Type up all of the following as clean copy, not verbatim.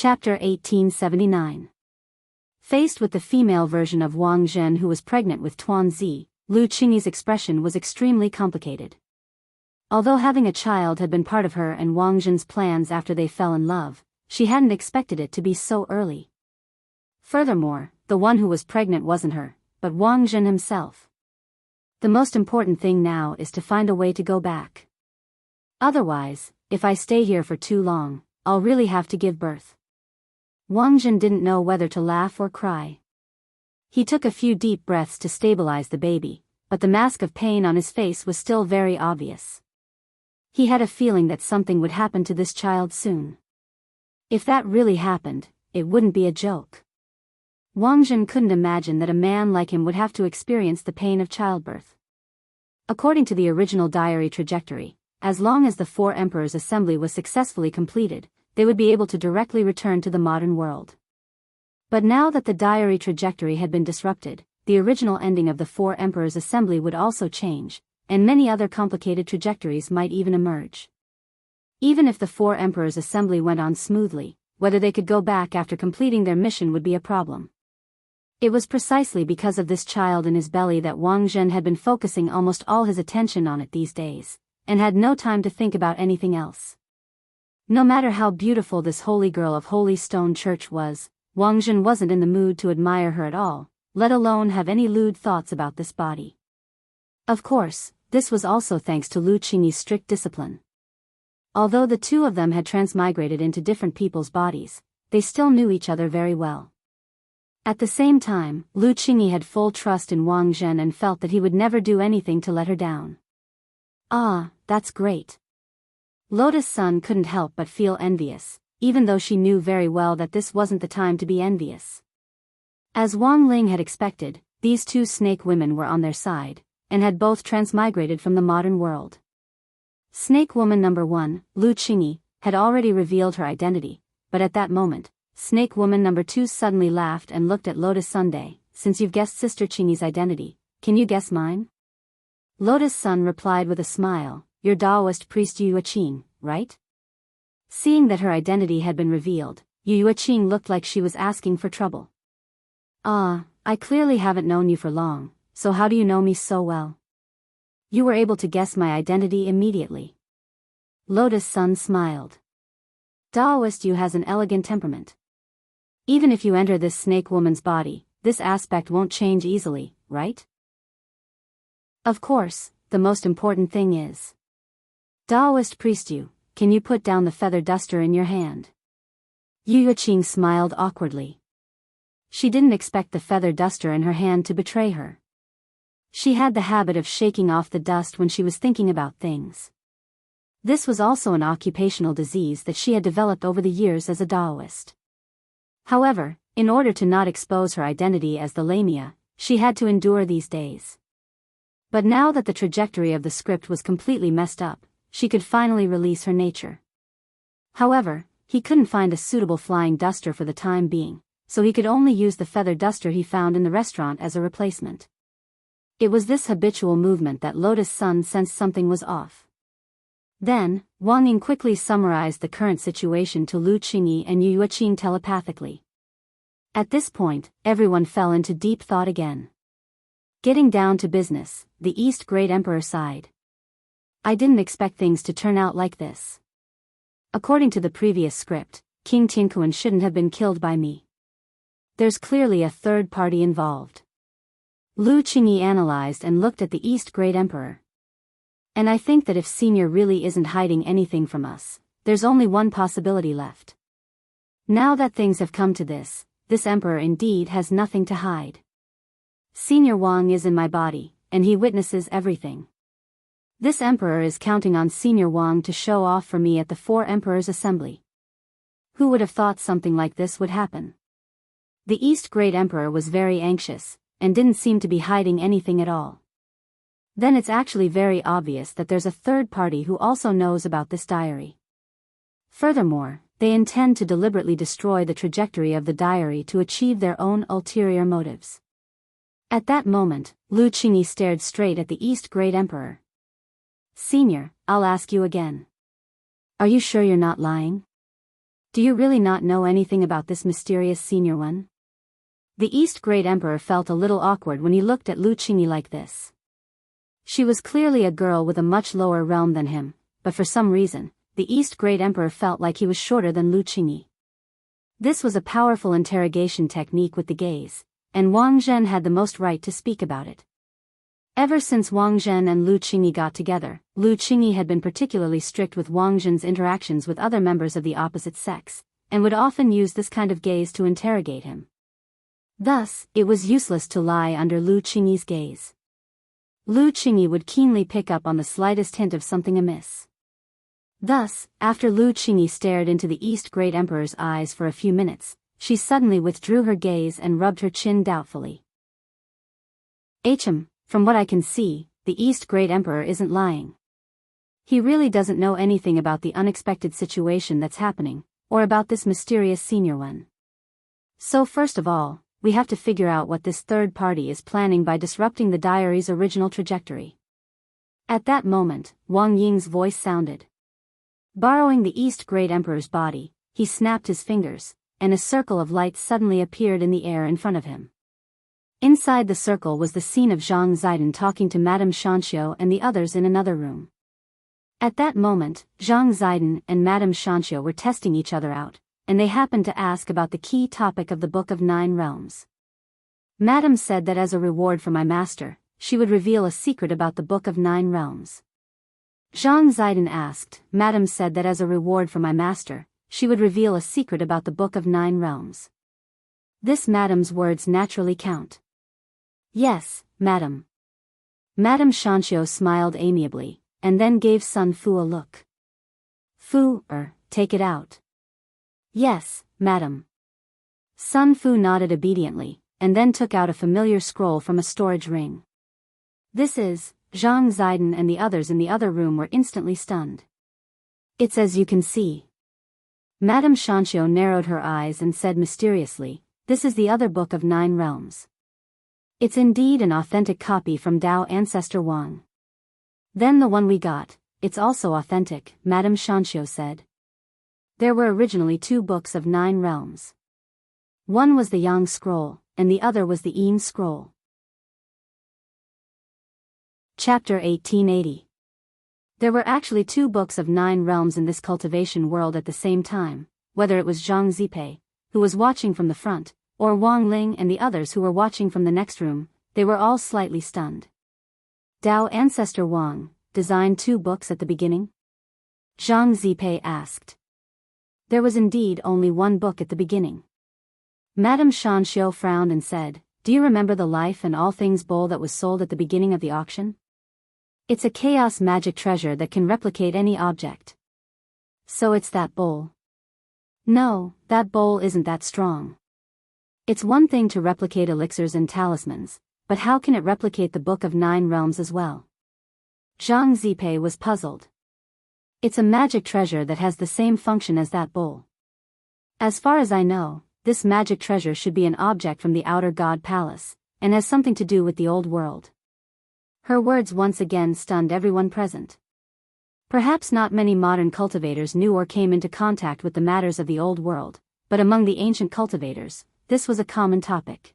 Chapter 1879. Faced with the female version of Wang Zhen who was pregnant with Tuan Zi, Lu Qingyi's expression was extremely complicated. Although having a child had been part of her and Wang Zhen's plans after they fell in love, she hadn't expected it to be so early. Furthermore, the one who was pregnant wasn't her, but Wang Zhen himself. The most important thing now is to find a way to go back. Otherwise, if I stay here for too long, I'll really have to give birth. Wang Zhen didn't know whether to laugh or cry. He took a few deep breaths to stabilize the baby, but the mask of pain on his face was still very obvious. He had a feeling that something would happen to this child soon. If that really happened, it wouldn't be a joke. Wang Zhen couldn't imagine that a man like him would have to experience the pain of childbirth. According to the original diary trajectory, as long as the Four Emperors' assembly was successfully completed, they would be able to directly return to the modern world. But now that the diary trajectory had been disrupted, the original ending of the Four Emperors' assembly would also change, and many other complicated trajectories might even emerge. Even if the Four Emperors' assembly went on smoothly, whether they could go back after completing their mission would be a problem. It was precisely because of this child in his belly that Wang Zhen had been focusing almost all his attention on it these days, and had no time to think about anything else. No matter how beautiful this holy girl of Holy Stone Church was, Wang Zhen wasn't in the mood to admire her at all, let alone have any lewd thoughts about this body. Of course, this was also thanks to Lu Qingyi's strict discipline. Although the two of them had transmigrated into different people's bodies, they still knew each other very well. At the same time, Lu Qingyi had full trust in Wang Zhen and felt that he would never do anything to let her down. Ah, that's great. Lotus Sun couldn't help but feel envious, even though she knew very well that this wasn't the time to be envious. As Wang Ling had expected, these two snake women were on their side, and had both transmigrated from the modern world. Snake Woman number 1, Lu Qingyi, had already revealed her identity, but at that moment, Snake Woman number 2 suddenly laughed and looked at Lotus Sunday. Since you've guessed Sister Qingyi's identity, can you guess mine? Lotus Sun replied with a smile, you're Taoist priest Yu Yuqing, right? Seeing that her identity had been revealed, Yu Yuqing looked like she was asking for trouble. Ah, I clearly haven't known you for long, so how do you know me so well? You were able to guess my identity immediately. Lotus Sun smiled. Taoist Yu has an elegant temperament. Even if you enter this snake woman's body, this aspect won't change easily, right? Of course, the most important thing is. Taoist priest Yu, can you put down the feather duster in your hand? Yu Yuqing smiled awkwardly. She didn't expect the feather duster in her hand to betray her. She had the habit of shaking off the dust when she was thinking about things. This was also an occupational disease that she had developed over the years as a Taoist. However, in order to not expose her identity as the Lamia, she had to endure these days. But now that the trajectory of the script was completely messed up, she could finally release her nature. However, he couldn't find a suitable flying duster for the time being, so he could only use the feather duster he found in the restaurant as a replacement. It was this habitual movement that Lotus Sun sensed something was off. Then, Wang Ying quickly summarized the current situation to Lu Qingyi and Yu Yuqing telepathically. At this point, everyone fell into deep thought again. Getting down to business, the East Great Emperor sighed. I didn't expect things to turn out like this. According to the previous script, King Tinkuan shouldn't have been killed by me. There's clearly a third party involved. Lu Qingyi analyzed and looked at the East Great Emperor. And I think that if Senior really isn't hiding anything from us, there's only one possibility left. Now that things have come to this Emperor indeed has nothing to hide. Senior Wang is in my body, and he witnesses everything. This Emperor is counting on Senior Wang to show off for me at the Four Emperors' assembly. Who would have thought something like this would happen? The East Great Emperor was very anxious, and didn't seem to be hiding anything at all. Then it's actually very obvious that there's a third party who also knows about this diary. Furthermore, they intend to deliberately destroy the trajectory of the diary to achieve their own ulterior motives. At that moment, Lu Qingyi stared straight at the East Great Emperor. Senior, I'll ask you again. Are you sure you're not lying? Do you really not know anything about this mysterious senior one? The East Great Emperor felt a little awkward when he looked at Lu Qingyi like this. She was clearly a girl with a much lower realm than him, but for some reason, the East Great Emperor felt like he was shorter than Lu Qingyi. This was a powerful interrogation technique with the gaze, and Wang Zhen had the most right to speak about it. Ever since Wang Zhen and Lu Qingyi got together, Lu Qingyi had been particularly strict with Wang Zhen's interactions with other members of the opposite sex, and would often use this kind of gaze to interrogate him. Thus, it was useless to lie under Lu Qingyi's gaze. Lu Qingyi would keenly pick up on the slightest hint of something amiss. Thus, after Lu Qingyi stared into the East Great Emperor's eyes for a few minutes, she suddenly withdrew her gaze and rubbed her chin doubtfully. From what I can see, the East Great Emperor isn't lying. He really doesn't know anything about the unexpected situation that's happening, or about this mysterious senior one. So first of all, we have to figure out what this third party is planning by disrupting the diary's original trajectory. At that moment, Wang Ying's voice sounded. Borrowing the East Great Emperor's body, he snapped his fingers, and a circle of light suddenly appeared in the air in front of him. Inside the circle was the scene of Zhang Zidong talking to Madame Shanxiu and the others in another room. At that moment, Zhang Zidong and Madame Shanxiu were testing each other out, and they happened to ask about the key topic of the Book of Nine Realms. Madame said that as a reward for my master, she would reveal a secret about the Book of Nine Realms. Zhang Zidong asked, Madame said that as a reward for my master, she would reveal a secret about the Book of Nine Realms. This Madame's words naturally count. Yes, Madame. Madame Shanxiu smiled amiably, and then gave Sun Fu a look. Take it out. Yes, Madame. Sun Fu nodded obediently, and then took out a familiar scroll from a storage ring. This is, Zhang Zidong and the others in the other room were instantly stunned. It's as you can see. Madame Shanxiu narrowed her eyes and said mysteriously, this is the other Book of Nine Realms. It's indeed an authentic copy from Dao Ancestor Wang. Then the one we got, it's also authentic, Madame Shanxiu said. There were originally two Books of Nine Realms. One was the Yang Scroll, and the other was the Yin Scroll. Chapter 1880. There were actually two Books of Nine Realms in this cultivation world at the same time, whether it was Zhang Zipei, who was watching from the front, or Wang Ling and the others who were watching from the next room, they were all slightly stunned. Dao Ancestor Wang designed two books at the beginning? Zhang Zipei asked. There was indeed only one book at the beginning. Madame Shanxiu frowned and said, do you remember the Life and All Things bowl that was sold at the beginning of the auction? It's a chaos magic treasure that can replicate any object. So it's that bowl. No, that bowl isn't that strong. It's one thing to replicate elixirs and talismans, but how can it replicate the Book of Nine Realms as well? Zhang Zipei was puzzled. It's a magic treasure that has the same function as that bowl. As far as I know, this magic treasure should be an object from the Outer God Palace, and has something to do with the old world. Her words once again stunned everyone present. Perhaps not many modern cultivators knew or came into contact with the matters of the old world, but among the ancient cultivators, this was a common topic.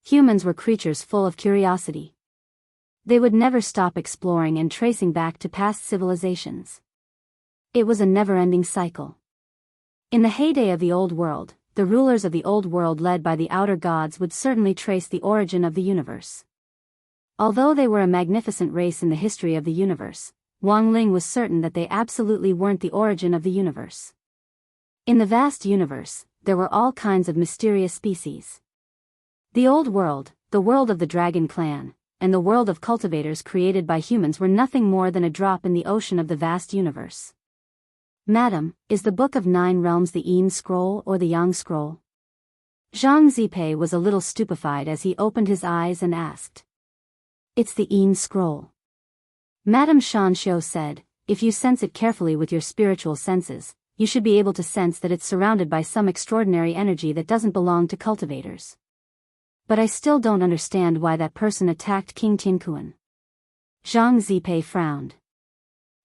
Humans were creatures full of curiosity. They would never stop exploring and tracing back to past civilizations. It was a never-ending cycle. In the heyday of the old world, the rulers of the old world led by the outer gods would certainly trace the origin of the universe. Although they were a magnificent race in the history of the universe, Wang Ling was certain that they absolutely weren't the origin of the universe. In the vast universe, there were all kinds of mysterious species. The old world, the world of the dragon clan, and the world of cultivators created by humans were nothing more than a drop in the ocean of the vast universe. Madam, is the Book of Nine Realms the Yin Scroll or the Yang Scroll? Zhang Zipei was a little stupefied as he opened his eyes and asked. It's the Yin Scroll. Madame Shanxiu said, if you sense it carefully with your spiritual senses, you should be able to sense that it's surrounded by some extraordinary energy that doesn't belong to cultivators. But I still don't understand why that person attacked King Tinkuan. Zhang Zipei frowned.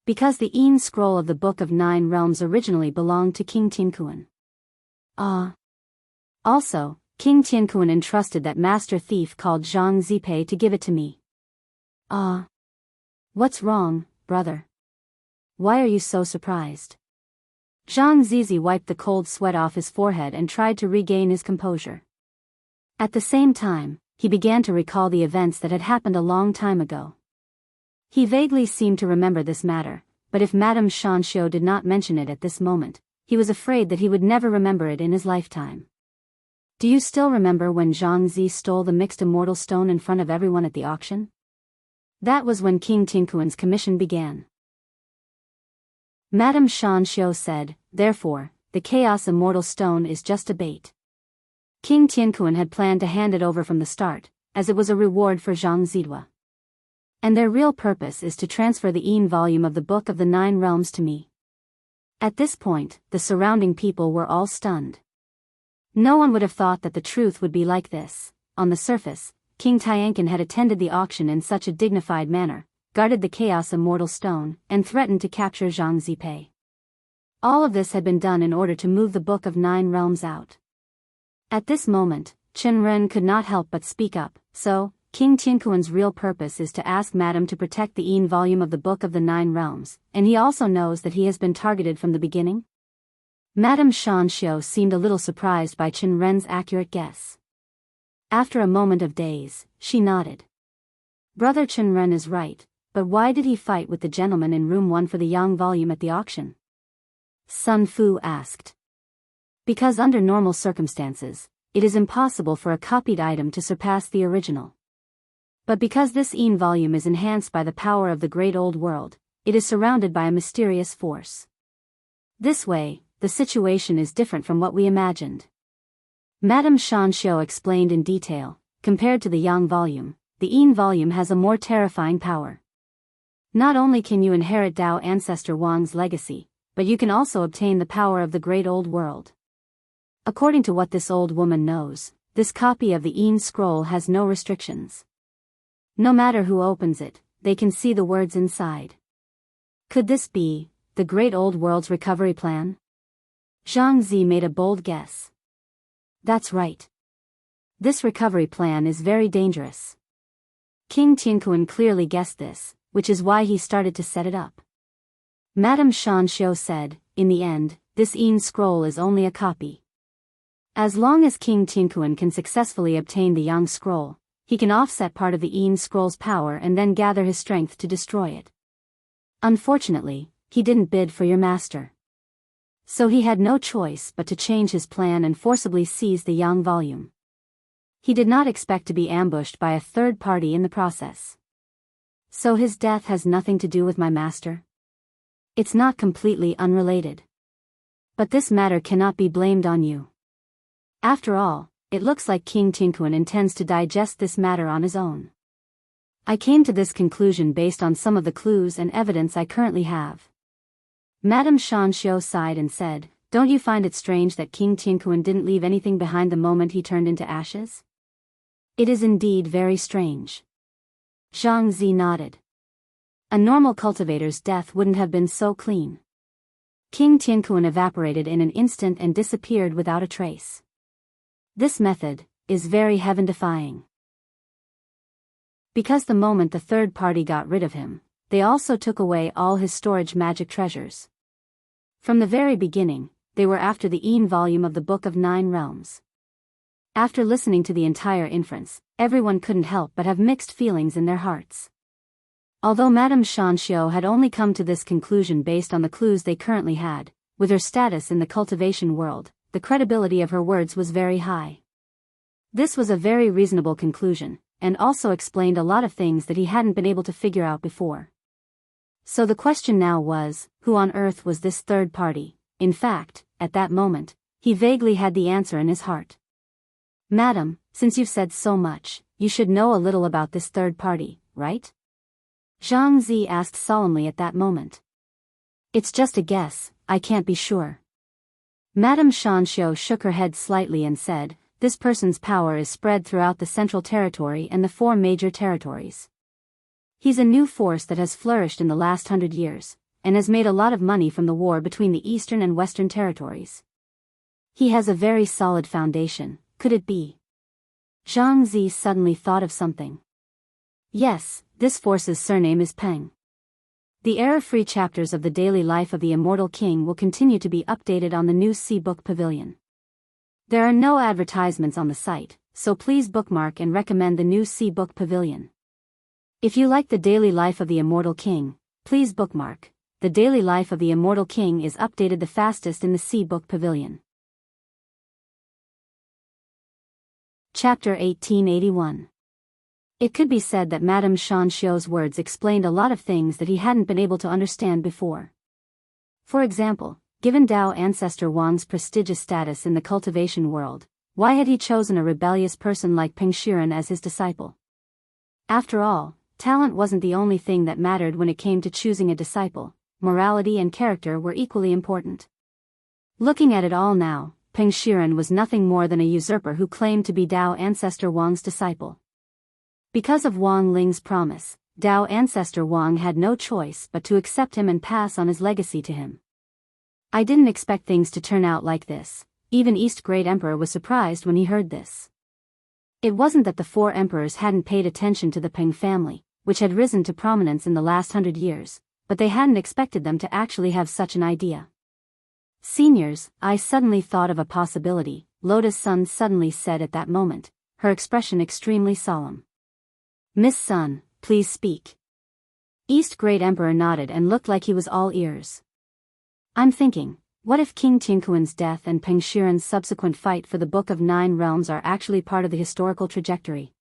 Because the Een scroll of the Book of Nine Realms originally belonged to King Tianquan. Also, King Tianquan entrusted that master thief called Zhang Zipei to give it to me. What's wrong, brother? Why are you so surprised? Zhang Zizi wiped the cold sweat off his forehead and tried to regain his composure. At the same time, he began to recall the events that had happened a long time ago. He vaguely seemed to remember this matter, but if Madame Shanxiu did not mention it at this moment, he was afraid that he would never remember it in his lifetime. Do you still remember when Zhang Zi stole the mixed immortal stone in front of everyone at the auction? That was when King Tianquan's commission began. Madame Shanxiu said, therefore, the chaos immortal stone is just a bait. King Tianquan had planned to hand it over from the start, as it was a reward for Zhang Zidua. And their real purpose is to transfer the Een volume of the Book of the Nine Realms to me. At this point, the surrounding people were all stunned. No one would have thought that the truth would be like this. On the surface, King Tianquan had attended the auction in such a dignified manner, guarded the Chaos Immortal Stone, and threatened to capture Zhang Zipei. All of this had been done in order to move the Book of Nine Realms out. At this moment, Chen Ren could not help but speak up, so, King Tianquan's real purpose is to ask Madame to protect the Een volume of the Book of the Nine Realms, and he also knows that he has been targeted from the beginning? Madame Shanxiu seemed a little surprised by Chen Ren's accurate guess. After a moment of daze, she nodded. Brother Chen Ren is right, but why did he fight with the gentleman in room 1 for the Yang volume at the auction? Sun Fu asked. Because under normal circumstances, it is impossible for a copied item to surpass the original. But because this Een volume is enhanced by the power of the Great Old World, it is surrounded by a mysterious force. This way, the situation is different from what we imagined. Madame Shanxiu explained in detail. Compared to the Yang volume, the Een volume has a more terrifying power. Not only can you inherit Dao ancestor Wang's legacy, but you can also obtain the power of the Great Old World. According to what this old woman knows, this copy of the Een scroll has no restrictions. No matter who opens it, they can see the words inside. Could this be the Great Old World's recovery plan? Zhang Zi made a bold guess. That's right. This recovery plan is very dangerous. King Tianquan clearly guessed this, which is why he started to set it up. Madame Shanxiu said, in the end, this Een scroll is only a copy. As long as King Tianquan can successfully obtain the Yang scroll, he can offset part of the Een scroll's power and then gather his strength to destroy it. Unfortunately, he didn't bid for your master. So he had no choice but to change his plan and forcibly seize the Yang volume. He did not expect to be ambushed by a third party in the process. So his death has nothing to do with my master? It's not completely unrelated. But this matter cannot be blamed on you. After all, it looks like King Tianquan intends to digest this matter on his own. I came to this conclusion based on some of the clues and evidence I currently have. Madame Shanxiu sighed and said, don't you find it strange that King Tianquan didn't leave anything behind the moment he turned into ashes? It is indeed very strange. Zhang Zi nodded. A normal cultivator's death wouldn't have been so clean. King Tianquan evaporated in an instant and disappeared without a trace. This method is very heaven-defying. Because the moment the third party got rid of him, they also took away all his storage magic treasures. From the very beginning, they were after the Een volume of the Book of Nine Realms. After listening to the entire inference, everyone couldn't help but have mixed feelings in their hearts. Although Madame Shanxiu had only come to this conclusion based on the clues they currently had, with her status in the cultivation world, the credibility of her words was very high. This was a very reasonable conclusion, and also explained a lot of things that he hadn't been able to figure out before. So the question now was, who on earth was this third party? In fact, at that moment, he vaguely had the answer in his heart. Madam, since you've said so much, you should know a little about this third party, right? Zhang Zi asked solemnly at that moment. It's just a guess, I can't be sure. Madame Shanxiu shook her head slightly and said, this person's power is spread throughout the Central Territory and the 4 major territories. He's a new force that has flourished in the last 100 years, and has made a lot of money from the war between the Eastern and Western territories. He has a very solid foundation. Could it be? Zhang Zi suddenly thought of something. Yes, this force's surname is Peng. The error-free chapters of the daily life of the immortal king will continue to be updated on the new C-Book Pavilion. There are no advertisements on the site, so please bookmark and recommend the new C-Book Pavilion. If you like the daily life of the immortal king, please bookmark. The daily life of the immortal king is updated the fastest in the C-Book Pavilion. Chapter 1881. It could be said that Madame Shanxiu's words explained a lot of things that he hadn't been able to understand before. For example, given Dao ancestor Wang's prestigious status in the cultivation world, why had he chosen a rebellious person like Peng Shiren as his disciple? After all, talent wasn't the only thing that mattered when it came to choosing a disciple. Morality and character were equally important. Looking at it all now, Peng Shiren was nothing more than a usurper who claimed to be Dao ancestor Wang's disciple. Because of Wang Ling's promise, Dao ancestor Wang had no choice but to accept him and pass on his legacy to him. I didn't expect things to turn out like this. Even East Great Emperor was surprised when he heard this. It wasn't that the four emperors hadn't paid attention to the Peng family, which had risen to prominence in the last 100 years, but they hadn't expected them to actually have such an idea. Seniors, I suddenly thought of a possibility, Lotus Sun suddenly said at that moment, her expression extremely solemn. Miss Sun, please speak. East Great Emperor nodded and looked like he was all ears. I'm thinking, what if King Tianquan's death and Peng Shiren's subsequent fight for the Book of Nine Realms are actually part of the historical trajectory?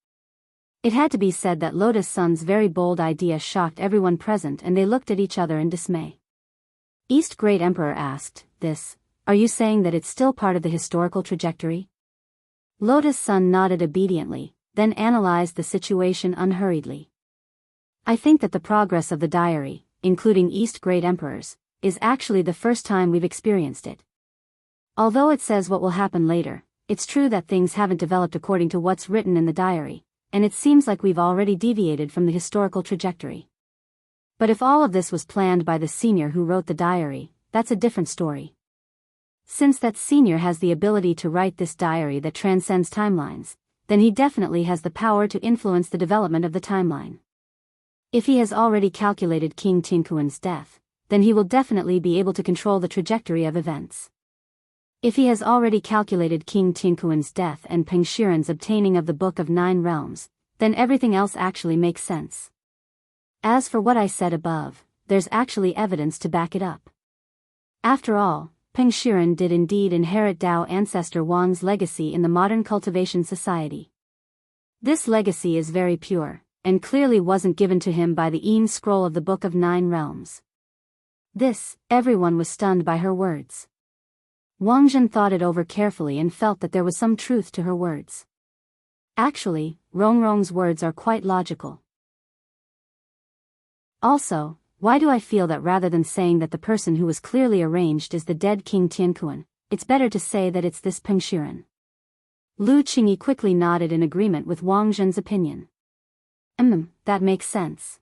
It had to be said that Lotus Sun's very bold idea shocked everyone present and they looked at each other in dismay. East Great Emperor asked, are you saying that it's still part of the historical trajectory? Lotus Sun nodded obediently, then analyzed the situation unhurriedly. I think that the progress of the diary, including East Great Emperors, is actually the first time we've experienced it. Although it says what will happen later, it's true that things haven't developed according to what's written in the diary, and it seems like we've already deviated from the historical trajectory. But if all of this was planned by the senior who wrote the diary, that's a different story. Since that senior has the ability to write this diary that transcends timelines, then he definitely has the power to influence the development of the timeline. If he has already calculated King Tianquan's death, then he will definitely be able to control the trajectory of events. If he has already calculated King Tianquan's death and Peng Shiren's obtaining of the Book of Nine Realms, then everything else actually makes sense. As for what I said above, there's actually evidence to back it up. After all, Peng Shiren did indeed inherit Dao ancestor Wang's legacy in the modern cultivation society. This legacy is very pure, and clearly wasn't given to him by the Yin scroll of the Book of Nine Realms. Everyone was stunned by her words. Wang Zhen thought it over carefully and felt that there was some truth to her words. Actually, Rongrong's words are quite logical. Also, why do I feel that rather than saying that the person who was clearly arranged is the dead King Tianquan, it's better to say that it's this Peng Shiren? Lu Qingyi quickly nodded in agreement with Wang Zhen's opinion. That makes sense.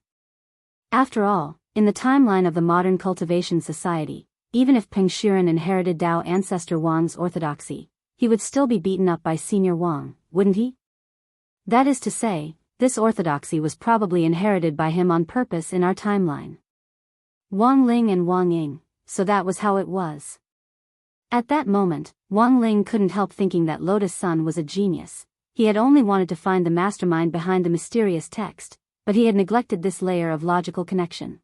After all, in the timeline of the modern cultivation society, even if Peng Shiren inherited Dao ancestor Wang's orthodoxy, he would still be beaten up by Senior Wang, wouldn't he? That is to say, this orthodoxy was probably inherited by him on purpose in our timeline. Wang Ling and Wang Ying, so that was how it was. At that moment, Wang Ling couldn't help thinking that Lotus Sun was a genius. He had only wanted to find the mastermind behind the mysterious text, but he had neglected this layer of logical connection.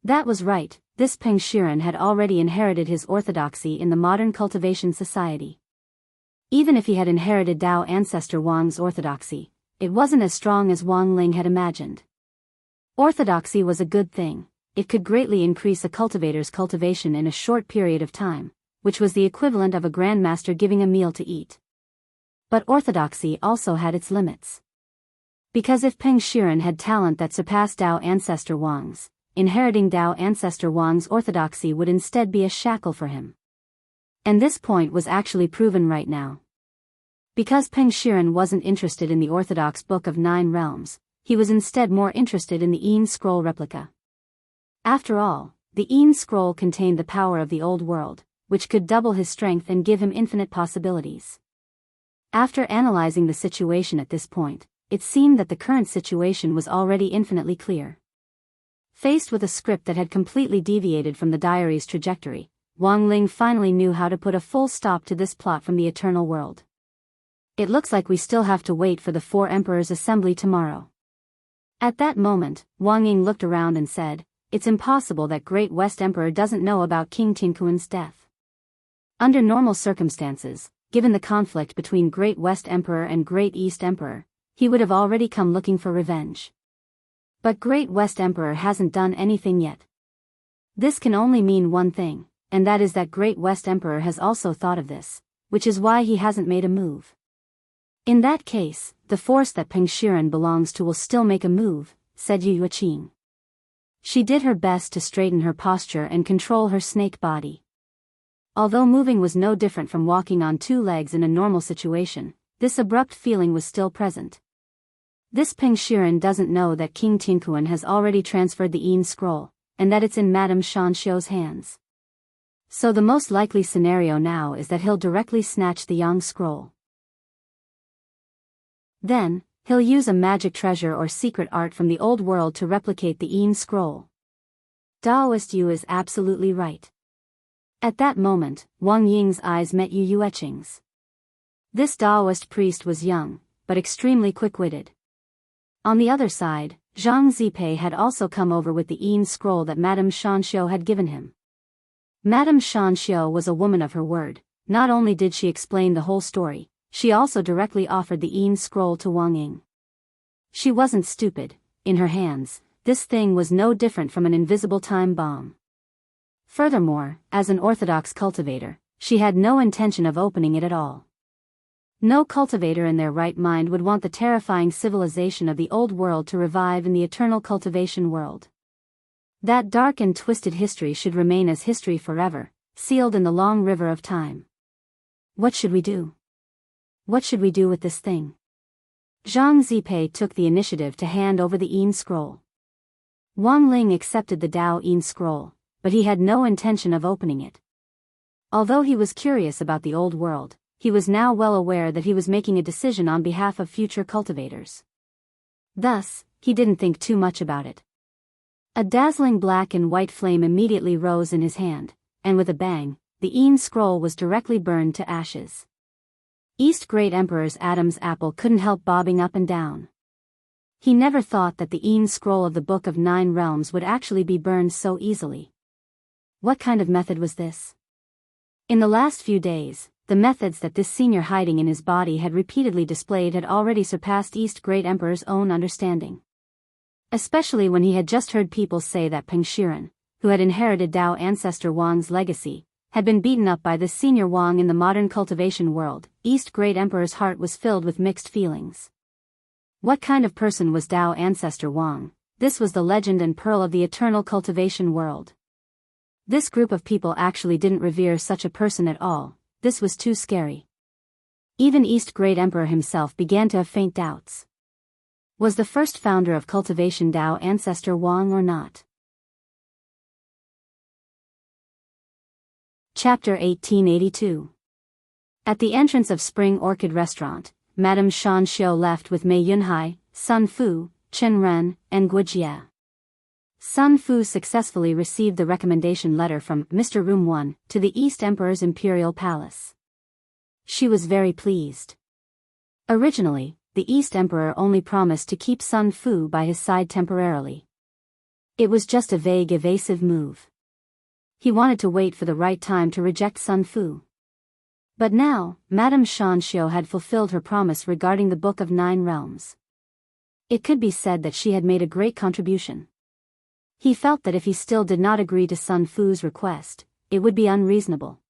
That was right, this Peng Shiren had already inherited his orthodoxy in the modern cultivation society. Even if he had inherited Dao ancestor Wang's orthodoxy, it wasn't as strong as Wang Ling had imagined. Orthodoxy was a good thing. It could greatly increase a cultivator's cultivation in a short period of time, which was the equivalent of a grandmaster giving a meal to eat. But orthodoxy also had its limits. Because if Peng Shiren had talent that surpassed Dao ancestor Wang's, inheriting Dao ancestor Wang's orthodoxy would instead be a shackle for him. And this point was actually proven right now. Because Peng Shiren wasn't interested in the orthodox Book of Nine Realms, he was instead more interested in the Yin scroll replica. After all, the Een scroll contained the power of the old world, which could double his strength and give him infinite possibilities. After analyzing the situation at this point, it seemed that the current situation was already infinitely clear. Faced with a script that had completely deviated from the diary's trajectory, Wang Ling finally knew how to put a full stop to this plot from the eternal world. It looks like we still have to wait for the Four Emperors' assembly tomorrow. At that moment, Wang Ying looked around and said, "It's impossible that Great West Emperor doesn't know about King Tinkuan's death." Under normal circumstances, given the conflict between Great West Emperor and Great East Emperor, he would have already come looking for revenge. But Great West Emperor hasn't done anything yet. This can only mean one thing, and that is that Great West Emperor has also thought of this, which is why he hasn't made a move. In that case, the force that Peng Shiren belongs to will still make a move, said Yu Yuqing. She did her best to straighten her posture and control her snake body. Although moving was no different from walking on two legs in a normal situation, this abrupt feeling was still present. This Peng Shiren doesn't know that King Tinkuan has already transferred the Een scroll, and that it's in Madame Shanxiu's hands. So the most likely scenario now is that he'll directly snatch the Yang scroll. Then, he'll use a magic treasure or secret art from the old world to replicate the Een scroll. Taoist Yu is absolutely right. At that moment, Wang Ying's eyes met Yu Yueqing's. This Taoist priest was young, but extremely quick-witted. On the other side, Zhang Zipei had also come over with the Een scroll that Madame Shanxiu had given him. Madame Shanxiu was a woman of her word. Not only did she explain the whole story, she also directly offered the Een scroll to Wang Ying. She wasn't stupid. In her hands, this thing was no different from an invisible time bomb. Furthermore, as an orthodox cultivator, she had no intention of opening it at all. No cultivator in their right mind would want the terrifying civilization of the old world to revive in the eternal cultivation world. That dark and twisted history should remain as history forever, sealed in the long river of time. What should we do? What should we do with this thing? Zhang Zipei took the initiative to hand over the Een scroll. Wang Ling accepted the Dao Een scroll, but he had no intention of opening it. Although he was curious about the old world, he was now well aware that he was making a decision on behalf of future cultivators. Thus, he didn't think too much about it. A dazzling black and white flame immediately rose in his hand, and with a bang, the Een scroll was directly burned to ashes. East Great Emperor's Adam's apple couldn't help bobbing up and down. He never thought that the Een scroll of the Book of Nine Realms would actually be burned so easily. What kind of method was this? In the last few days, the methods that this senior hiding in his body had repeatedly displayed had already surpassed East Great Emperor's own understanding. Especially when he had just heard people say that Peng Shiren, who had inherited Dao ancestor Wang's legacy, had been beaten up by this senior Wang in the modern cultivation world. East Great Emperor's heart was filled with mixed feelings. What kind of person was Dao ancestor Wang? This was the legend and pearl of the eternal cultivation world. This group of people actually didn't revere such a person at all. This was too scary. Even East Great Emperor himself began to have faint doubts. Was the first founder of cultivation Dao ancestor Wang or not? Chapter 1882. At the entrance of Spring Orchid Restaurant, Madame Shanxiu left with Mei Yunhai, Sun Fu, Chen Ren, and Guijie. Sun Fu successfully received the recommendation letter from Mr. Room 1 to the East Emperor's Imperial Palace. She was very pleased. Originally, the East Emperor only promised to keep Sun Fu by his side temporarily. It was just a vague evasive move. He wanted to wait for the right time to reject Sun Fu. But now, Madame Shanxiu had fulfilled her promise regarding the Book of Nine Realms. It could be said that she had made a great contribution. He felt that if he still did not agree to Sun Fu's request, it would be unreasonable.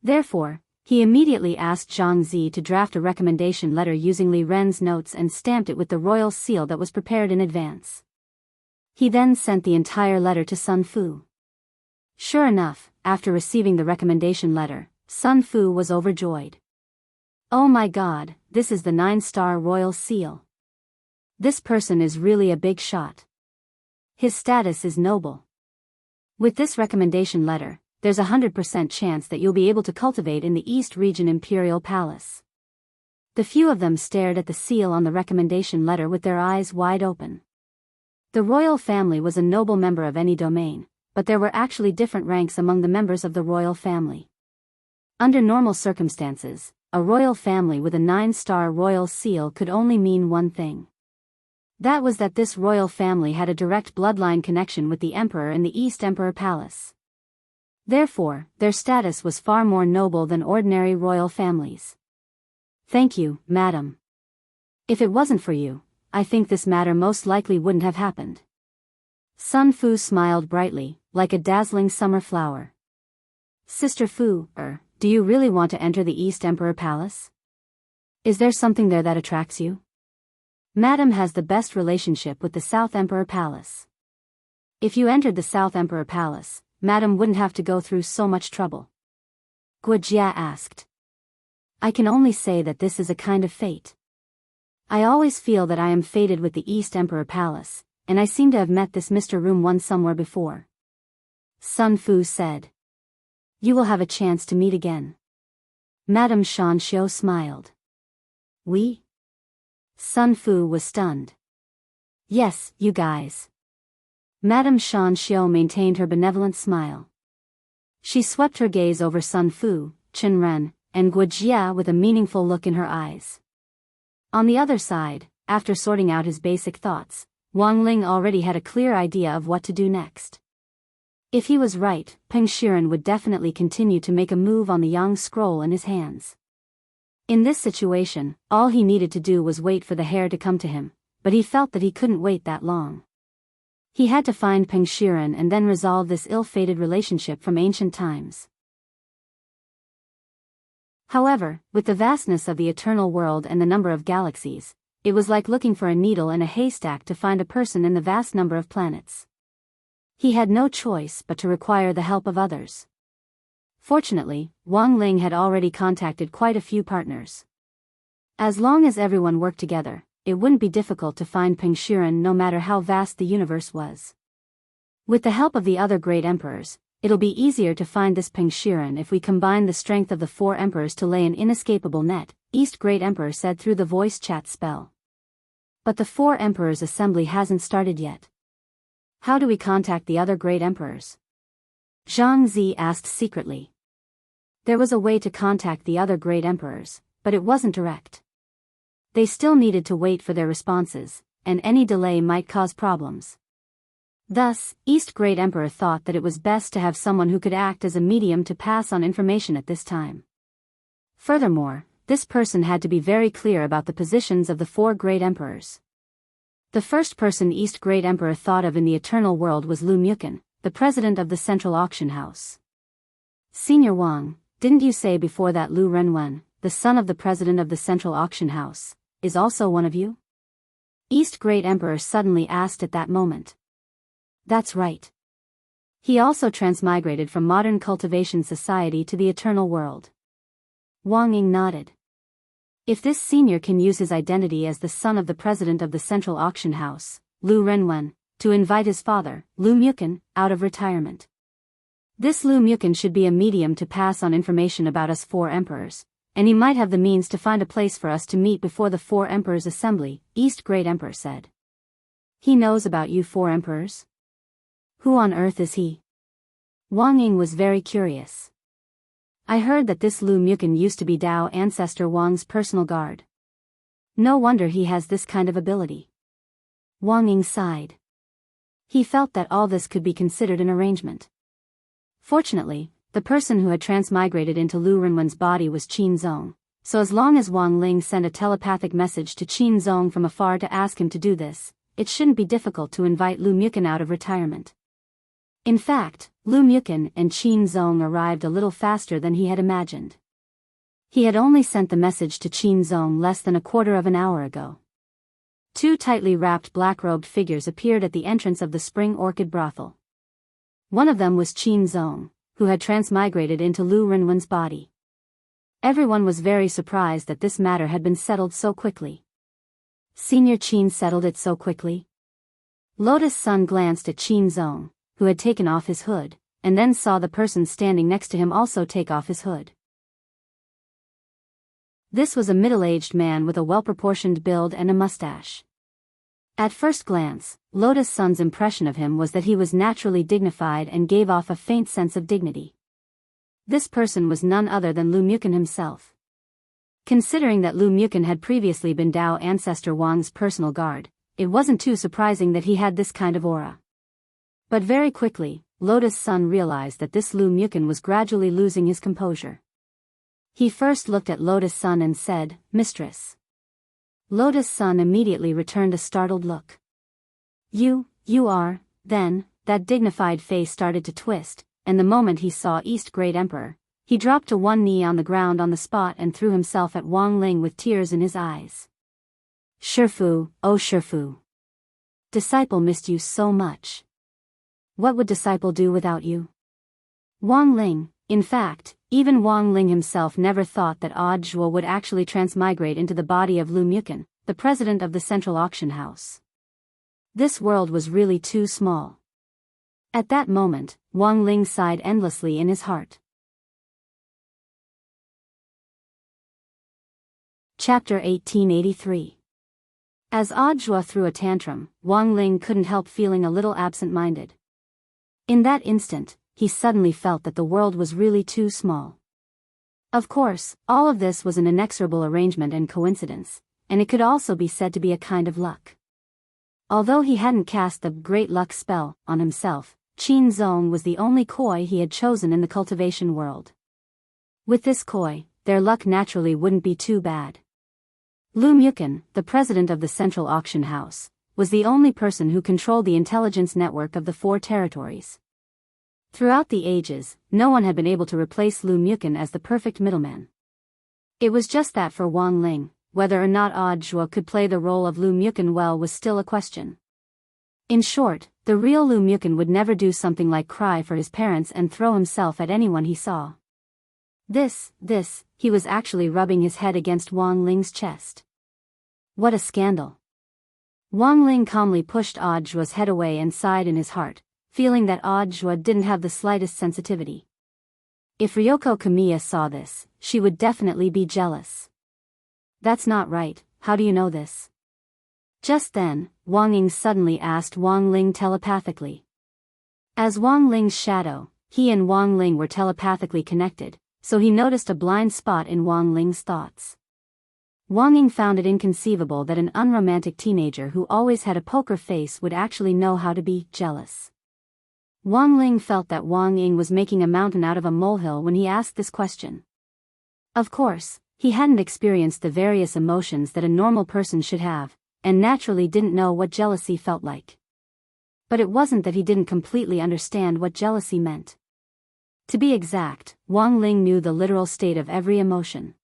Therefore, he immediately asked Zhang Zi to draft a recommendation letter using Li Ren's notes and stamped it with the royal seal that was prepared in advance. He then sent the entire letter to Sun Fu. Sure enough, after receiving the recommendation letter, Sun Fu was overjoyed. Oh my God, this is the 9-star royal seal. This person is really a big shot. His status is noble. With this recommendation letter, there's a 100% chance that you'll be able to cultivate in the East Region Imperial Palace. The few of them stared at the seal on the recommendation letter with their eyes wide open. The royal family was a noble member of any domain, but there were actually different ranks among the members of the royal family. Under normal circumstances, a royal family with a 9-star royal seal could only mean one thing. That was that this royal family had a direct bloodline connection with the emperor in the East Emperor Palace. Therefore, their status was far more noble than ordinary royal families. Thank you, madam. If it wasn't for you, I think this matter most likely wouldn't have happened. Sun Fu smiled brightly, like a dazzling summer flower. Sister Fu, do you really want to enter the East Emperor Palace? Is there something there that attracts you? Madam has the best relationship with the South Emperor Palace. If you entered the South Emperor Palace, Madam wouldn't have to go through so much trouble. Guojia asked. I can only say that this is a kind of fate. I always feel that I am fated with the East Emperor Palace, and I seem to have met this Mr. Room 1 somewhere before. Sun Fu said. You will have a chance to meet again. Madam Shan Xiu smiled. We? Sun Fu was stunned. Yes, you guys. Madam Shan Xiu maintained her benevolent smile. She swept her gaze over Sun Fu, Chen Ren, and Guojia with a meaningful look in her eyes. On the other side, after sorting out his basic thoughts, Wang Ling already had a clear idea of what to do next. If he was right, Peng Shiren would definitely continue to make a move on the Yang scroll in his hands. In this situation, all he needed to do was wait for the heir to come to him, but he felt that he couldn't wait that long. He had to find Peng Shiren and then resolve this ill-fated relationship from ancient times. However, with the vastness of the eternal world and the number of galaxies, it was like looking for a needle in a haystack to find a person in the vast number of planets. He had no choice but to require the help of others. Fortunately, Wang Ling had already contacted quite a few partners. As long as everyone worked together, it wouldn't be difficult to find Peng Shiren no matter how vast the universe was. With the help of the other great emperors, it'll be easier to find this Peng Shiren if we combine the strength of the 4 emperors to lay an inescapable net, East Great Emperor said through the voice chat spell. But the 4 emperors' assembly hasn't started yet. How do we contact the other great emperors? Zhang Zi asked secretly. There was a way to contact the other great emperors, but it wasn't direct. They still needed to wait for their responses, and any delay might cause problems. Thus, East Great Emperor thought that it was best to have someone who could act as a medium to pass on information at this time. Furthermore, this person had to be very clear about the positions of the 4 great emperors. The first person East Great Emperor thought of in the eternal world was Lu Muken, the president of the Central Auction House. Senior Wang, didn't you say before that Lu Renwen, the son of the president of the Central Auction House, is also one of you? East Great Emperor suddenly asked at that moment. That's right. He also transmigrated from modern cultivation society to the eternal world. Wang Ying nodded. If this senior can use his identity as the son of the president of the Central Auction House, Lu Renwen, to invite his father, Lu Muken, out of retirement. This Lu Muken should be a medium to pass on information about us 4 emperors, and he might have the means to find a place for us to meet before the 4 emperors' assembly, East Great Emperor said. He knows about you 4 emperors? Who on earth is he? Wang Ying was very curious. I heard that this Lu Muken used to be Dao ancestor Wang's personal guard. No wonder he has this kind of ability. Wang Ying sighed. He felt that all this could be considered an arrangement. Fortunately, the person who had transmigrated into Lu Renwen's body was Qin Zong, so as long as Wang Ling sent a telepathic message to Qin Zong from afar to ask him to do this, it shouldn't be difficult to invite Lu Muken out of retirement. In fact, Lu Muken and Qin Zong arrived a little faster than he had imagined. He had only sent the message to Qin Zong less than a quarter of an hour ago. 2 tightly wrapped black-robed figures appeared at the entrance of the Spring Orchid brothel. One of them was Qin Zong, who had transmigrated into Lu Renwen's body. Everyone was very surprised that this matter had been settled so quickly. Senior Qin settled it so quickly? Lotus Sun glanced at Qin Zong, who had taken off his hood, and then saw the person standing next to him also take off his hood. This was a middle-aged man with a well-proportioned build and a mustache. At first glance, Lotus Sun's impression of him was that he was naturally dignified and gave off a faint sense of dignity. This person was none other than Lu Mukin himself. Considering that Lu Mukin had previously been Dao ancestor Wang's personal guard, it wasn't too surprising that he had this kind of aura. But very quickly, Lotus Sun realized that this Lu Mukin was gradually losing his composure. He first looked at Lotus Sun and said, "Mistress." Lotus Sun immediately returned a startled look. You are," then, that dignified face started to twist, and the moment he saw East Great Emperor, he dropped to one knee on the ground on the spot and threw himself at Wang Ling with tears in his eyes. "Shifu, oh Shifu. Disciple missed you so much. What would disciple do without you?" Wang Ling, in fact, even Wang Ling himself never thought that Audiobook would actually transmigrate into the body of Lu Mukin, the president of the central auction house. This world was really too small. At that moment, Wang Ling sighed endlessly in his heart. Chapter 1883. As Audiobook threw a tantrum, Wang Ling couldn't help feeling a little absent-minded. In that instant, he suddenly felt that the world was really too small. Of course, all of this was an inexorable arrangement and coincidence, and it could also be said to be a kind of luck. Although he hadn't cast the Great Luck spell on himself, Qin Zong was the only koi he had chosen in the cultivation world. With this koi, their luck naturally wouldn't be too bad. Lu Mukin, the president of the central auction house, was the only person who controlled the intelligence network of the 4 territories. Throughout the ages, no one had been able to replace Lu Mukin as the perfect middleman. It was just that for Wang Ling, whether or not Audiobook could play the role of Lu Mukin well was still a question. In short, the real Lu Mukin would never do something like cry for his parents and throw himself at anyone he saw. He was actually rubbing his head against Wang Ling's chest. What a scandal. Wang Ling calmly pushed Audiobook's head away and sighed in his heart, feeling that Audiobook didn't have the slightest sensitivity. If Ryoko Kamiya saw this, she would definitely be jealous. "That's not right, how do you know this?" Just then, Wang Ying suddenly asked Wang Ling telepathically. As Wang Ling's shadow, he and Wang Ling were telepathically connected, so he noticed a blind spot in Wang Ling's thoughts. Wang Ying found it inconceivable that an unromantic teenager who always had a poker face would actually know how to be jealous. Wang Ling felt that Wang Ying was making a mountain out of a molehill when he asked this question. Of course, he hadn't experienced the various emotions that a normal person should have, and naturally didn't know what jealousy felt like. But it wasn't that he didn't completely understand what jealousy meant. To be exact, Wang Ling knew the literal state of every emotion.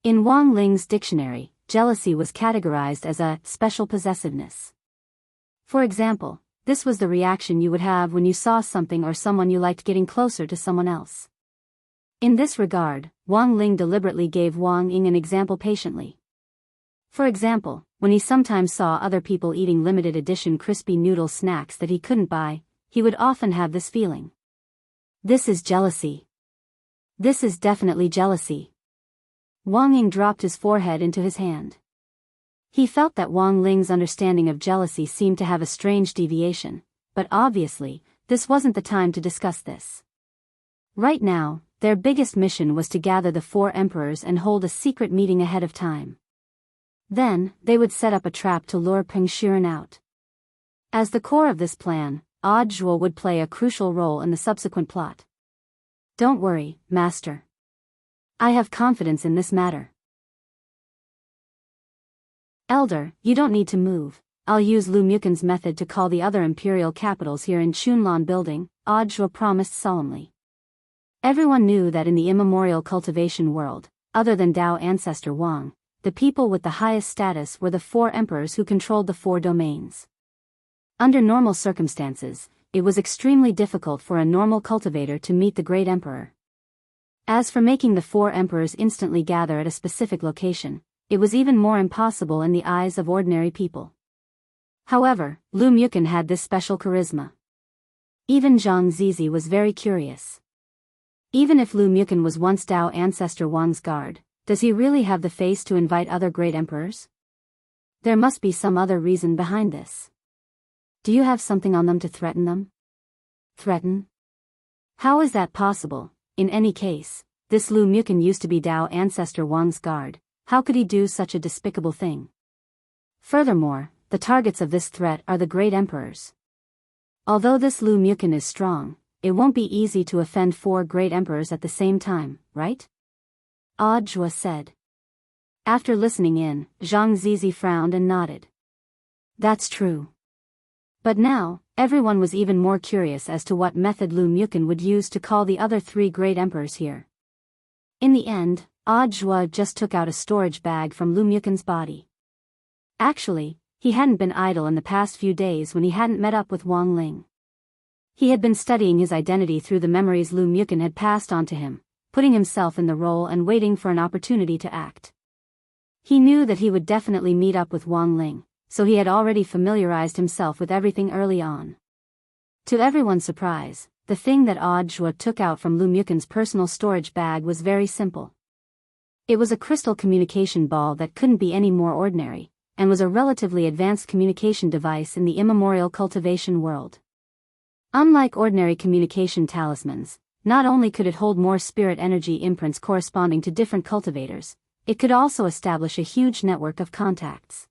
In Wang Ling's dictionary, jealousy was categorized as a special possessiveness. For example, this was the reaction you would have when you saw something or someone you liked getting closer to someone else. In this regard, Wang Ling deliberately gave Wang Ying an example patiently. For example, when he sometimes saw other people eating limited edition crispy noodle snacks that he couldn't buy, he would often have this feeling. This is jealousy. This is definitely jealousy. Wang Ying dropped his forehead into his hand. He felt that Wang Ling's understanding of jealousy seemed to have a strange deviation, but obviously, this wasn't the time to discuss this. Right now, their biggest mission was to gather the 4 emperors and hold a secret meeting ahead of time. Then, they would set up a trap to lure Peng Shiren out. As the core of this plan, Audiobook would play a crucial role in the subsequent plot. "Don't worry, Master. I have confidence in this matter. Elder, you don't need to move. I'll use Lu Mukin's method to call the other imperial capitals here in Chunlan building," Audiobook promised solemnly. Everyone knew that in the immemorial cultivation world, other than Dao ancestor Wang, the people with the highest status were the 4 emperors who controlled the 4 domains. Under normal circumstances, it was extremely difficult for a normal cultivator to meet the Great Emperor. As for making the 4 emperors instantly gather at a specific location, it was even more impossible in the eyes of ordinary people. However, Lu Mukin had this special charisma. Even Zhang Zizi was very curious. Even if Lu Mukin was once Dao ancestor Wang's guard, does he really have the face to invite other great emperors? There must be some other reason behind this. Do you have something on them to threaten them? Threaten? How is that possible? In any case, this Lu Mukin used to be Dao ancestor Wang's guard. How could he do such a despicable thing? Furthermore, the targets of this threat are the great emperors. Although this Lu Mukin is strong, it won't be easy to offend 4 great emperors at the same time, right? Jua said. After listening in, Zhang Zizi frowned and nodded. That's true. But now, everyone was even more curious as to what method Lu Mukin would use to call the other 3 great emperors here. In the end, Jua just took out a storage bag from Lu Mukin's body. Actually, he hadn't been idle in the past few days when he hadn't met up with Wang Ling. He had been studying his identity through the memories Lu Mukin had passed on to him, putting himself in the role and waiting for an opportunity to act. He knew that he would definitely meet up with Wang Ling, so he had already familiarized himself with everything early on. To everyone's surprise, the thing that Jua took out from Lu Mukin's personal storage bag was very simple. It was a crystal communication ball that couldn't be any more ordinary, and was a relatively advanced communication device in the immemorial cultivation world. Unlike ordinary communication talismans, not only could it hold more spirit energy imprints corresponding to different cultivators, it could also establish a huge network of contacts.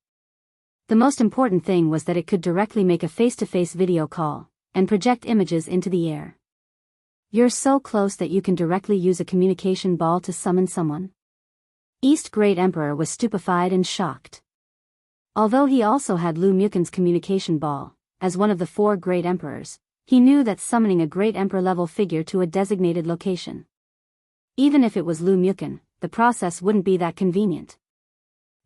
The most important thing was that it could directly make a face-to-face video call, and project images into the air. You're so close that you can directly use a communication ball to summon someone? East Great Emperor was stupefied and shocked. Although he also had Lu Mukin's communication ball, as one of the 4 great emperors, he knew that summoning a great emperor-level figure to a designated location. Even if it was Lu Mukin, the process wouldn't be that convenient.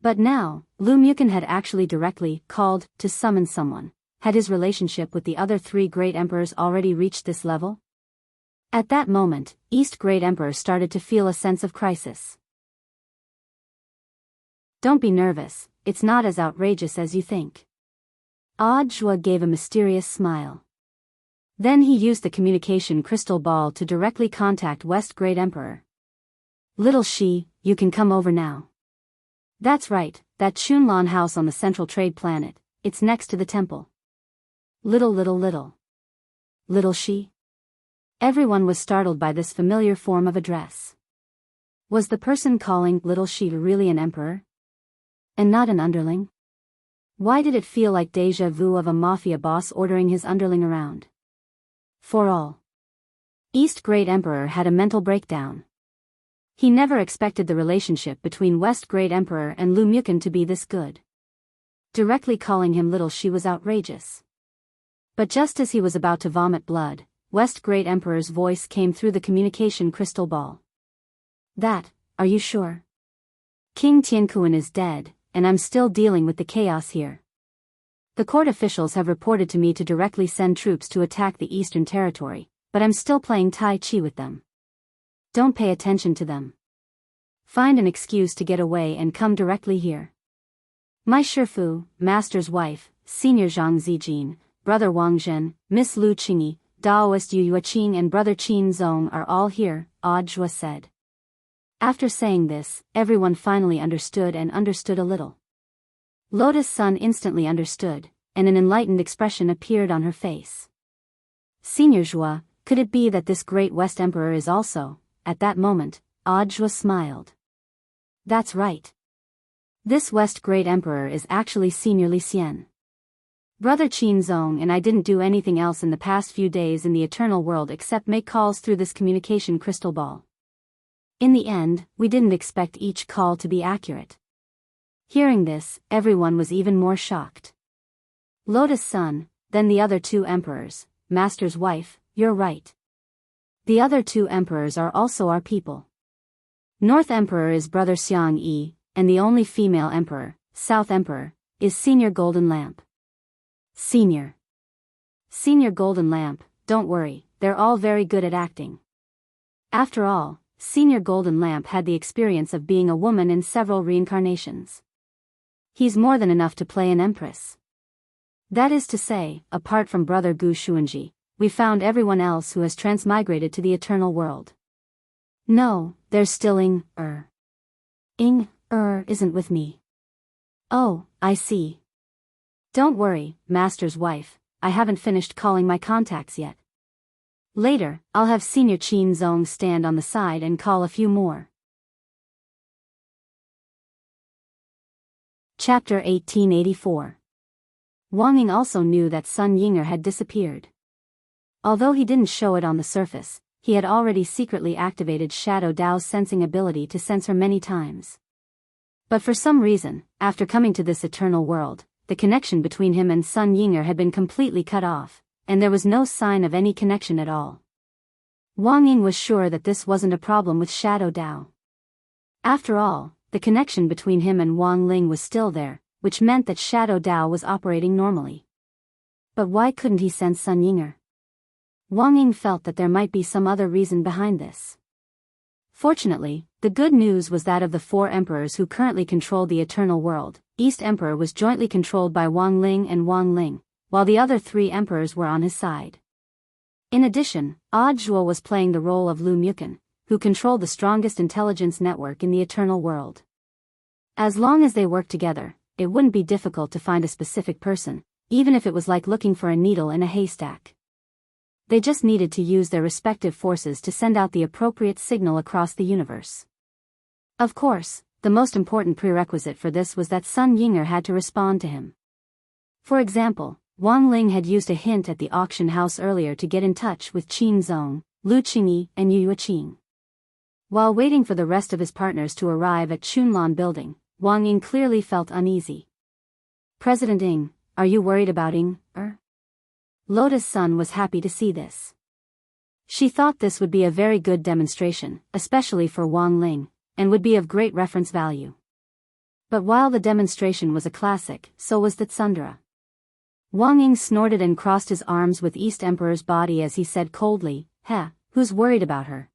But now, Lu Mukin had actually directly called to summon someone. Had his relationship with the other 3 great emperors already reached this level? At that moment, East Great Emperor started to feel a sense of crisis. Don't be nervous, it's not as outrageous as you think. Jua gave a mysterious smile. Then he used the communication crystal ball to directly contact West Great Emperor. Little Shi, you can come over now. That's right, that Chunlan house on the central trade planet, it's next to the temple. Little Shi? Everyone was startled by this familiar form of address. Was the person calling Little Shi really an emperor? And not an underling? Why did it feel like déjà vu of a mafia boss ordering his underling around? For all. East Great Emperor had a mental breakdown. He never expected the relationship between West Great Emperor and Lu Mukin to be this good. Directly calling him Little Shi was outrageous. But just as he was about to vomit blood, West Great Emperor's voice came through the communication crystal ball. Are you sure? King Tiankuan is dead, and I'm still dealing with the chaos here. The court officials have reported to me to directly send troops to attack the Eastern Territory, but I'm still playing Tai Chi with them. Don't pay attention to them. Find an excuse to get away and come directly here. My Shifu, Master's wife, Senior Zhang Zijin, Brother Wang Zhen, Miss Lu Qingyi, Daoist Yu Yuqing and Brother Qin Zong are all here, Jua said. After saying this, everyone finally understood and understood a little. Lotus Sun instantly understood, and an enlightened expression appeared on her face. Senior Zhua, could it be that this great West Emperor is also? At that moment, Jua smiled. That's right. This West Great Emperor is actually Senior Li Xian. Brother Qin Zong and I didn't do anything else in the past few days in the eternal world except make calls through this communication crystal ball. In the end, we didn't expect each call to be accurate. Hearing this, everyone was even more shocked. Lotus Sun, then the other 2 emperors, Master's wife, you're right. The other 2 emperors are also our people. North Emperor is Brother Xiang Yi, and the only female emperor, South Emperor, is Senior Golden Lamp. Senior Golden Lamp, don't worry, they're all very good at acting. After all, Senior Golden Lamp had the experience of being a woman in several reincarnations. He's more than enough to play an empress. That is to say, apart from Brother Gu Xuanji, we found everyone else who has transmigrated to the eternal world. No, there's still Ing isn't with me. Oh, I see. Don't worry, Master's wife, I haven't finished calling my contacts yet. Later, I'll have Senior Qin Zong stand on the side and call a few more. Chapter 1884. Wang Ying also knew that Sun Yinger had disappeared. Although he didn't show it on the surface, he had already secretly activated Shadow Dao's sensing ability to sense her many times. But for some reason, after coming to this eternal world, the connection between him and Sun Yinger had been completely cut off, and there was no sign of any connection at all. Wang Ying was sure that this wasn't a problem with Shadow Dao. After all, the connection between him and Wang Ling was still there, which meant that Shadow Dao was operating normally. But why couldn't he sense Sun Yinger? Wang Ying felt that there might be some other reason behind this. Fortunately, the good news was that of the 4 emperors who currently controlled the eternal world, East Emperor was jointly controlled by Wang Ling and Wang Ling, while the other 3 emperors were on his side. In addition, Zhuo was playing the role of Lu Mukan, who controlled the strongest intelligence network in the eternal world. As long as they worked together, it wouldn't be difficult to find a specific person, even if it was like looking for a needle in a haystack. They just needed to use their respective forces to send out the appropriate signal across the universe. Of course, the most important prerequisite for this was that Sun Yinger had to respond to him. For example, Wang Ling had used a hint at the auction house earlier to get in touch with Qin Zong, Lu Qingyi, and Yu Yuqing. While waiting for the rest of his partners to arrive at Chunlan Building, Wang Ying clearly felt uneasy. President Ying, are you worried about Ying? Lotus Sun was happy to see this. She thought this would be a very good demonstration, especially for Wang Ling, and would be of great reference value. But while the demonstration was a classic, so was the tsundere. Wang Ying snorted and crossed his arms with East Emperor's body as he said coldly, who's worried about her?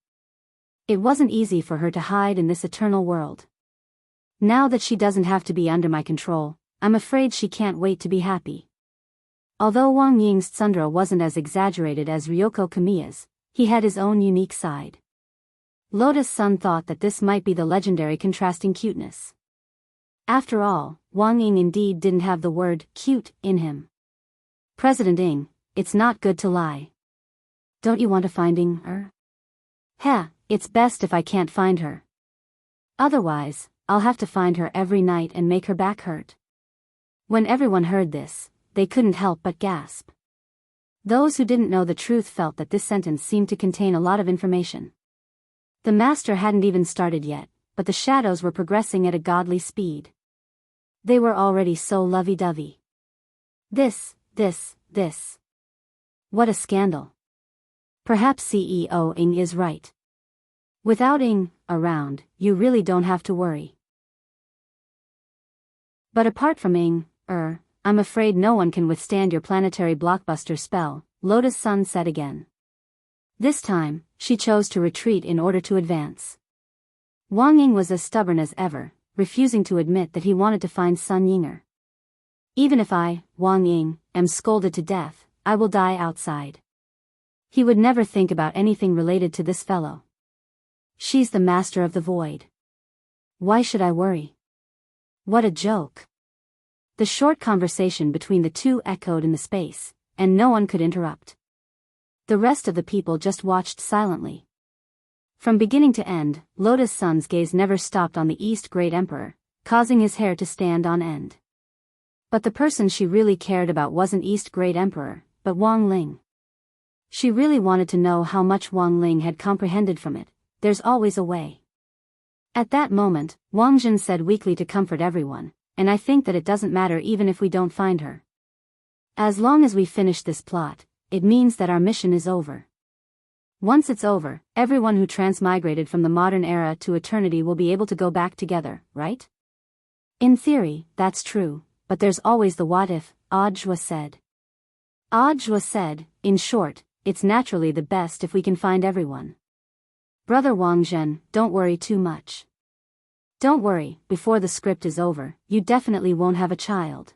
It wasn't easy for her to hide in this eternal world. Now that she doesn't have to be under my control, I'm afraid she can't wait to be happy. Although Wang Ying's tsundere wasn't as exaggerated as Ryoko Kamiya's, he had his own unique side. Lotus Sun thought that this might be the legendary contrasting cuteness. After all, Wang Ying indeed didn't have the word cute in him. President Ying, it's not good to lie. Don't you want to find Ying? It's best if I can't find her. Otherwise, I'll have to find her every night and make her back hurt. When everyone heard this, they couldn't help but gasp. Those who didn't know the truth felt that this sentence seemed to contain a lot of information. The master hadn't even started yet, but the shadows were progressing at a godly speed. They were already so lovey-dovey. This. What a scandal. Perhaps CEO Ying is right. Without Ying around, you really don't have to worry. But apart from Ying, I'm afraid no one can withstand your planetary blockbuster spell, Lotus Sun said again. This time, she chose to retreat in order to advance. Wang Ying was as stubborn as ever, refusing to admit that he wanted to find Sun Yinger. Even if I, Wang Ying, am scolded to death, I will die outside. He would never think about anything related to this fellow. She's the master of the void. Why should I worry? What a joke. The short conversation between the two echoed in the space, and no one could interrupt. The rest of the people just watched silently. From beginning to end, Lotus Sun's gaze never stopped on the East Great Emperor, causing his hair to stand on end. But the person she really cared about wasn't East Great Emperor, but Wang Ling. She really wanted to know how much Wang Ling had comprehended from it. There's always a way. At that moment, Wang Jin said weakly to comfort everyone, and I think that it doesn't matter even if we don't find her. As long as we finish this plot, it means that our mission is over. Once it's over, everyone who transmigrated from the modern era to eternity will be able to go back together, right? In theory, that's true, but there's always the what if, Zhuo said. Zhuo said, in short, it's naturally the best if we can find everyone. Brother Wang Zhen, don't worry too much. Don't worry, before the script is over, you definitely won't have a child.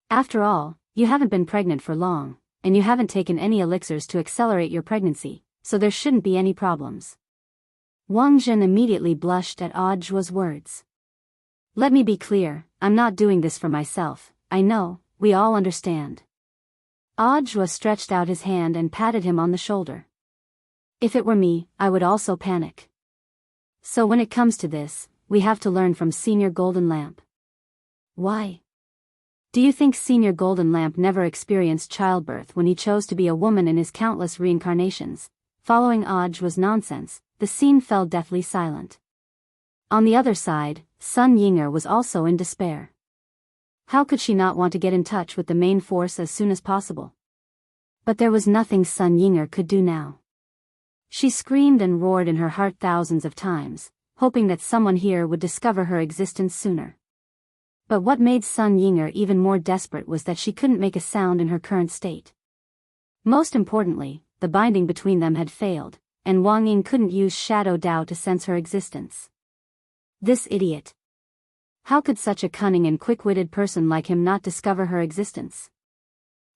After all, you haven't been pregnant for long, and you haven't taken any elixirs to accelerate your pregnancy, so there shouldn't be any problems. Wang Zhen immediately blushed at Audio's words. Let me be clear, I'm not doing this for myself, I know, we all understand. Audio's stretched out his hand and patted him on the shoulder. If it were me, I would also panic. So when it comes to this, we have to learn from Senior Golden Lamp. Why? Do you think Senior Golden Lamp never experienced childbirth when he chose to be a woman in his countless reincarnations? Following Audio's nonsense, the scene fell deathly silent. On the other side, Sun Yinger was also in despair. How could she not want to get in touch with the main force as soon as possible? But there was nothing Sun Yinger could do now. She screamed and roared in her heart thousands of times, hoping that someone here would discover her existence sooner. But what made Sun Yinger even more desperate was that she couldn't make a sound in her current state. Most importantly, the binding between them had failed, and Wang Ying couldn't use Shadow Dao to sense her existence. This idiot. How could such a cunning and quick-witted person like him not discover her existence?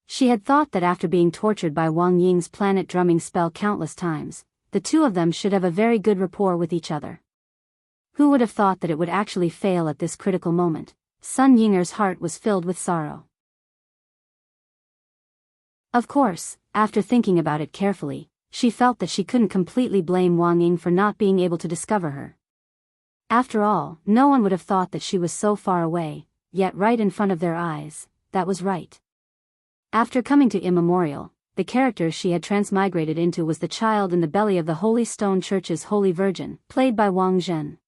She had thought that after being tortured by Wang Ying's planet-drumming spell countless times, the two of them should have a very good rapport with each other. Who would have thought that it would actually fail at this critical moment? Sun Yinger's heart was filled with sorrow. Of course, after thinking about it carefully, she felt that she couldn't completely blame Wang Ying for not being able to discover her. After all, no one would have thought that she was so far away, yet right in front of their eyes, that was right. After coming to Immemorial, the character she had transmigrated into was the child in the belly of the Holy Stone Church's Holy Virgin, played by Wang Zhen.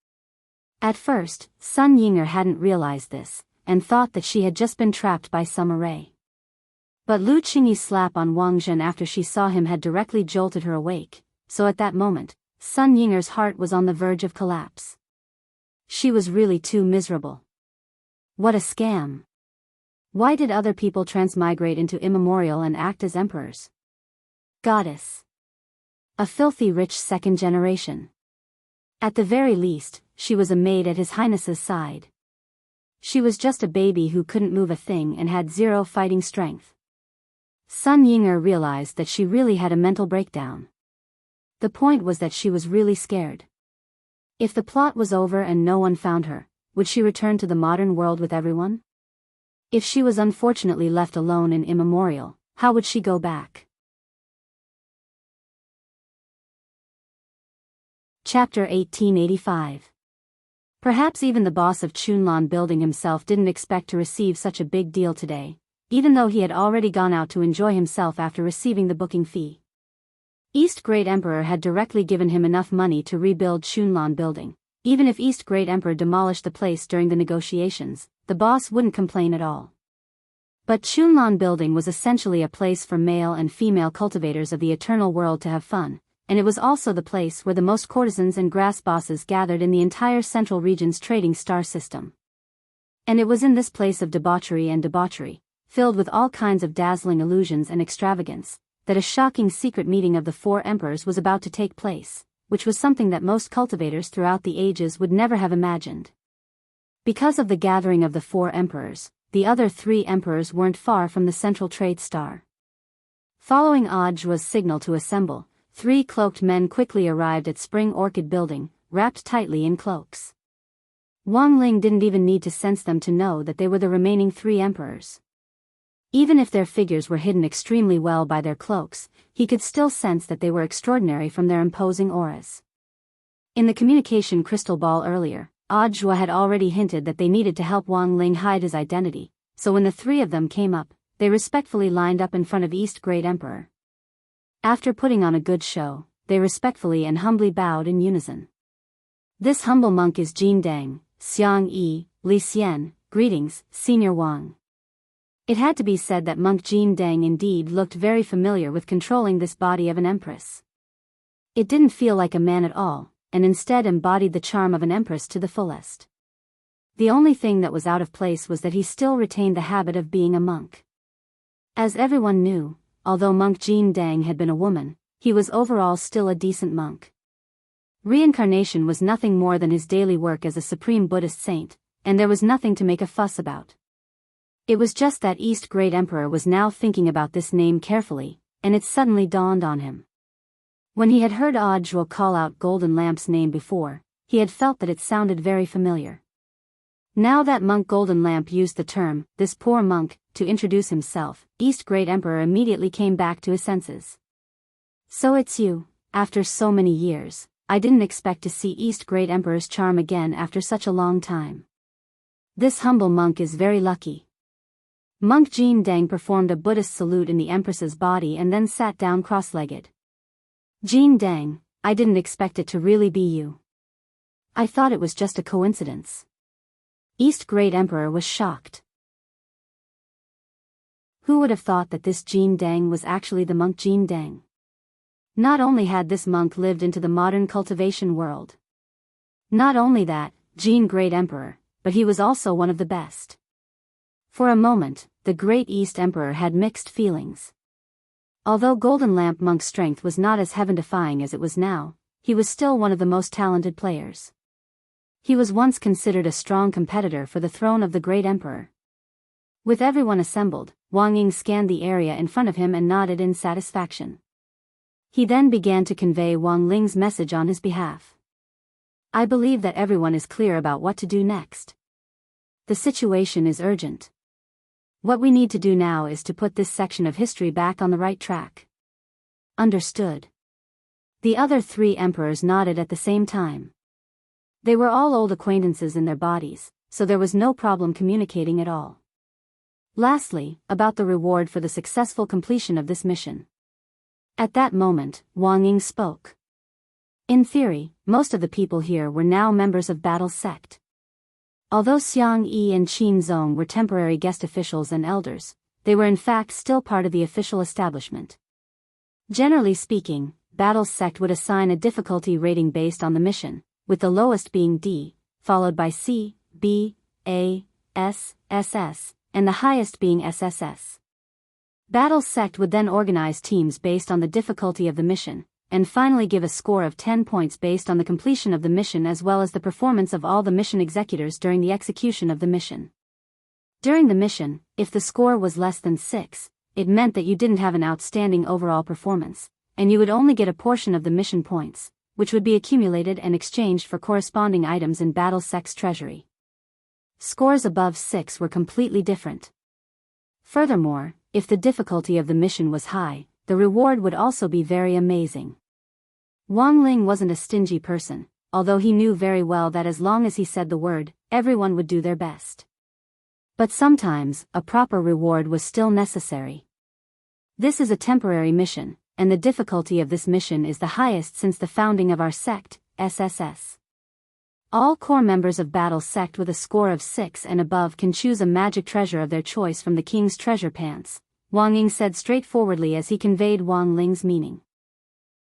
At first, Sun Yinger hadn't realized this, and thought that she had just been trapped by some array. But Lu Qingyi's slap on Wang Zhen after she saw him had directly jolted her awake, so at that moment, Sun Yinger's heart was on the verge of collapse. She was really too miserable. What a scam. Why did other people transmigrate into Immemorial and act as emperors? Goddess. A filthy rich second generation. At the very least, she was a maid at His Highness's side. She was just a baby who couldn't move a thing and had zero fighting strength. Sun Yinger realized that she really had a mental breakdown. The point was that she was really scared. If the plot was over and no one found her, would she return to the modern world with everyone? If she was unfortunately left alone in Immemorial, how would she go back? Chapter 1885. Perhaps even the boss of Chunlan Building himself didn't expect to receive such a big deal today, even though he had already gone out to enjoy himself after receiving the booking fee. East Great Emperor had directly given him enough money to rebuild Chunlan Building. Even if East Great Emperor demolished the place during the negotiations, the boss wouldn't complain at all. But Chunlan Building was essentially a place for male and female cultivators of the eternal world to have fun, and it was also the place where the most courtesans and grass bosses gathered in the entire Central Region's trading star system. And it was in this place of debauchery, filled with all kinds of dazzling illusions and extravagance, that a shocking secret meeting of the four emperors was about to take place, which was something that most cultivators throughout the ages would never have imagined. Because of the gathering of the four emperors, the other three emperors weren't far from the central trade star. Following Audio's signal to assemble, three cloaked men quickly arrived at Spring Orchid Building, wrapped tightly in cloaks. Wang Ling didn't even need to sense them to know that they were the remaining three emperors. Even if their figures were hidden extremely well by their cloaks, he could still sense that they were extraordinary from their imposing auras. In the communication crystal ball earlier, Audiobook had already hinted that they needed to help Wang Ling hide his identity, so when the three of them came up, they respectfully lined up in front of East Great Emperor. After putting on a good show, they respectfully and humbly bowed in unison. This humble monk is Jin Deng, Xiang Yi, Li Xian, greetings, Senior Wang. It had to be said that monk Jin Deng indeed looked very familiar with controlling this body of an empress. It didn't feel like a man at all, and instead embodied the charm of an empress to the fullest. The only thing that was out of place was that he still retained the habit of being a monk. As everyone knew, although monk Jin Deng had been a woman, he was overall still a decent monk. Reincarnation was nothing more than his daily work as a supreme Buddhist saint, and there was nothing to make a fuss about. It was just that East Great Emperor was now thinking about this name carefully, and it suddenly dawned on him. When he had heard Audiobook call out Golden Lamp's name before, he had felt that it sounded very familiar. Now that monk Golden Lamp used the term, "this poor monk," to introduce himself, East Great Emperor immediately came back to his senses. "So it's you, after so many years. I didn't expect to see East Great Emperor's charm again after such a long time. This humble monk is very lucky." Monk Jin Deng performed a Buddhist salute in the Empress's body and then sat down cross-legged. "Jin Deng, I didn't expect it to really be you. I thought it was just a coincidence." East Great Emperor was shocked. Who would have thought that this Jin Deng was actually the monk Jin Deng? Not only had this monk lived into the modern cultivation world. Not only that, Jin Great Emperor, but he was also one of the best. For a moment, the great East Emperor had mixed feelings. Although Golden Lamp Monk's strength was not as heaven-defying as it was now, he was still one of the most talented players. He was once considered a strong competitor for the throne of the Great Emperor. With everyone assembled, Wang Ying scanned the area in front of him and nodded in satisfaction. He then began to convey Wang Ling's message on his behalf. "I believe that everyone is clear about what to do next. The situation is urgent. What we need to do now is to put this section of history back on the right track." "Understood." The other three emperors nodded at the same time. They were all old acquaintances in their bodies, so there was no problem communicating at all. Lastly, about the reward for the successful completion of this mission. At that moment, Wang Ying spoke. In theory, most of the people here were now members of Battle's sect. Although Xiang Yi and Qin Zong were temporary guest officials and elders, they were in fact still part of the official establishment. Generally speaking, Battle's sect would assign a difficulty rating based on the mission, with the lowest being D, followed by C, B, A, S, SS, and the highest being SSS. Battle's sect would then organize teams based on the difficulty of the mission, and finally give a score of 10 points based on the completion of the mission as well as the performance of all the mission executors during the execution of the mission. During the mission, if the score was less than 6, it meant that you didn't have an outstanding overall performance, and you would only get a portion of the mission points, which would be accumulated and exchanged for corresponding items in Battle Sect's treasury. Scores above 6 were completely different. Furthermore, if the difficulty of the mission was high, the reward would also be very amazing. Wang Ling wasn't a stingy person, although he knew very well that as long as he said the word, everyone would do their best. But sometimes, a proper reward was still necessary. This is a temporary mission, and the difficulty of this mission is the highest since the founding of our sect, SSS. All core members of Battle Sect with a score of 6 and above can choose a magic treasure of their choice from the King's treasure pants, Wang Ying said straightforwardly as he conveyed Wang Ling's meaning.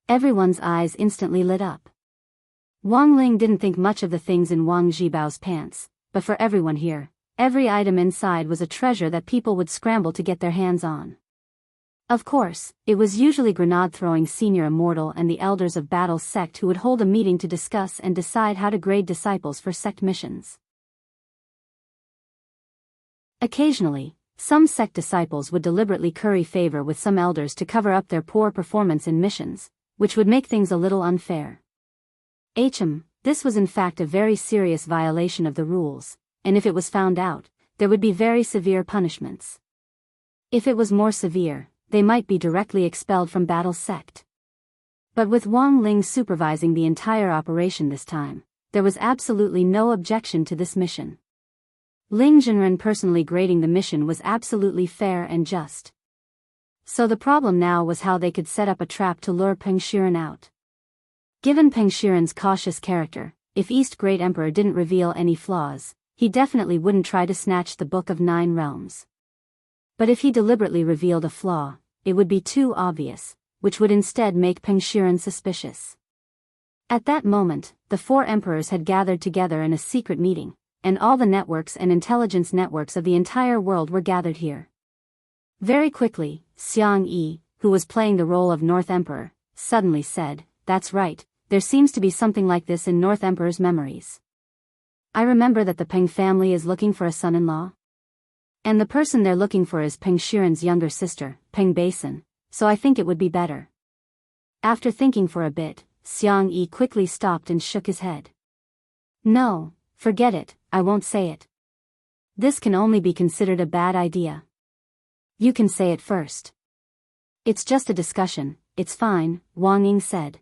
Everyone's eyes instantly lit up. Wang Ling didn't think much of the things in Wang Jibao's pants, but for everyone here, every item inside was a treasure that people would scramble to get their hands on. Of course, it was usually grenade-throwing senior immortal and the elders of Battle's sect who would hold a meeting to discuss and decide how to grade disciples for sect missions. Occasionally, some sect disciples would deliberately curry favor with some elders to cover up their poor performance in missions, which would make things a little unfair. This was in fact a very serious violation of the rules, and if it was found out, there would be very severe punishments. If it was more severe, they might be directly expelled from Battle Sect. But with Wang Ling supervising the entire operation this time, there was absolutely no objection to this mission. Ling Jinren personally grading the mission was absolutely fair and just. So the problem now was how they could set up a trap to lure Peng Shiren out. Given Peng Shiren's cautious character, if East Great Emperor didn't reveal any flaws, he definitely wouldn't try to snatch the Book of 9 Realms. But if he deliberately revealed a flaw, it would be too obvious, which would instead make Peng Shiren suspicious. At that moment, the 4 emperors had gathered together in a secret meeting, and all the networks and intelligence networks of the entire world were gathered here. Very quickly, Xiang Yi, who was playing the role of North Emperor, suddenly said, "That's right, there seems to be something like this in North Emperor's memories. I remember that the Peng family is looking for a son-in-law." And the person they're looking for is Peng Shiren's younger sister, Peng Basin, so I think it would be better. After thinking for a bit, Xiang Yi quickly stopped and shook his head. No, forget it, I won't say it. This can only be considered a bad idea. You can say it first. It's just a discussion, it's fine, Wang Ying said.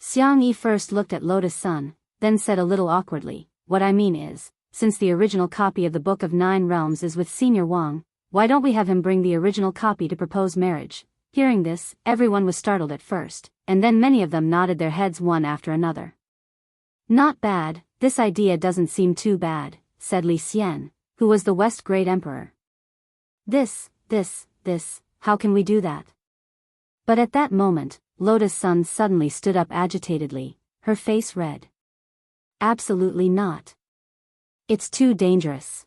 Xiang Yi first looked at Lotus Sun, then said a little awkwardly, what I mean is, since the original copy of the Book of Nine Realms is with Senior Wang, why don't we have him bring the original copy to propose marriage? Hearing this, everyone was startled at first, and then many of them nodded their heads one after another. Not bad, this idea doesn't seem too bad, said Li Xian, who was the West Great Emperor. This, how can we do that? But at that moment, Lotus Sun suddenly stood up agitatedly, her face red. Absolutely not. It's too dangerous.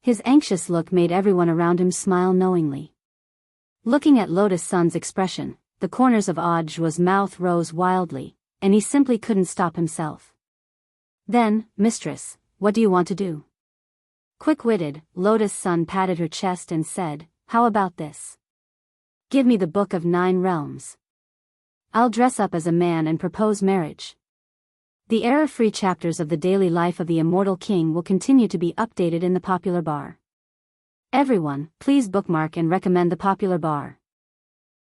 His anxious look made everyone around him smile knowingly. Looking at Lotus Sun's expression, the corners of Audiobook's mouth rose wildly, and he simply couldn't stop himself. Then, mistress, what do you want to do? Quick-witted, Lotus Sun patted her chest and said, how about this? Give me the Book of Nine Realms. I'll dress up as a man and propose marriage. The error-free chapters of the daily life of the immortal king will continue to be updated in the popular bar. Everyone, please bookmark and recommend the popular bar.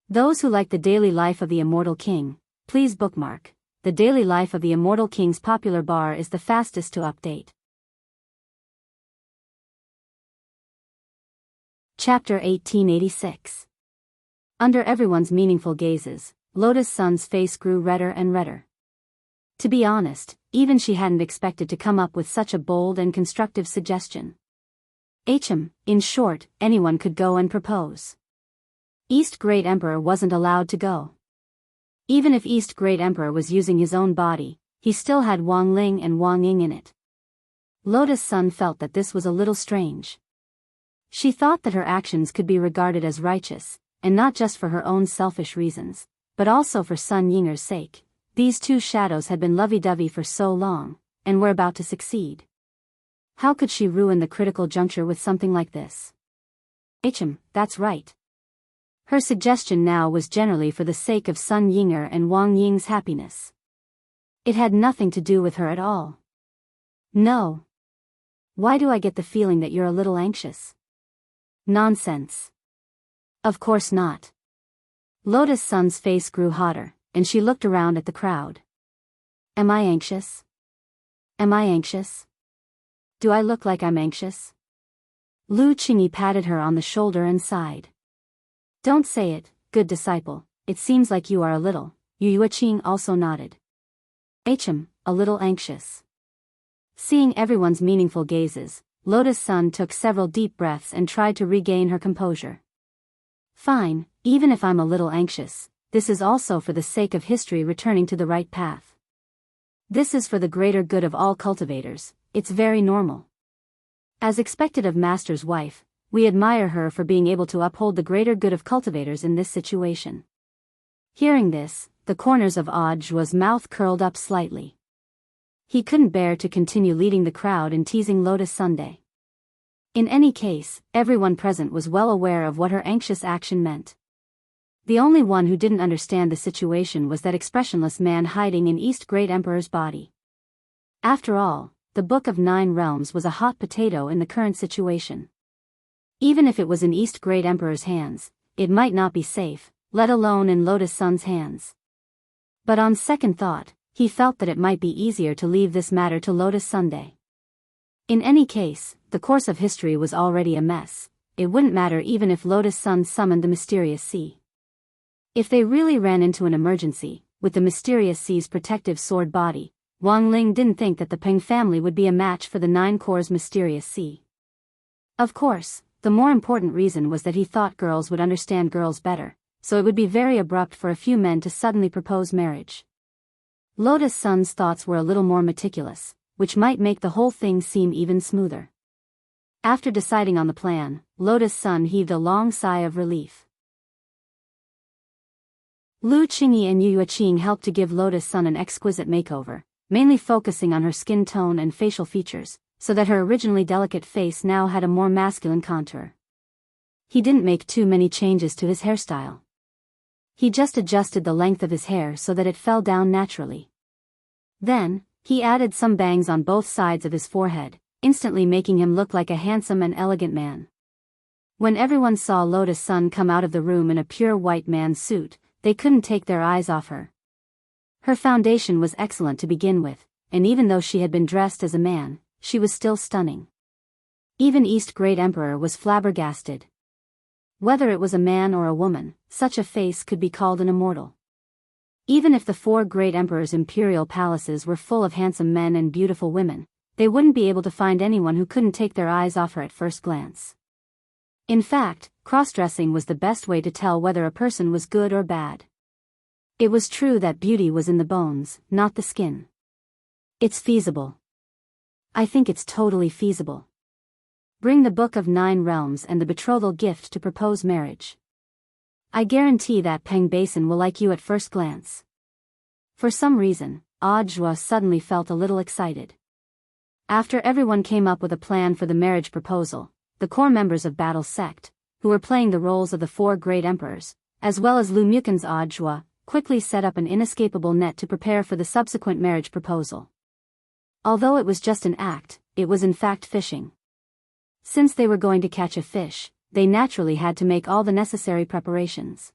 Those who like the daily life of the immortal king, please bookmark. The daily life of the immortal king's popular bar is the fastest to update. Chapter 1886. Under everyone's meaningful gazes, Lotus Sun's face grew redder and redder. To be honest, even she hadn't expected to come up with such a bold and constructive suggestion. In short, anyone could go and propose. East Great Emperor wasn't allowed to go. Even if East Great Emperor was using his own body, he still had Wang Ling and Wang Ying in it. Lotus Sun felt that this was a little strange. She thought that her actions could be regarded as righteous, and not just for her own selfish reasons, but also for Sun Yinger's sake. These two shadows had been lovey-dovey for so long, and were about to succeed. How could she ruin the critical juncture with something like this? That's right. Her suggestion now was generally for the sake of Sun Yinger and Wang Ying's happiness. It had nothing to do with her at all. No. Why do I get the feeling that you're a little anxious? Nonsense. Of course not. Lotus Sun's face grew hotter, and she looked around at the crowd. Am I anxious? Am I anxious? Do I look like I'm anxious? Lu Qingyi patted her on the shoulder and sighed. Don't say it, good disciple, it seems like you are a little. Yu Yuqing also nodded. A little anxious. Seeing everyone's meaningful gazes, Lotus Sun took several deep breaths and tried to regain her composure. Fine, even if I'm a little anxious, this is also for the sake of history returning to the right path. This is for the greater good of all cultivators, it's very normal. As expected of Master's wife, we admire her for being able to uphold the greater good of cultivators in this situation. Hearing this, the corners of Audiobook's mouth curled up slightly. He couldn't bear to continue leading the crowd in teasing Lotus Sunday. In any case, everyone present was well aware of what her anxious action meant. The only one who didn't understand the situation was that expressionless man hiding in East Great Emperor's body. After all, the Book of Nine Realms was a hot potato in the current situation. Even if it was in East Great Emperor's hands, it might not be safe, let alone in Lotus Sun's hands. But on second thought, he felt that it might be easier to leave this matter to Lotus Sunday. In any case, the course of history was already a mess. It wouldn't matter even if Lotus Sun summoned the mysterious sea. If they really ran into an emergency, with the mysterious sea's protective sword body, Wang Ling didn't think that the Peng family would be a match for the Nine Corps' mysterious sea. Of course, the more important reason was that he thought girls would understand girls better, so it would be very abrupt for a few men to suddenly propose marriage. Lotus Sun's thoughts were a little more meticulous, which might make the whole thing seem even smoother. After deciding on the plan, Lotus Sun heaved a long sigh of relief. Lu Qingyi and Yu Yuqing helped to give Lotus Sun an exquisite makeover, mainly focusing on her skin tone and facial features, so that her originally delicate face now had a more masculine contour. He didn't make too many changes to his hairstyle. He just adjusted the length of his hair so that it fell down naturally. Then, he added some bangs on both sides of his forehead, instantly making him look like a handsome and elegant man. When everyone saw Lotus Sun come out of the room in a pure white man's suit, they couldn't take their eyes off her. Her foundation was excellent to begin with, and even though she had been dressed as a man, she was still stunning. Even East Great Emperor was flabbergasted. Whether it was a man or a woman, such a face could be called an immortal. Even if the 4 great emperors' imperial palaces were full of handsome men and beautiful women, they wouldn't be able to find anyone who couldn't take their eyes off her at first glance. In fact, cross-dressing was the best way to tell whether a person was good or bad. It was true that beauty was in the bones, not the skin. It's feasible. I think it's totally feasible. Bring the Book of 9 Realms and the betrothal gift to propose marriage. I guarantee that Peng Basin will like you at first glance. For some reason, Audiobook suddenly felt a little excited. After everyone came up with a plan for the marriage proposal, the core members of Battle's sect, who were playing the roles of the 4 great emperors, as well as Lu Muken's Audiobook, quickly set up an inescapable net to prepare for the subsequent marriage proposal. Although it was just an act, it was in fact fishing. Since they were going to catch a fish, they naturally had to make all the necessary preparations.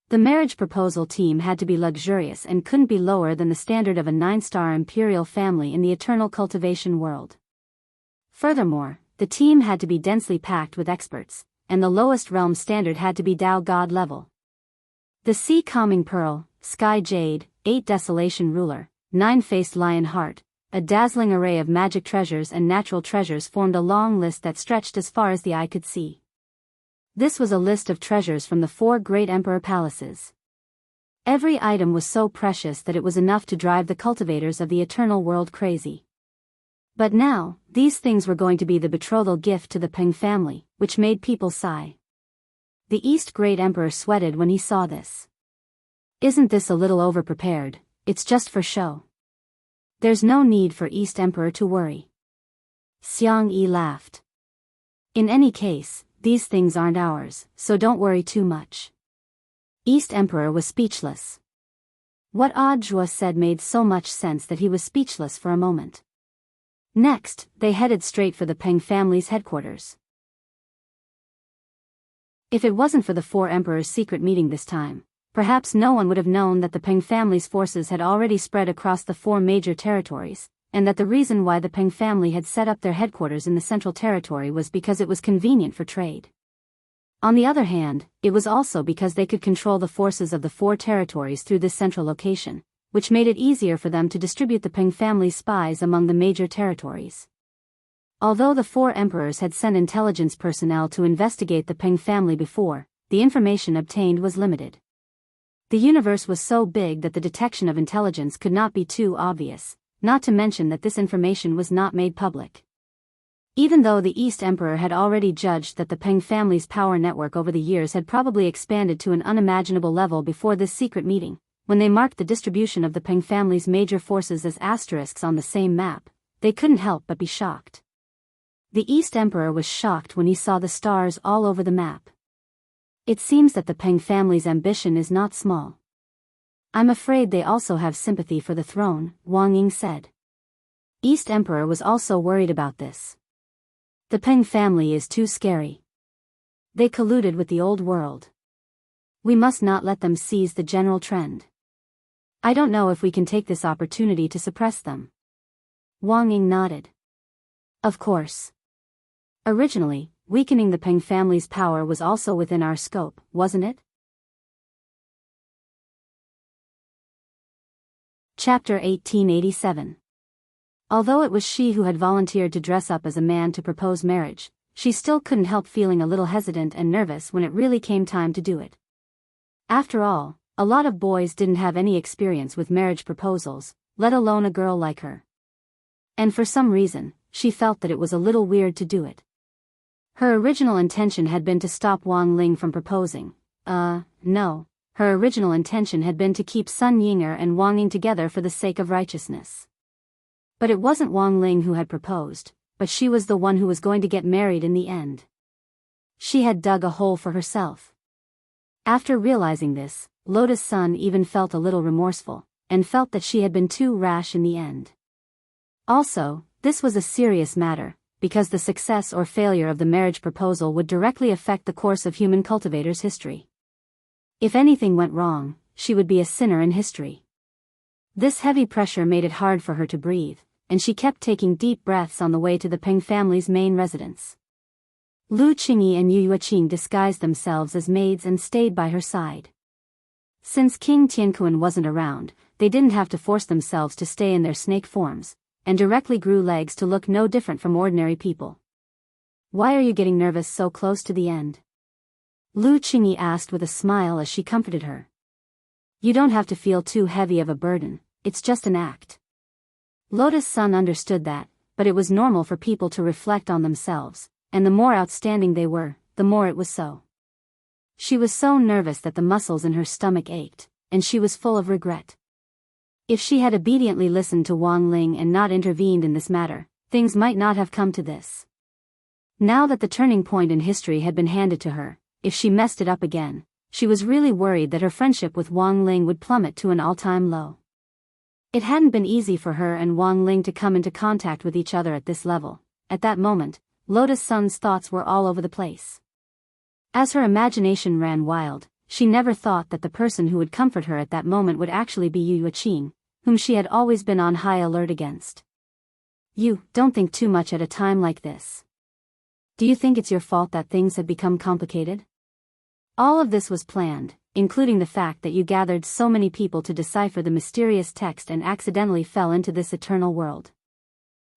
The marriage proposal team had to be luxurious and couldn't be lower than the standard of a 9-star imperial family in the eternal cultivation world. Furthermore, the team had to be densely packed with experts, and the lowest realm standard had to be Tao God level. The Sea Calming Pearl, Sky Jade, 8 Desolation Ruler, 9-Faced Lion Heart, a dazzling array of magic treasures and natural treasures formed a long list that stretched as far as the eye could see. This was a list of treasures from the 4 great emperor palaces. Every item was so precious that it was enough to drive the cultivators of the eternal world crazy. But now, these things were going to be the betrothal gift to the Peng family, which made people sigh. The East Great Emperor sweated when he saw this. Isn't this a little overprepared? It's just for show. There's no need for East Emperor to worry. Xiang Yi laughed. In any case, these things aren't ours, so don't worry too much. East Emperor was speechless. What Audiobook said made so much sense that he was speechless for a moment. Next, they headed straight for the Peng family's headquarters. If it wasn't for the 4 emperors' secret meeting this time, perhaps no one would have known that the Peng family's forces had already spread across the 4 major territories, and that the reason why the Peng family had set up their headquarters in the Central Territory was because it was convenient for trade. On the other hand, it was also because they could control the forces of the 4 territories through this central location, which made it easier for them to distribute the Peng family's spies among the major territories. Although the 4 emperors had sent intelligence personnel to investigate the Peng family before, the information obtained was limited. The universe was so big that the detection of intelligence could not be too obvious, not to mention that this information was not made public. Even though the East Emperor had already judged that the Peng family's power network over the years had probably expanded to an unimaginable level before this secret meeting, when they marked the distribution of the Peng family's major forces as asterisks on the same map, they couldn't help but be shocked. The East Emperor was shocked when he saw the stars all over the map. It seems that the Peng family's ambition is not small. I'm afraid they also have sympathy for the throne, Wang Ying said. East Emperor was also worried about this. The Peng family is too scary. They colluded with the old world. We must not let them seize the general trend. I don't know if we can take this opportunity to suppress them. Wang Ying nodded. Of course. Originally, weakening the Peng family's power was also within our scope, wasn't it? Chapter 1887. Although it was she who had volunteered to dress up as a man to propose marriage, she still couldn't help feeling a little hesitant and nervous when it really came time to do it. After all, a lot of boys didn't have any experience with marriage proposals, let alone a girl like her. And for some reason, she felt that it was a little weird to do it. Her original intention had been to stop Wang Ling from proposing. No. Her original intention had been to keep Sun Yinger and Wang Ying together for the sake of righteousness. But it wasn't Wang Ling who had proposed, but she was the one who was going to get married in the end. She had dug a hole for herself. After realizing this, Lotus Sun even felt a little remorseful, and felt that she had been too rash in the end. Also, this was a serious matter, because the success or failure of the marriage proposal would directly affect the course of human cultivators' history. If anything went wrong, she would be a sinner in history. This heavy pressure made it hard for her to breathe, and she kept taking deep breaths on the way to the Peng family's main residence. Lu Qingyi and Yu Yueqing disguised themselves as maids and stayed by her side. Since King Tianquan wasn't around, they didn't have to force themselves to stay in their snake forms, and directly grew legs to look no different from ordinary people. "Why are you getting nervous so close to the end?" Lu Qingyi asked with a smile as she comforted her. "You don't have to feel too heavy of a burden, it's just an act." Lotus Sun understood that, but it was normal for people to reflect on themselves, and the more outstanding they were, the more it was so. She was so nervous that the muscles in her stomach ached, and she was full of regret. If she had obediently listened to Wang Ling and not intervened in this matter, things might not have come to this. Now that the turning point in history had been handed to her, if she messed it up again, she was really worried that her friendship with Wang Ling would plummet to an all-time low. It hadn't been easy for her and Wang Ling to come into contact with each other at this level. At that moment, Lotus Sun's thoughts were all over the place. As her imagination ran wild, she never thought that the person who would comfort her at that moment would actually be Yu Yueqing, whom she had always been on high alert against. "You don't think too much at a time like this. Do you think it's your fault that things have become complicated? All of this was planned, including the fact that you gathered so many people to decipher the mysterious text and accidentally fell into this eternal world.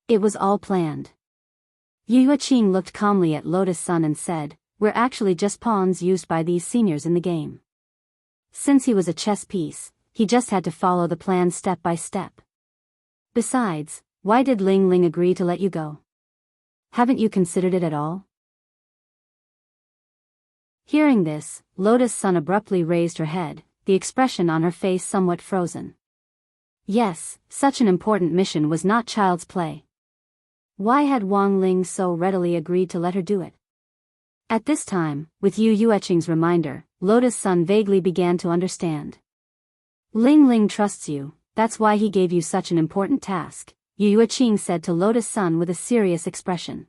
It was all planned." Yu Yueqing looked calmly at Lotus Sun and said, "We're actually just pawns used by these seniors in the game." Since he was a chess piece, he just had to follow the plan step by step. Besides, why did Ling Ling agree to let you go? Haven't you considered it at all? Hearing this, Lotus Sun abruptly raised her head, the expression on her face somewhat frozen. Yes, such an important mission was not child's play. Why had Wang Ling so readily agreed to let her do it? At this time, with Yu Yueqing's reminder, Lotus Sun vaguely began to understand. "Ling Ling trusts you, that's why he gave you such an important task," Yu Yueqing said to Lotus Sun with a serious expression.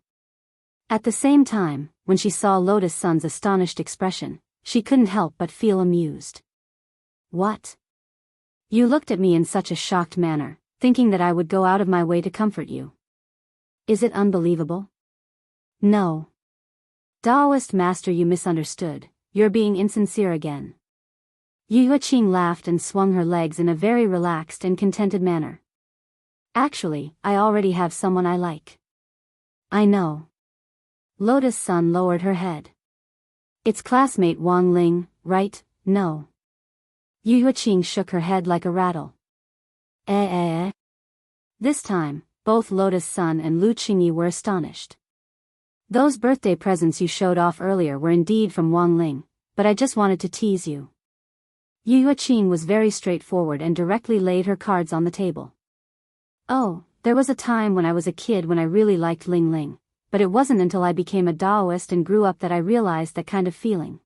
At the same time, when she saw Lotus Sun's astonished expression, she couldn't help but feel amused. "What? You looked at me in such a shocked manner, thinking that I would go out of my way to comfort you. Is it unbelievable?" "No. Taoist master, you misunderstood, you're being insincere again." Yu Yueqing laughed and swung her legs in a very relaxed and contented manner. "Actually, I already have someone I like." "I know." Lotus Sun lowered her head. "It's classmate Wang Ling, right?" "No." Yu Yueqing shook her head like a rattle. Eh. This time, both Lotus Sun and Lu Qingyi were astonished. "Those birthday presents you showed off earlier were indeed from Wang Ling, but I just wanted to tease you." Yu Yueqing was very straightforward and directly laid her cards on the table. "Oh, there was a time when I was a kid when I really liked Ling Ling, but it wasn't until I became a Taoist and grew up that I realized that kind of feeling.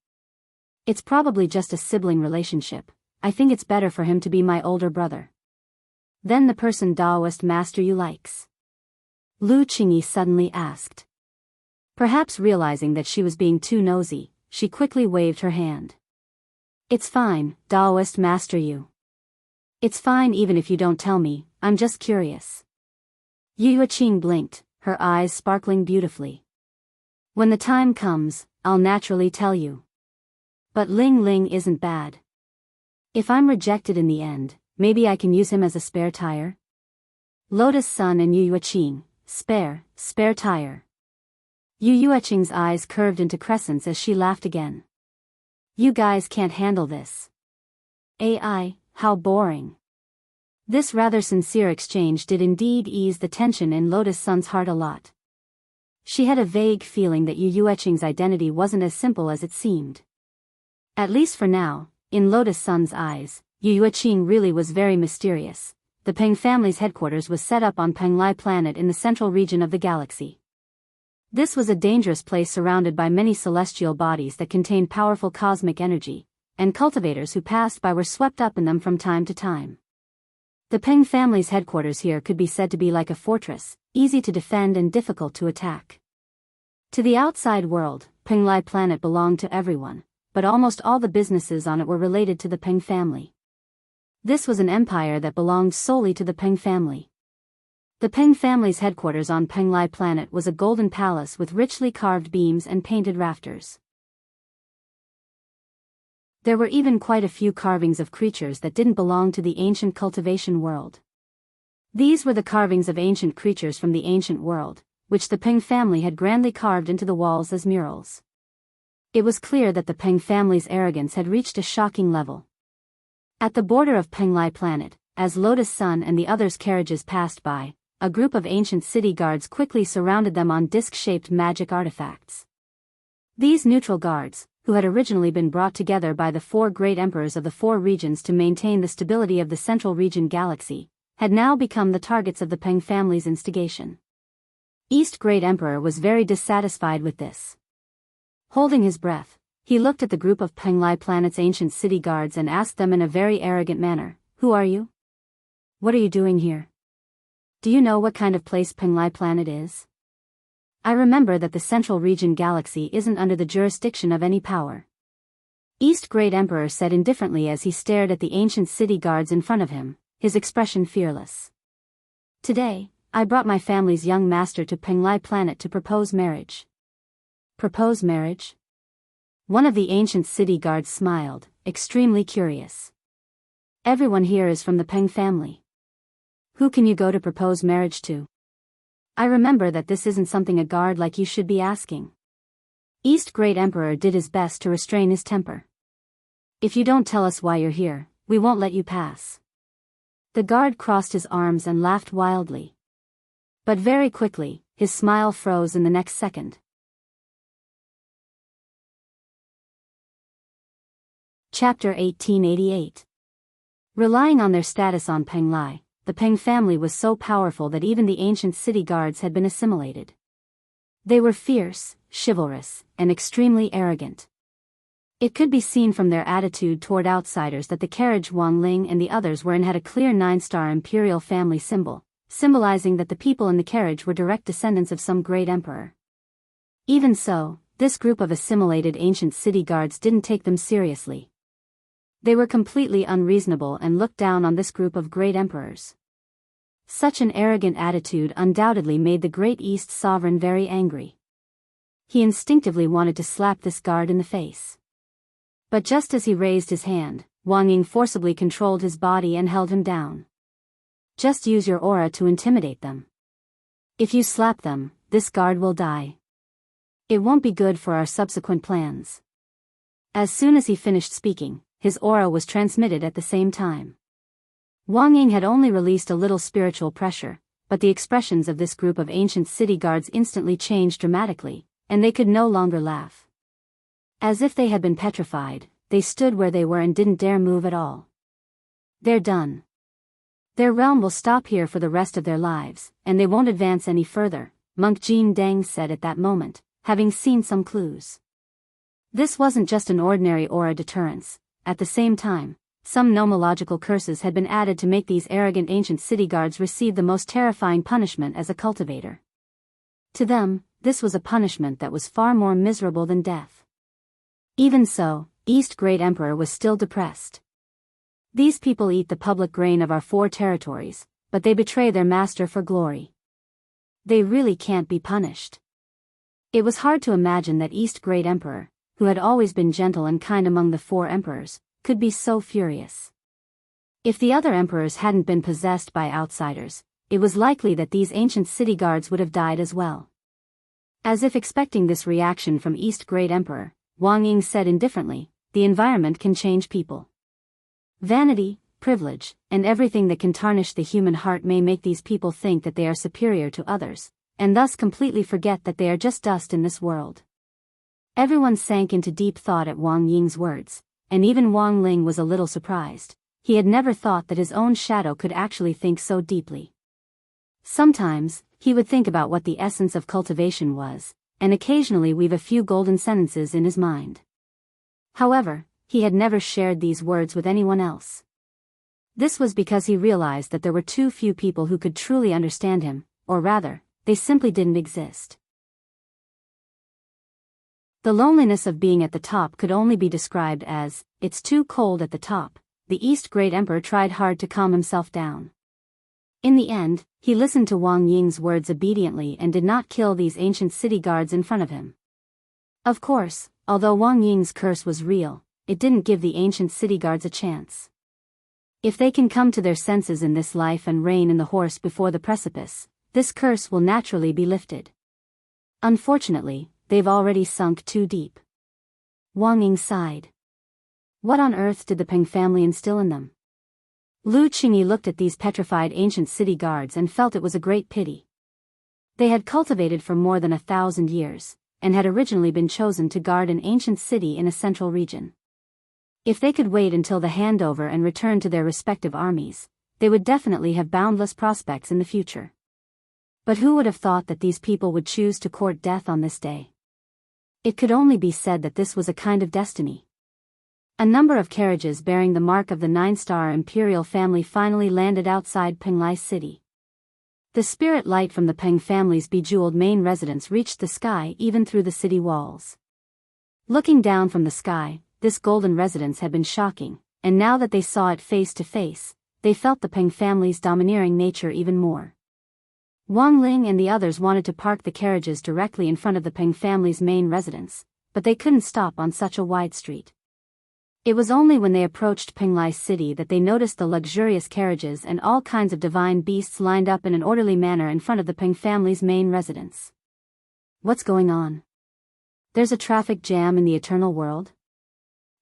It's probably just a sibling relationship. I think it's better for him to be my older brother." "Then the person Taoist master you likes?" Lu Qingyi suddenly asked. Perhaps realizing that she was being too nosy, she quickly waved her hand. "It's fine, Taoist master you. It's fine even if you don't tell me, I'm just curious." Yu Yueqing blinked, her eyes sparkling beautifully. "When the time comes, I'll naturally tell you. But Ling Ling isn't bad. If I'm rejected in the end, maybe I can use him as a spare tire?" Lotus Sun and Yu Yueqing, spare tire. Yu Yueqing's eyes curved into crescents as she laughed again. "You guys can't handle this. AI, how boring." This rather sincere exchange did indeed ease the tension in Lotus Sun's heart a lot. She had a vague feeling that Yu Yueqing's identity wasn't as simple as it seemed. At least for now, in Lotus Sun's eyes, Yu Yueqing really was very mysterious, the Peng family's headquarters was set up on Penglai planet in the central region of the galaxy. This was a dangerous place surrounded by many celestial bodies that contained powerful cosmic energy, and cultivators who passed by were swept up in them from time to time. The Peng family's headquarters here could be said to be like a fortress, easy to defend and difficult to attack. To the outside world, Penglai planet belonged to everyone, but almost all the businesses on it were related to the Peng family. This was an empire that belonged solely to the Peng family. The Peng family's headquarters on Penglai planet was a golden palace with richly carved beams and painted rafters. There were even quite a few carvings of creatures that didn't belong to the ancient cultivation world. These were the carvings of ancient creatures from the ancient world, which the Peng family had grandly carved into the walls as murals. It was clear that the Peng family's arrogance had reached a shocking level. At the border of Penglai planet, as Lotus Sun and the others' carriages passed by, a group of ancient city guards quickly surrounded them on disc-shaped magic artifacts. These neutral guards, who had originally been brought together by the 4 great emperors of the 4 regions to maintain the stability of the central region galaxy, had now become the targets of the Peng family's instigation. East Great Emperor was very dissatisfied with this. Holding his breath, he looked at the group of Penglai planet's ancient city guards and asked them in a very arrogant manner, "Who are you? What are you doing here? Do you know what kind of place Penglai planet is? I remember that the central region galaxy isn't under the jurisdiction of any power." East Great Emperor said indifferently as he stared at the ancient city guards in front of him, his expression fearless. "Today, I brought my family's young master to Penglai planet to propose marriage." "Propose marriage?" One of the ancient city guards smiled, extremely curious. "Everyone here is from the Peng family. Who can you go to propose marriage to? I remember that this isn't something a guard like you should be asking." East Great Emperor did his best to restrain his temper. "If you don't tell us why you're here, we won't let you pass." The guard crossed his arms and laughed wildly. But very quickly, his smile froze in the next second. Chapter 1888. Relying on their status on Penglai, the Peng family was so powerful that even the ancient city guards had been assimilated. They were fierce, chivalrous, and extremely arrogant. It could be seen from their attitude toward outsiders that the carriage Wang Ling and the others were in had a clear 9-star imperial family symbol, symbolizing that the people in the carriage were direct descendants of some great emperor. Even so, this group of assimilated ancient city guards didn't take them seriously. They were completely unreasonable and looked down on this group of great emperors. Such an arrogant attitude undoubtedly made the Great East sovereign very angry. He instinctively wanted to slap this guard in the face. But just as he raised his hand, Wang Ying forcibly controlled his body and held him down. "Just use your aura to intimidate them. If you slap them, this guard will die. It won't be good for our subsequent plans." As soon as he finished speaking, his aura was transmitted at the same time. Wang Ying had only released a little spiritual pressure, but the expressions of this group of ancient city guards instantly changed dramatically, and they could no longer laugh. As if they had been petrified, they stood where they were and didn't dare move at all. "They're done. Their realm will stop here for the rest of their lives, and they won't advance any further," Monk Jin Deng said at that moment, having seen some clues. This wasn't just an ordinary aura deterrence. At the same time, some nomological curses had been added to make these arrogant ancient city guards receive the most terrifying punishment as a cultivator. To them, this was a punishment that was far more miserable than death. Even so, East Great Emperor was still depressed. "These people eat the public grain of our 4 territories, but they betray their master for glory. They really can't be punished." It was hard to imagine that East Great Emperor, who had always been gentle and kind among the 4 emperors, could be so furious. If the other emperors hadn't been possessed by outsiders, it was likely that these ancient city guards would have died as well. As if expecting this reaction from East Great Emperor, Wang Ying said indifferently, "The environment can change people. Vanity, privilege, and everything that can tarnish the human heart may make these people think that they are superior to others, and thus completely forget that they are just dust in this world." Everyone sank into deep thought at Wang Ying's words, and even Wang Ling was a little surprised, he had never thought that his own shadow could actually think so deeply. Sometimes, he would think about what the essence of cultivation was, and occasionally weave a few golden sentences in his mind. However, he had never shared these words with anyone else. This was because he realized that there were too few people who could truly understand him, or rather, they simply didn't exist. The loneliness of being at the top could only be described as, "It's too cold at the top." The East Great Emperor tried hard to calm himself down. In the end, he listened to Wang Ying's words obediently and did not kill these ancient city guards in front of him. Of course, although Wang Ying's curse was real, it didn't give the ancient city guards a chance. If they can come to their senses in this life and rein in the horse before the precipice, this curse will naturally be lifted. Unfortunately, they've already sunk too deep. Wang Ying sighed. What on earth did the Peng family instill in them? Lu Qingyi looked at these petrified ancient city guards and felt it was a great pity. They had cultivated for more than 1,000 years, and had originally been chosen to guard an ancient city in a central region. If they could wait until the handover and return to their respective armies, they would definitely have boundless prospects in the future. But who would have thought that these people would choose to court death on this day? It could only be said that this was a kind of destiny. A number of carriages bearing the mark of the 9-star imperial family finally landed outside Penglai City. The spirit light from the Peng family's bejeweled main residence reached the sky even through the city walls. Looking down from the sky, this golden residence had been shocking, and now that they saw it face to face, they felt the Peng family's domineering nature even more. Wang Ling and the others wanted to park the carriages directly in front of the Peng family's main residence, but they couldn't stop on such a wide street. It was only when they approached Penglai City that they noticed the luxurious carriages and all kinds of divine beasts lined up in an orderly manner in front of the Peng family's main residence. What's going on? There's a traffic jam in the eternal world?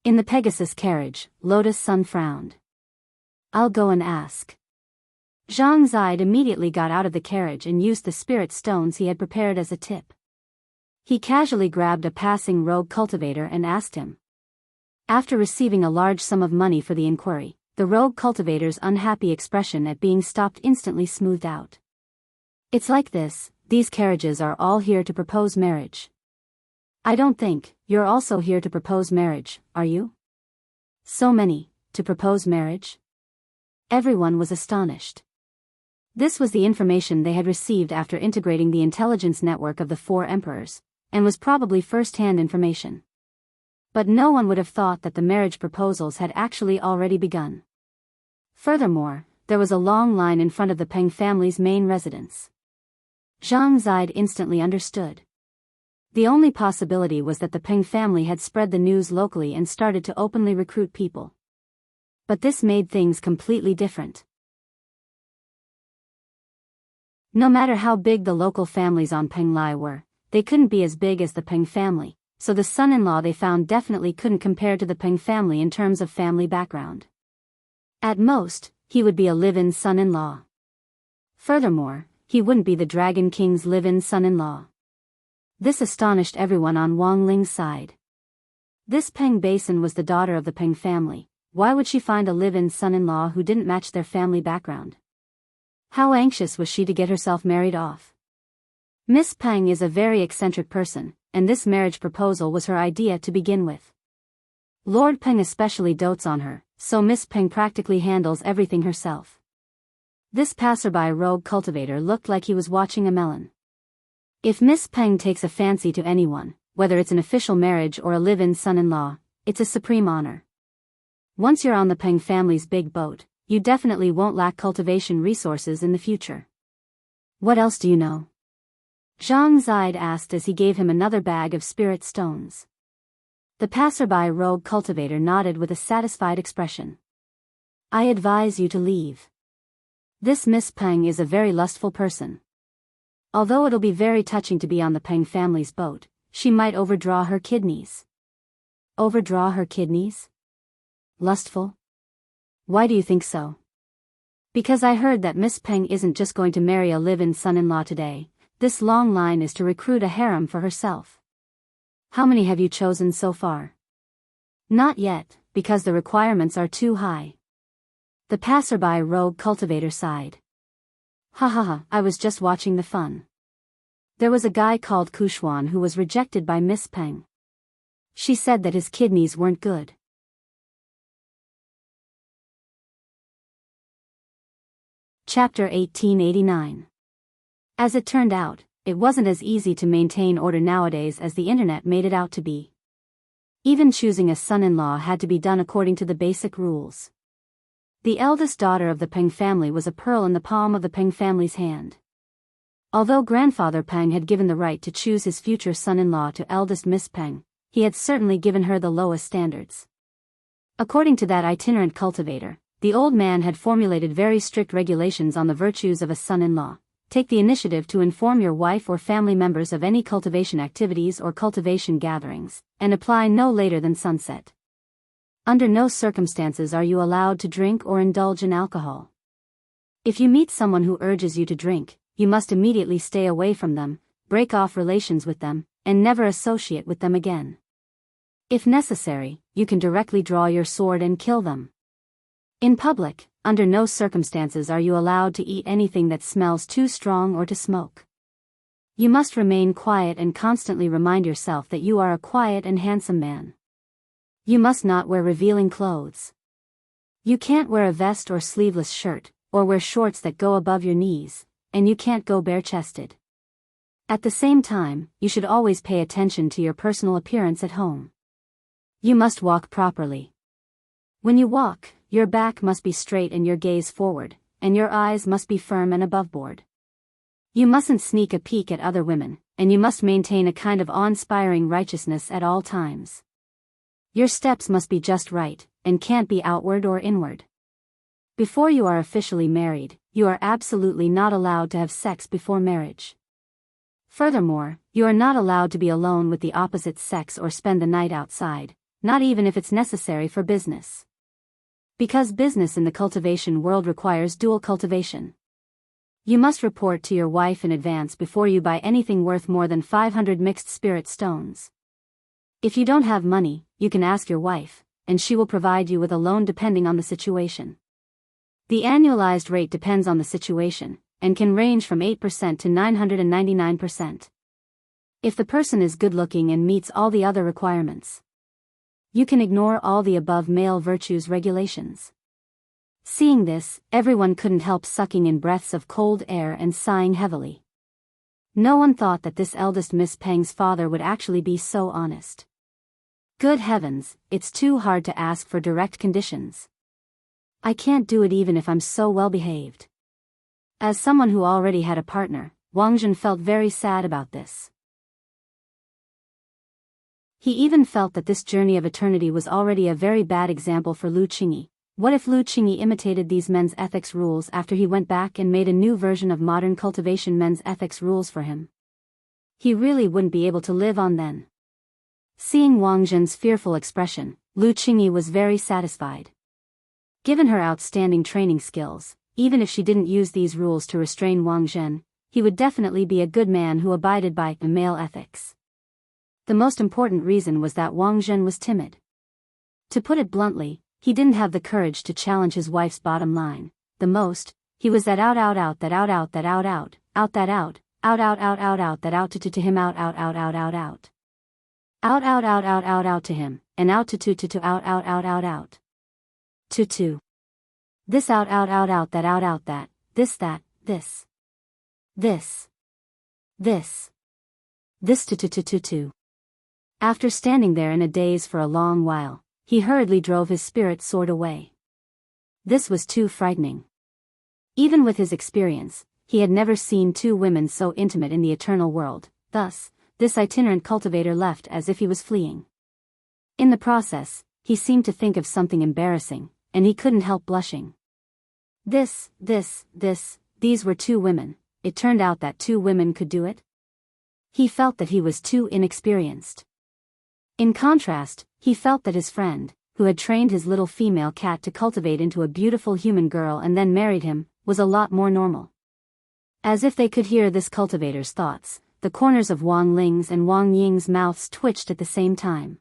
In the Pegasus carriage, Lotus Sun frowned. I'll go and ask. Zhang Zide immediately got out of the carriage and used the spirit stones he had prepared as a tip. He casually grabbed a passing rogue cultivator and asked him. After receiving a large sum of money for the inquiry, the rogue cultivator's unhappy expression at being stopped instantly smoothed out. It's like this, these carriages are all here to propose marriage. I don't think you're also here to propose marriage, are you? So many, to propose marriage? Everyone was astonished. This was the information they had received after integrating the intelligence network of the 4 emperors, and was probably first-hand information. But no one would have thought that the marriage proposals had actually already begun. Furthermore, there was a long line in front of the Peng family's main residence. Zhang Zide instantly understood. The only possibility was that the Peng family had spread the news locally and started to openly recruit people. But this made things completely different. No matter how big the local families on Penglai were, they couldn't be as big as the Peng family, so the son-in-law they found definitely couldn't compare to the Peng family in terms of family background. At most, he would be a live-in son-in-law. Furthermore, he wouldn't be the Dragon King's live-in son-in-law. This astonished everyone on Wang Ling's side. This Peng Basin was the daughter of the Peng family. Why would she find a live-in son-in-law who didn't match their family background? How anxious was she to get herself married off? Miss Peng is a very eccentric person, and this marriage proposal was her idea to begin with. Lord Peng especially dotes on her, so Miss Peng practically handles everything herself. This passerby rogue cultivator looked like he was watching a melon. If Miss Peng takes a fancy to anyone, whether it's an official marriage or a live-in son-in-law, it's a supreme honor. Once you're on the Peng family's big boat, you definitely won't lack cultivation resources in the future. What else do you know? Zhang Zide asked as he gave him another bag of spirit stones. The passerby rogue cultivator nodded with a satisfied expression. I advise you to leave. This Miss Peng is a very lustful person. Although it'll be very touching to be on the Peng family's boat, she might overdraw her kidneys. Overdraw her kidneys? Lustful? Why do you think so? Because I heard that Miss Peng isn't just going to marry a live-in son-in-law today. This long line is to recruit a harem for herself. How many have you chosen so far? Not yet, because the requirements are too high. The passerby rogue cultivator sighed. Ha ha ha, I was just watching the fun. There was a guy called Kushwan who was rejected by Miss Peng. She said that his kidneys weren't good. Chapter 1889. As it turned out, it wasn't as easy to maintain order nowadays as the internet made it out to be. Even choosing a son-in-law had to be done according to the basic rules. The eldest daughter of the Peng family was a pearl in the palm of the Peng family's hand. Although grandfather Peng had given the right to choose his future son-in-law to eldest Miss Peng, he had certainly given her the lowest standards. According to that itinerant cultivator, the old man had formulated very strict regulations on the virtues of a son-in-law. Take the initiative to inform your wife or family members of any cultivation activities or cultivation gatherings, and apply no later than sunset. Under no circumstances are you allowed to drink or indulge in alcohol. If you meet someone who urges you to drink, you must immediately stay away from them, break off relations with them, and never associate with them again. If necessary, you can directly draw your sword and kill them. In public, under no circumstances are you allowed to eat anything that smells too strong or to smoke. You must remain quiet and constantly remind yourself that you are a quiet and handsome man. You must not wear revealing clothes. You can't wear a vest or sleeveless shirt, or wear shorts that go above your knees, and you can't go bare-chested. At the same time, you should always pay attention to your personal appearance at home. You must walk properly. When you walk, your back must be straight and your gaze forward, and your eyes must be firm and aboveboard. You mustn't sneak a peek at other women, and you must maintain a kind of awe-inspiring righteousness at all times. Your steps must be just right, and can't be outward or inward. Before you are officially married, you are absolutely not allowed to have sex before marriage. Furthermore, you are not allowed to be alone with the opposite sex or spend the night outside, not even if it's necessary for business. Because business in the cultivation world requires dual cultivation. You must report to your wife in advance before you buy anything worth more than 500 mixed spirit stones. If you don't have money, you can ask your wife, and she will provide you with a loan depending on the situation. The annualized rate depends on the situation, and can range from 8% to 999%. If the person is good-looking and meets all the other requirements, you can ignore all the above male virtues regulations. Seeing this, everyone couldn't help sucking in breaths of cold air and sighing heavily. No one thought that this eldest Miss Peng's father would actually be so honest. Good heavens, it's too hard to ask for direct conditions. I can't do it even if I'm so well behaved. As someone who already had a partner, Wang Zhen felt very sad about this. He even felt that this journey of eternity was already a very bad example for Lu Qingyi. What if Lu Qingyi imitated these men's ethics rules after he went back and made a new version of modern cultivation men's ethics rules for him? He really wouldn't be able to live on then. Seeing Wang Zhen's fearful expression, Lu Qingyi was very satisfied. Given her outstanding training skills, even if she didn't use these rules to restrain Wang Zhen, he would definitely be a good man who abided by male ethics. The most important reason was that Wang Zhen was timid. To put it bluntly, he didn't have the courage to challenge his wife's bottom line. The most, he was that out that out that out that out that out that out to him out to him, and out to out to. This out that, this to. After standing there in a daze for a long while, he hurriedly drove his spirit sword away. This was too frightening. Even with his experience, he had never seen two women so intimate in the eternal world. Thus, this itinerant cultivator left as if he was fleeing. In the process, he seemed to think of something embarrassing, and he couldn't help blushing. These were two women. It turned out that two women could do it. He felt that he was too inexperienced. In contrast, he felt that his friend, who had trained his little female cat to cultivate into a beautiful human girl and then married him, was a lot more normal. As if they could hear this cultivator's thoughts, the corners of Wang Ling's and Wang Ying's mouths twitched at the same time.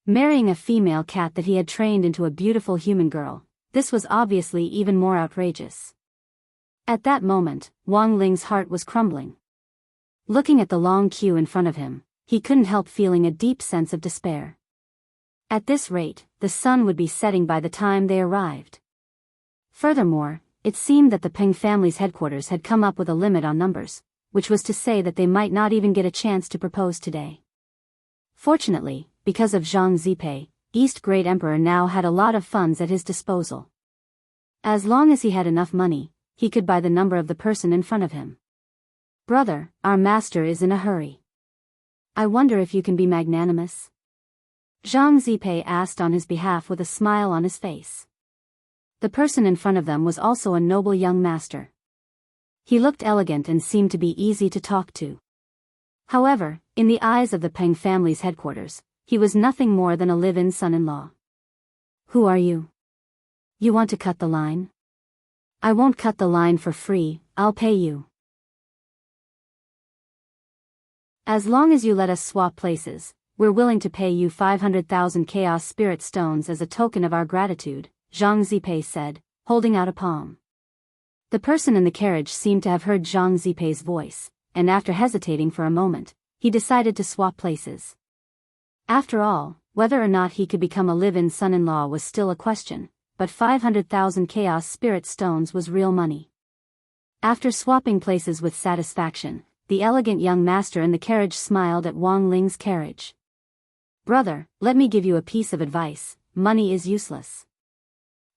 Marrying a female cat that he had trained into a beautiful human girl, this was obviously even more outrageous. At that moment, Wang Ling's heart was crumbling. Looking at the long queue in front of him, he couldn't help feeling a deep sense of despair. At this rate, the sun would be setting by the time they arrived. Furthermore, it seemed that the Peng family's headquarters had come up with a limit on numbers, which was to say that they might not even get a chance to propose today. Fortunately, because of Zhang Zipei, East Great Emperor now had a lot of funds at his disposal. As long as he had enough money, he could buy the number of the person in front of him. "Brother, our master is in a hurry. I wonder if you can be magnanimous?" Zhang Zipei asked on his behalf with a smile on his face. The person in front of them was also a noble young master. He looked elegant and seemed to be easy to talk to. However, in the eyes of the Peng family's headquarters, he was nothing more than a live-in son-in-law. "Who are you? You want to cut the line?" "I won't cut the line for free, I'll pay you. As long as you let us swap places, we're willing to pay you 500,000 Chaos Spirit Stones as a token of our gratitude," Zhang Zipei said, holding out a palm. The person in the carriage seemed to have heard Zhang Zipei's voice, and after hesitating for a moment, he decided to swap places. After all, whether or not he could become a live-in son-in-law was still a question, but 500,000 Chaos Spirit Stones was real money. After swapping places with satisfaction, the elegant young master in the carriage smiled at Wang Ling's carriage. "Brother, let me give you a piece of advice, money is useless.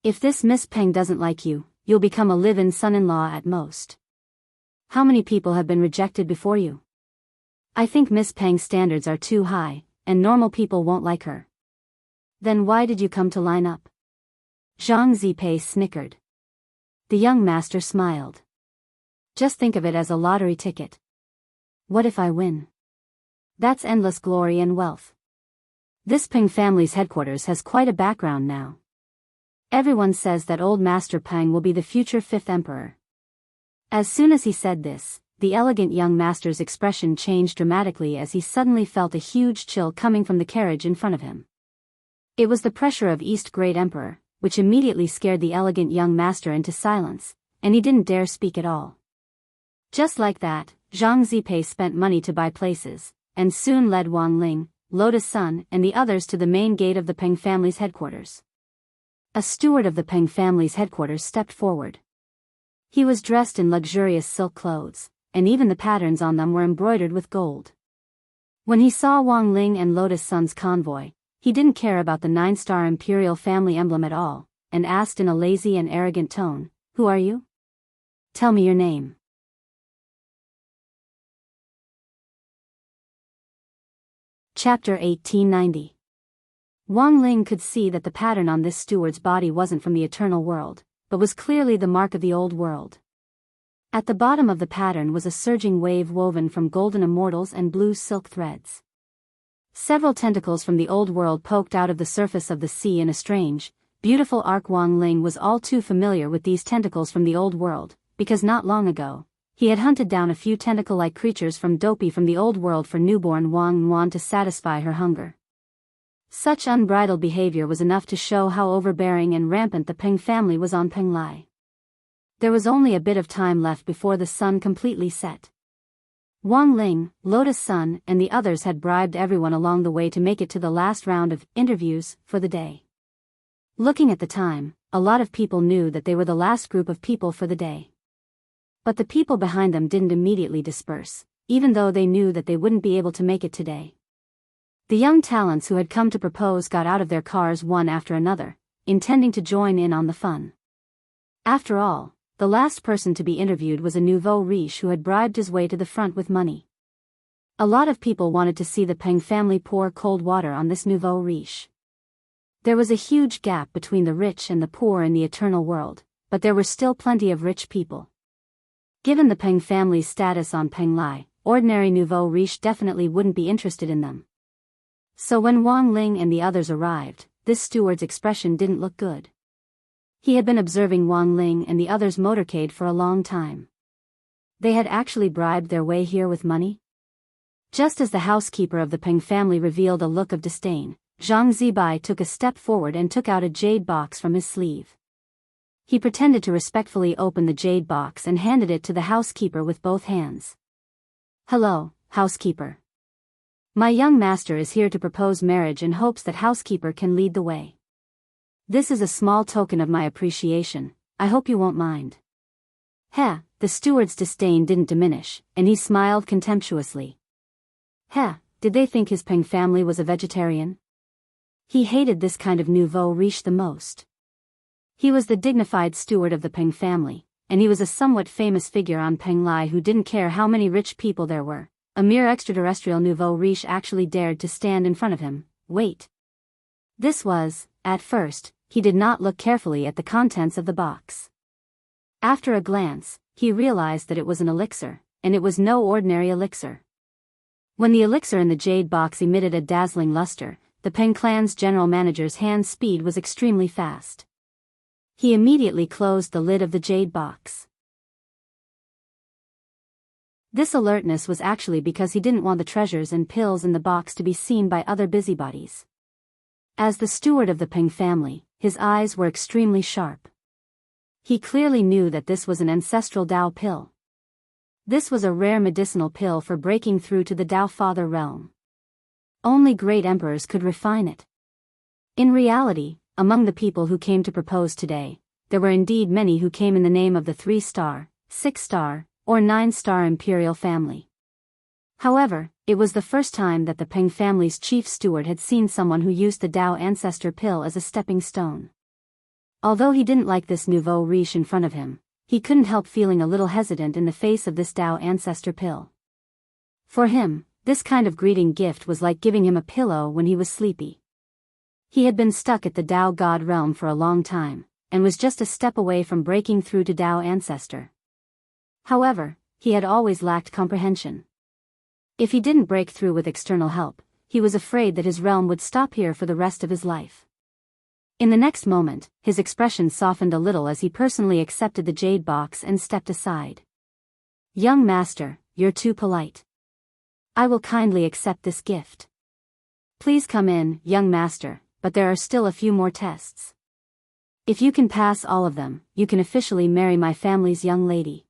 If this Miss Peng doesn't like you, you'll become a live-in son-in-law at most. How many people have been rejected before you? I think Miss Peng's standards are too high, and normal people won't like her. Then why did you come to line up?" Zhang Zipei snickered. The young master smiled. "Just think of it as a lottery ticket. What if I win? That's endless glory and wealth. This Peng family's headquarters has quite a background now. Everyone says that old Master Peng will be the future fifth emperor." As soon as he said this, the elegant young master's expression changed dramatically as he suddenly felt a huge chill coming from the carriage in front of him. It was the pressure of East Great Emperor, which immediately scared the elegant young master into silence, and he didn't dare speak at all. Just like that, Zhang Zipei spent money to buy places, and soon led Wang Ling, Lotus Sun, and the others to the main gate of the Peng family's headquarters. A steward of the Peng family's headquarters stepped forward. He was dressed in luxurious silk clothes, and even the patterns on them were embroidered with gold. When he saw Wang Ling and Lotus Sun's convoy, he didn't care about the 9-star imperial family emblem at all, and asked in a lazy and arrogant tone, "Who are you? Tell me your name." Chapter 1890. Wang Ling could see that the pattern on this steward's body wasn't from the eternal world, but was clearly the mark of the old world. At the bottom of the pattern was a surging wave woven from golden immortals and blue silk threads. Several tentacles from the old world poked out of the surface of the sea in a strange, beautiful arc. Wang Ling was all too familiar with these tentacles from the old world, because not long ago, he had hunted down a few tentacle-like creatures from Dopey from the old world for newborn Wang Yuan to satisfy her hunger. Such unbridled behavior was enough to show how overbearing and rampant the Peng family was on Penglai. There was only a bit of time left before the sun completely set. Wang Ling, Lotus Sun, and the others had bribed everyone along the way to make it to the last round of interviews for the day. Looking at the time, a lot of people knew that they were the last group of people for the day. But the people behind them didn't immediately disperse, even though they knew that they wouldn't be able to make it today. The young talents who had come to propose got out of their cars one after another, intending to join in on the fun. After all, the last person to be interviewed was a nouveau riche who had bribed his way to the front with money. A lot of people wanted to see the Peng family pour cold water on this nouveau riche. There was a huge gap between the rich and the poor in the eternal world, but there were still plenty of rich people. Given the Peng family's status on Penglai, ordinary nouveau riche definitely wouldn't be interested in them. So when Wang Ling and the others arrived, this steward's expression didn't look good. He had been observing Wang Ling and the others' motorcade for a long time. They had actually bribed their way here with money? Just as the housekeeper of the Peng family revealed a look of disdain, Zhang Zibai took a step forward and took out a jade box from his sleeve. He pretended to respectfully open the jade box and handed it to the housekeeper with both hands. "Hello, housekeeper. My young master is here to propose marriage and hopes that housekeeper can lead the way. This is a small token of my appreciation, I hope you won't mind." Heh, the steward's disdain didn't diminish, and he smiled contemptuously. Heh, did they think his Peng family was a vegetarian? He hated this kind of nouveau riche the most. He was the dignified steward of the Peng family, and he was a somewhat famous figure on Peng Lai who didn't care how many rich people there were. A mere extraterrestrial nouveau riche actually dared to stand in front of him. Wait. This was, at first, he did not look carefully at the contents of the box. After a glance, he realized that it was an elixir, and it was no ordinary elixir. When the elixir in the jade box emitted a dazzling luster, the Peng clan's general manager's hand speed was extremely fast. He immediately closed the lid of the jade box. This alertness was actually because he didn't want the treasures and pills in the box to be seen by other busybodies. As the steward of the Peng family, his eyes were extremely sharp. He clearly knew that this was an ancestral Tao pill. This was a rare medicinal pill for breaking through to the Tao Father realm. Only great emperors could refine it. In reality, among the people who came to propose today, there were indeed many who came in the name of the 3-star, 6-star, or 9-star imperial family. However, it was the first time that the Peng family's chief steward had seen someone who used the Tao ancestor pill as a stepping stone. Although he didn't like this nouveau riche in front of him, he couldn't help feeling a little hesitant in the face of this Tao ancestor pill. For him, this kind of greeting gift was like giving him a pillow when he was sleepy. He had been stuck at the Tao God realm for a long time, and was just a step away from breaking through to Tao ancestor. However, he had always lacked comprehension. If he didn't break through with external help, he was afraid that his realm would stop here for the rest of his life. In the next moment, his expression softened a little as he personally accepted the jade box and stepped aside. "Young master, you're too polite. I will kindly accept this gift. Please come in, young master, but there are still a few more tests. If you can pass all of them, you can officially marry my family's young lady.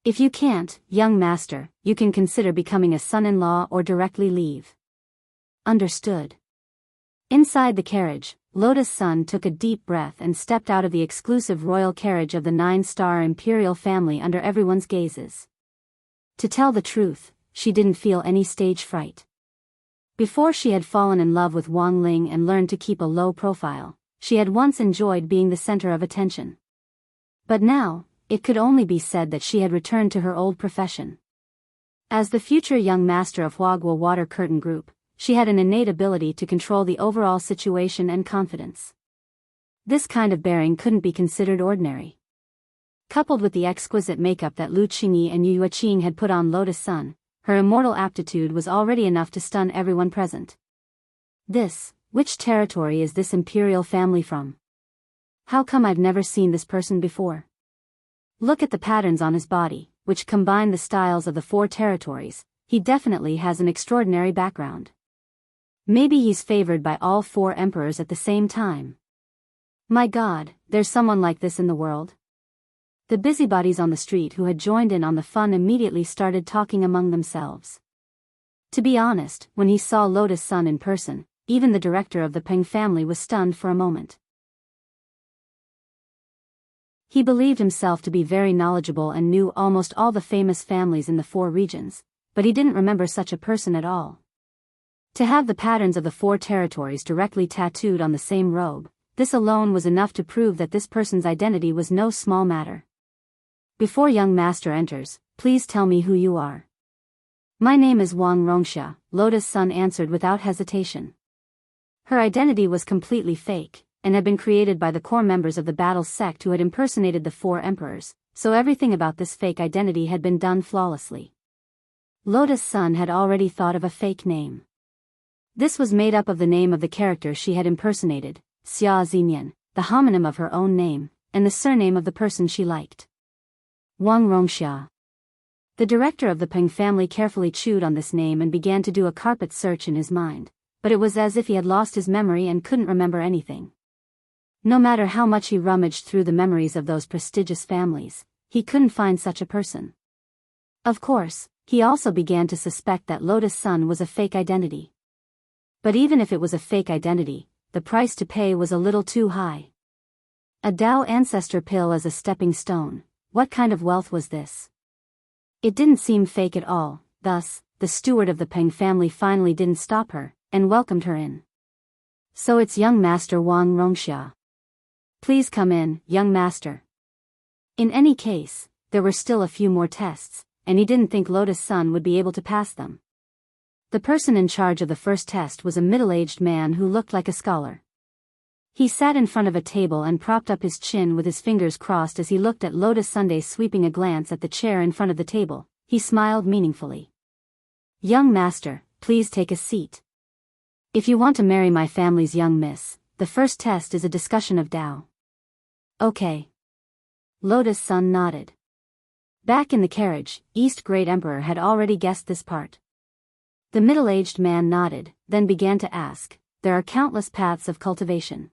If you can't, young master, you can consider becoming a son-in-law or directly leave." Understood. Inside the carriage, Lotus Sun took a deep breath and stepped out of the exclusive royal carriage of the 9-star imperial family under everyone's gazes. To tell the truth, she didn't feel any stage fright. Before she had fallen in love with Wang Ling and learned to keep a low profile, she had once enjoyed being the center of attention. But now, it could only be said that she had returned to her old profession. As the future young master of Huagua Water Curtain Group, she had an innate ability to control the overall situation and confidence. This kind of bearing couldn't be considered ordinary. Coupled with the exquisite makeup that Lu Qingyi and Yu Yuqing had put on Lotus Sun, her immortal aptitude was already enough to stun everyone present. Which territory is this imperial family from? How come I've never seen this person before? Look at the patterns on his body, which combine the styles of the 4 territories. He definitely has an extraordinary background. Maybe he's favored by all 4 emperors at the same time. My God, there's someone like this in the world? The busybodies on the street who had joined in on the fun immediately started talking among themselves. To be honest, when he saw Lotus Sun in person, even the director of the Peng family was stunned for a moment. He believed himself to be very knowledgeable and knew almost all the famous families in the 4 regions, but he didn't remember such a person at all. To have the patterns of the 4 territories directly tattooed on the same robe, this alone was enough to prove that this person's identity was no small matter. "Before young master enters, please tell me who you are." "My name is Wang Rongxia," Lotus Sun answered without hesitation. Her identity was completely fake, and had been created by the core members of the battle sect who had impersonated the 4 emperors, so everything about this fake identity had been done flawlessly. Lotus Sun had already thought of a fake name. This was made up of the name of the character she had impersonated, Xia Xinyan, the homonym of her own name, and the surname of the person she liked. Wang Rongxia. The director of the Peng family carefully chewed on this name and began to do a carpet search in his mind, but it was as if he had lost his memory and couldn't remember anything. No matter how much he rummaged through the memories of those prestigious families, he couldn't find such a person. Of course, he also began to suspect that Lotus Sun was a fake identity. But even if it was a fake identity, the price to pay was a little too high. A Dao ancestor pill as a stepping stone, what kind of wealth was this? It didn't seem fake at all, thus, the steward of the Peng family finally didn't stop her, and welcomed her in. So it's young master Wang Rongxia. Please come in, young master. In any case, there were still a few more tests, and he didn't think Lotus Sun would be able to pass them. The person in charge of the first test was a middle-aged man who looked like a scholar. He sat in front of a table and propped up his chin with his fingers crossed as he looked at Lotus Sunday, sweeping a glance at the chair in front of the table. He smiled meaningfully. Young master, please take a seat. If you want to marry my family's young miss, the first test is a discussion of Tao. Okay. Lotus Sun nodded. Back in the carriage, East Great Emperor had already guessed this part. The middle-aged man nodded, then began to ask, there are countless paths of cultivation.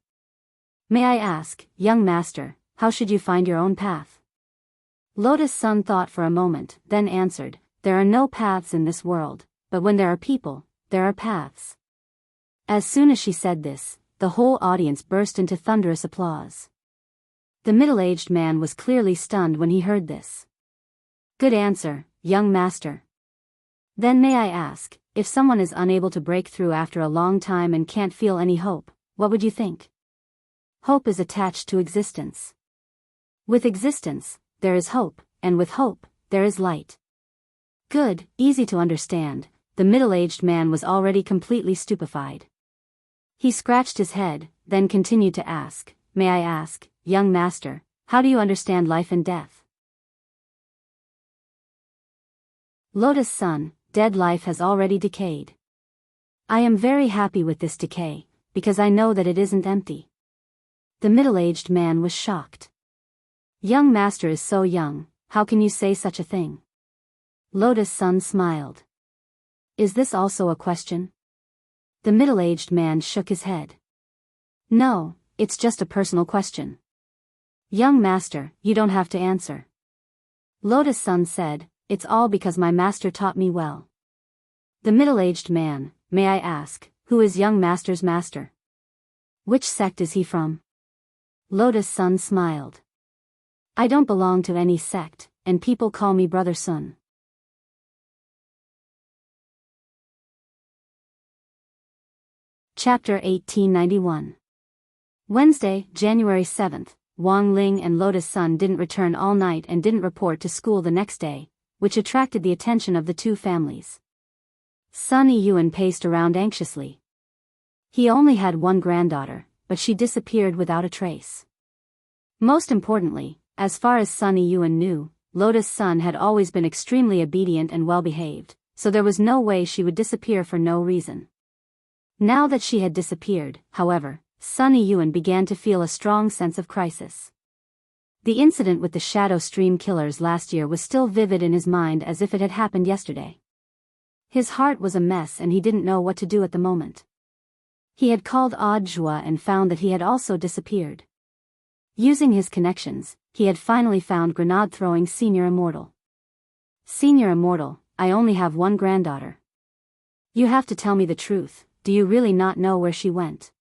May I ask, young master, how should you find your own path? Lotus Sun thought for a moment, then answered, there are no paths in this world, but when there are people, there are paths. As soon as she said this, the whole audience burst into thunderous applause. The middle-aged man was clearly stunned when he heard this. Good answer, young master. Then may I ask, if someone is unable to break through after a long time and can't feel any hope, what would you think? Hope is attached to existence. With existence, there is hope, and with hope, there is light. Good, easy to understand. The middle-aged man was already completely stupefied. He scratched his head, then continued to ask, may I ask, young master, how do you understand life and death? Lotus Sun, dead life has already decayed. I am very happy with this decay, because I know that it isn't empty. The middle-aged man was shocked. Young master is so young, how can you say such a thing? Lotus Sun smiled. Is this also a question? The middle-aged man shook his head. No, it's just a personal question. Young master, you don't have to answer. Lotus Sun said, it's all because my master taught me well. The middle-aged man, may I ask, who is young master's master? Which sect is he from? Lotus Sun smiled. I don't belong to any sect, and people call me Brother Sun. Chapter 1891. Wednesday, January 7th, Wang Ling and Lotus Sun didn't return all night and didn't report to school the next day, which attracted the attention of the two families. Sun Yiyuan paced around anxiously. He only had one granddaughter, but she disappeared without a trace. Most importantly, as far as Sun Yiyuan knew, Lotus Sun had always been extremely obedient and well-behaved, so there was no way she would disappear for no reason. Now that she had disappeared, however, Sun Yiyuan began to feel a strong sense of crisis. The incident with the Shadow Stream killers last year was still vivid in his mind as if it had happened yesterday. His heart was a mess and he didn't know what to do at the moment. He had called Odd Zhua and found that he had also disappeared. Using his connections, he had finally found Grenade-throwing Senior Immortal. Senior Immortal, I only have one granddaughter. You have to tell me the truth, do you really not know where she went?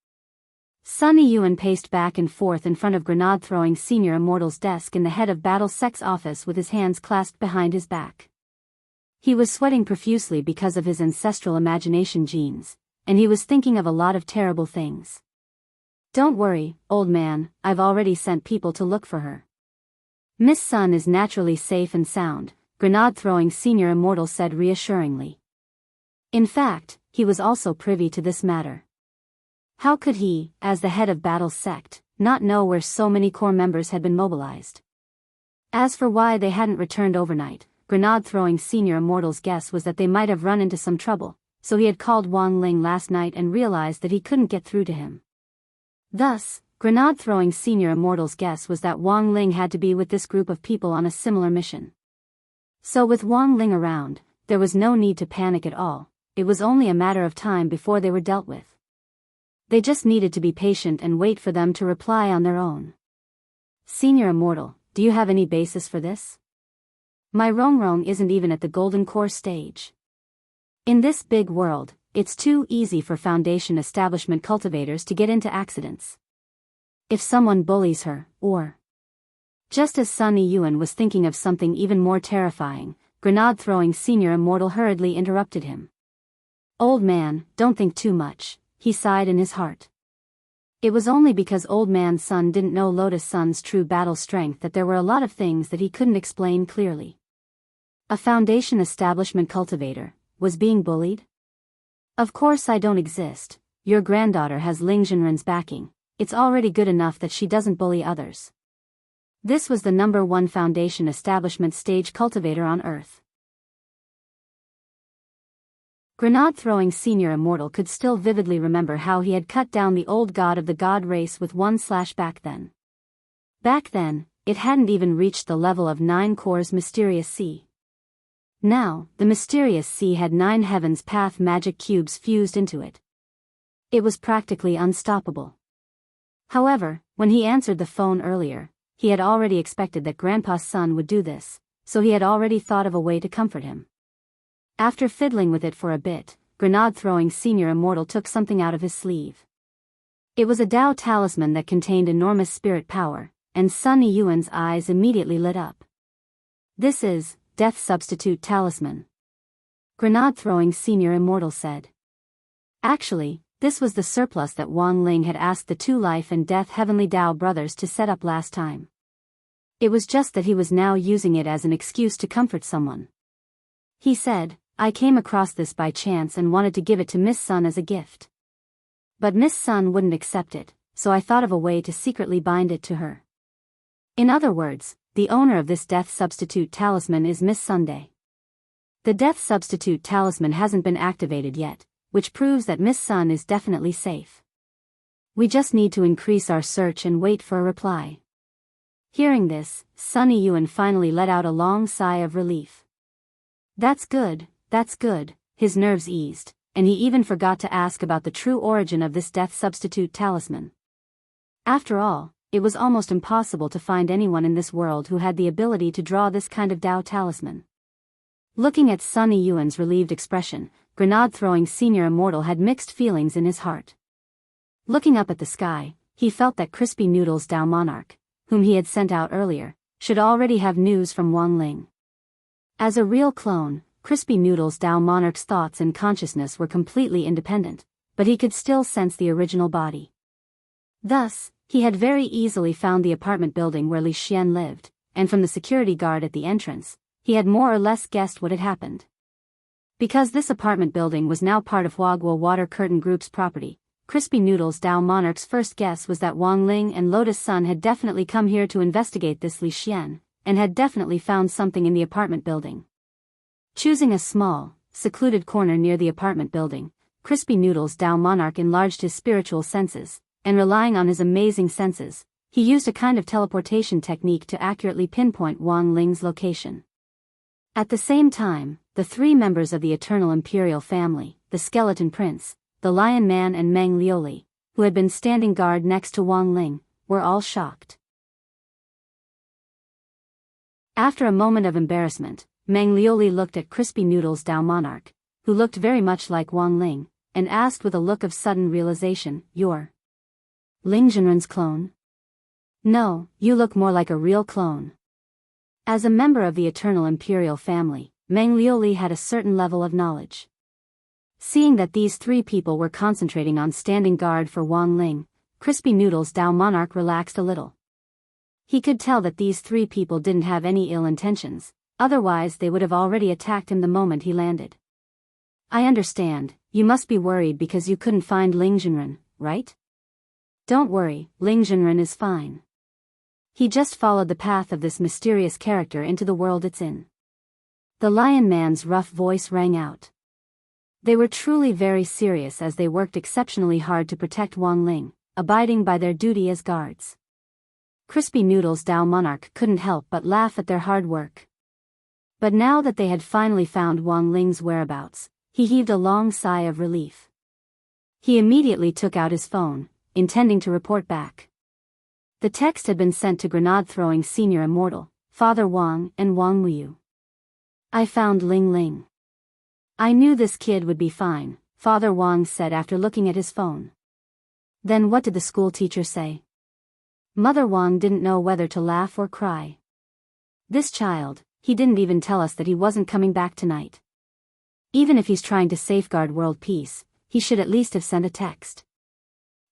Sun Yiyuan paced back and forth in front of Grenade-throwing Senior Immortal's desk in the head of Battle Sec's office with his hands clasped behind his back. He was sweating profusely because of his ancestral imagination genes, and he was thinking of a lot of terrible things. Don't worry, old man, I've already sent people to look for her. Miss Sun is naturally safe and sound, Grenade-throwing Senior Immortal said reassuringly. In fact, he was also privy to this matter. How could he, as the head of Battle Sect, not know where so many core members had been mobilized? As for why they hadn't returned overnight, Grenade-throwing Senior Immortal's guess was that they might have run into some trouble, so he had called Wang Ling last night and realized that he couldn't get through to him. Thus, Grenade-throwing Senior Immortal's guess was that Wang Ling had to be with this group of people on a similar mission. So with Wang Ling around, there was no need to panic at all, it was only a matter of time before they were dealt with. They just needed to be patient and wait for them to reply on their own. Senior Immortal, do you have any basis for this? My Rongrong isn't even at the golden core stage. In this big world, it's too easy for foundation establishment cultivators to get into accidents. If someone bullies her, or... Just as Sunny Yuan was thinking of something even more terrifying, grenade-throwing Senior Immortal hurriedly interrupted him. Old man, don't think too much, he sighed in his heart. It was only because Old Man Sun didn't know Lotus Sun's true battle strength that there were a lot of things that he couldn't explain clearly. A foundation establishment cultivator was being bullied? Of course I don't exist. Your granddaughter has Ling Jinren's backing. It's already good enough that she doesn't bully others. This was the #1 foundation establishment stage cultivator on Earth. Grenade-throwing Senior Immortal could still vividly remember how he had cut down the old god of the god race with one slash back then. Back then, it hadn't even reached the level of 9 cores Mysterious Sea. Now, the Mysterious Sea had 9 Heaven's Path magic cubes fused into it. It was practically unstoppable. However, when he answered the phone earlier, he had already expected that Grandpa's son would do this, so he had already thought of a way to comfort him. After fiddling with it for a bit, grenade-throwing Senior Immortal took something out of his sleeve. It was a Dao talisman that contained enormous spirit power, and Sunny Yuan's eyes immediately lit up. This is Death Substitute Talisman. Grenade-throwing Senior Immortal said. Actually, this was the surplus that Wang Ling had asked the 2 Life and Death Heavenly Dao brothers to set up last time. It was just that he was now using it as an excuse to comfort someone. He said, I came across this by chance and wanted to give it to Miss Sun as a gift. But Miss Sun wouldn't accept it, so I thought of a way to secretly bind it to her. In other words, the owner of this Death Substitute Talisman is Miss Sunday. The Death Substitute Talisman hasn't been activated yet, which proves that Miss Sun is definitely safe. We just need to increase our search and wait for a reply. Hearing this, Sunny Yuan finally let out a long sigh of relief. That's good, his nerves eased, and he even forgot to ask about the true origin of this Death Substitute Talisman. After all, it was almost impossible to find anyone in this world who had the ability to draw this kind of Dao talisman. Looking at Sunny Yuan's relieved expression, grenade-throwing Senior Immortal had mixed feelings in his heart. Looking up at the sky, he felt that Crispy Noodles Dao Monarch, whom he had sent out earlier, should already have news from Wang Ling. As a real clone, Crispy Noodles Dao Monarch's thoughts and consciousness were completely independent, but he could still sense the original body. Thus, he had very easily found the apartment building where Li Xian lived, and from the security guard at the entrance, he had more or less guessed what had happened. Because this apartment building was now part of Huaguo Water Curtain Group's property, Crispy Noodles Dao Monarch's first guess was that Wang Ling and Lotus Sun had definitely come here to investigate this Li Xian, and had definitely found something in the apartment building. Choosing a small, secluded corner near the apartment building, Crispy Noodles Dao Monarch enlarged his spiritual senses, and relying on his amazing senses, he used a kind of teleportation technique to accurately pinpoint Wang Ling's location. At the same time, the 3 members of the Eternal Imperial family, the Skeleton Prince, the Lion Man and Meng Liuli, who had been standing guard next to Wang Ling, were all shocked. After a moment of embarrassment, Meng Liuli looked at Crispy Noodles Dao Monarch, who looked very much like Wang Ling, and asked with a look of sudden realization, You're Ling Jinren's clone? No, you look more like a real clone. As a member of the Eternal Imperial family, Meng Liuli had a certain level of knowledge. Seeing that these 3 people were concentrating on standing guard for Wang Ling, Crispy Noodles Dao Monarch relaxed a little. He could tell that these 3 people didn't have any ill intentions, otherwise they would have already attacked him the moment he landed. I understand, you must be worried because you couldn't find Ling Jinren, right? Don't worry, Ling Jinren is fine. He just followed the path of this mysterious character into the world it's in. The Lion Man's rough voice rang out. They were truly very serious as they worked exceptionally hard to protect Wang Ling, abiding by their duty as guards. Crispy Noodles Dao Monarch couldn't help but laugh at their hard work. But now that they had finally found Wang Ling's whereabouts, he heaved a long sigh of relief. He immediately took out his phone, intending to report back. The text had been sent to grenade-throwing senior immortal, Father Wang and Wang Muyu. I found Ling Ling. I knew this kid would be fine, Father Wang said after looking at his phone. Then what did the school teacher say? Mother Wang didn't know whether to laugh or cry. This child, he didn't even tell us that he wasn't coming back tonight. Even if he's trying to safeguard world peace, he should at least have sent a text.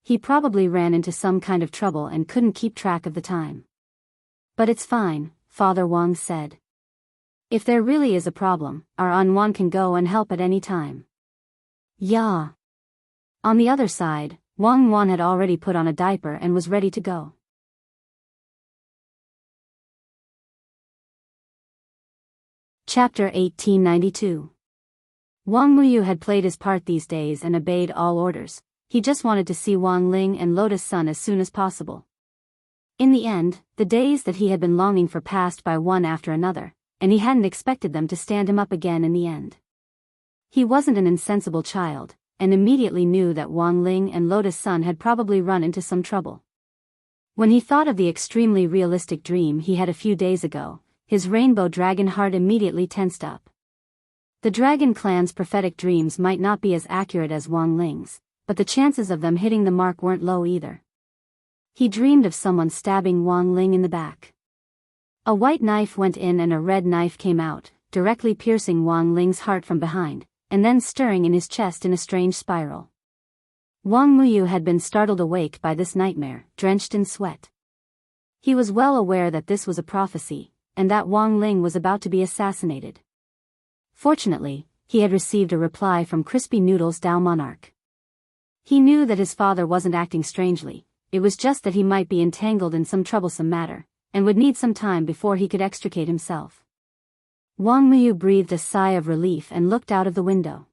He probably ran into some kind of trouble and couldn't keep track of the time. But it's fine, Father Wang said. If there really is a problem, our Anwan can go and help at any time. Yeah. On the other side, Wang Wan had already put on a diaper and was ready to go. Chapter 1892. Wang Muyu had played his part these days and obeyed all orders. He just wanted to see Wang Ling and Lotus Sun as soon as possible. In the end, the days that he had been longing for passed by one after another, and he hadn't expected them to stand him up again in the end. He wasn't an insensible child, and immediately knew that Wang Ling and Lotus Sun had probably run into some trouble. When he thought of the extremely realistic dream he had a few days ago, his rainbow dragon heart immediately tensed up. The Dragon Clan's prophetic dreams might not be as accurate as Wang Ling's, but the chances of them hitting the mark weren't low either. He dreamed of someone stabbing Wang Ling in the back. A white knife went in and a red knife came out, directly piercing Wang Ling's heart from behind, and then stirring in his chest in a strange spiral. Wang Muyu had been startled awake by this nightmare, drenched in sweat. He was well aware that this was a prophecy, and that Wang Ling was about to be assassinated. Fortunately, he had received a reply from Crispy Noodles Dao Monarch. He knew that his father wasn't acting strangely, it was just that he might be entangled in some troublesome matter, and would need some time before he could extricate himself. Wang Muyu breathed a sigh of relief and looked out of the window.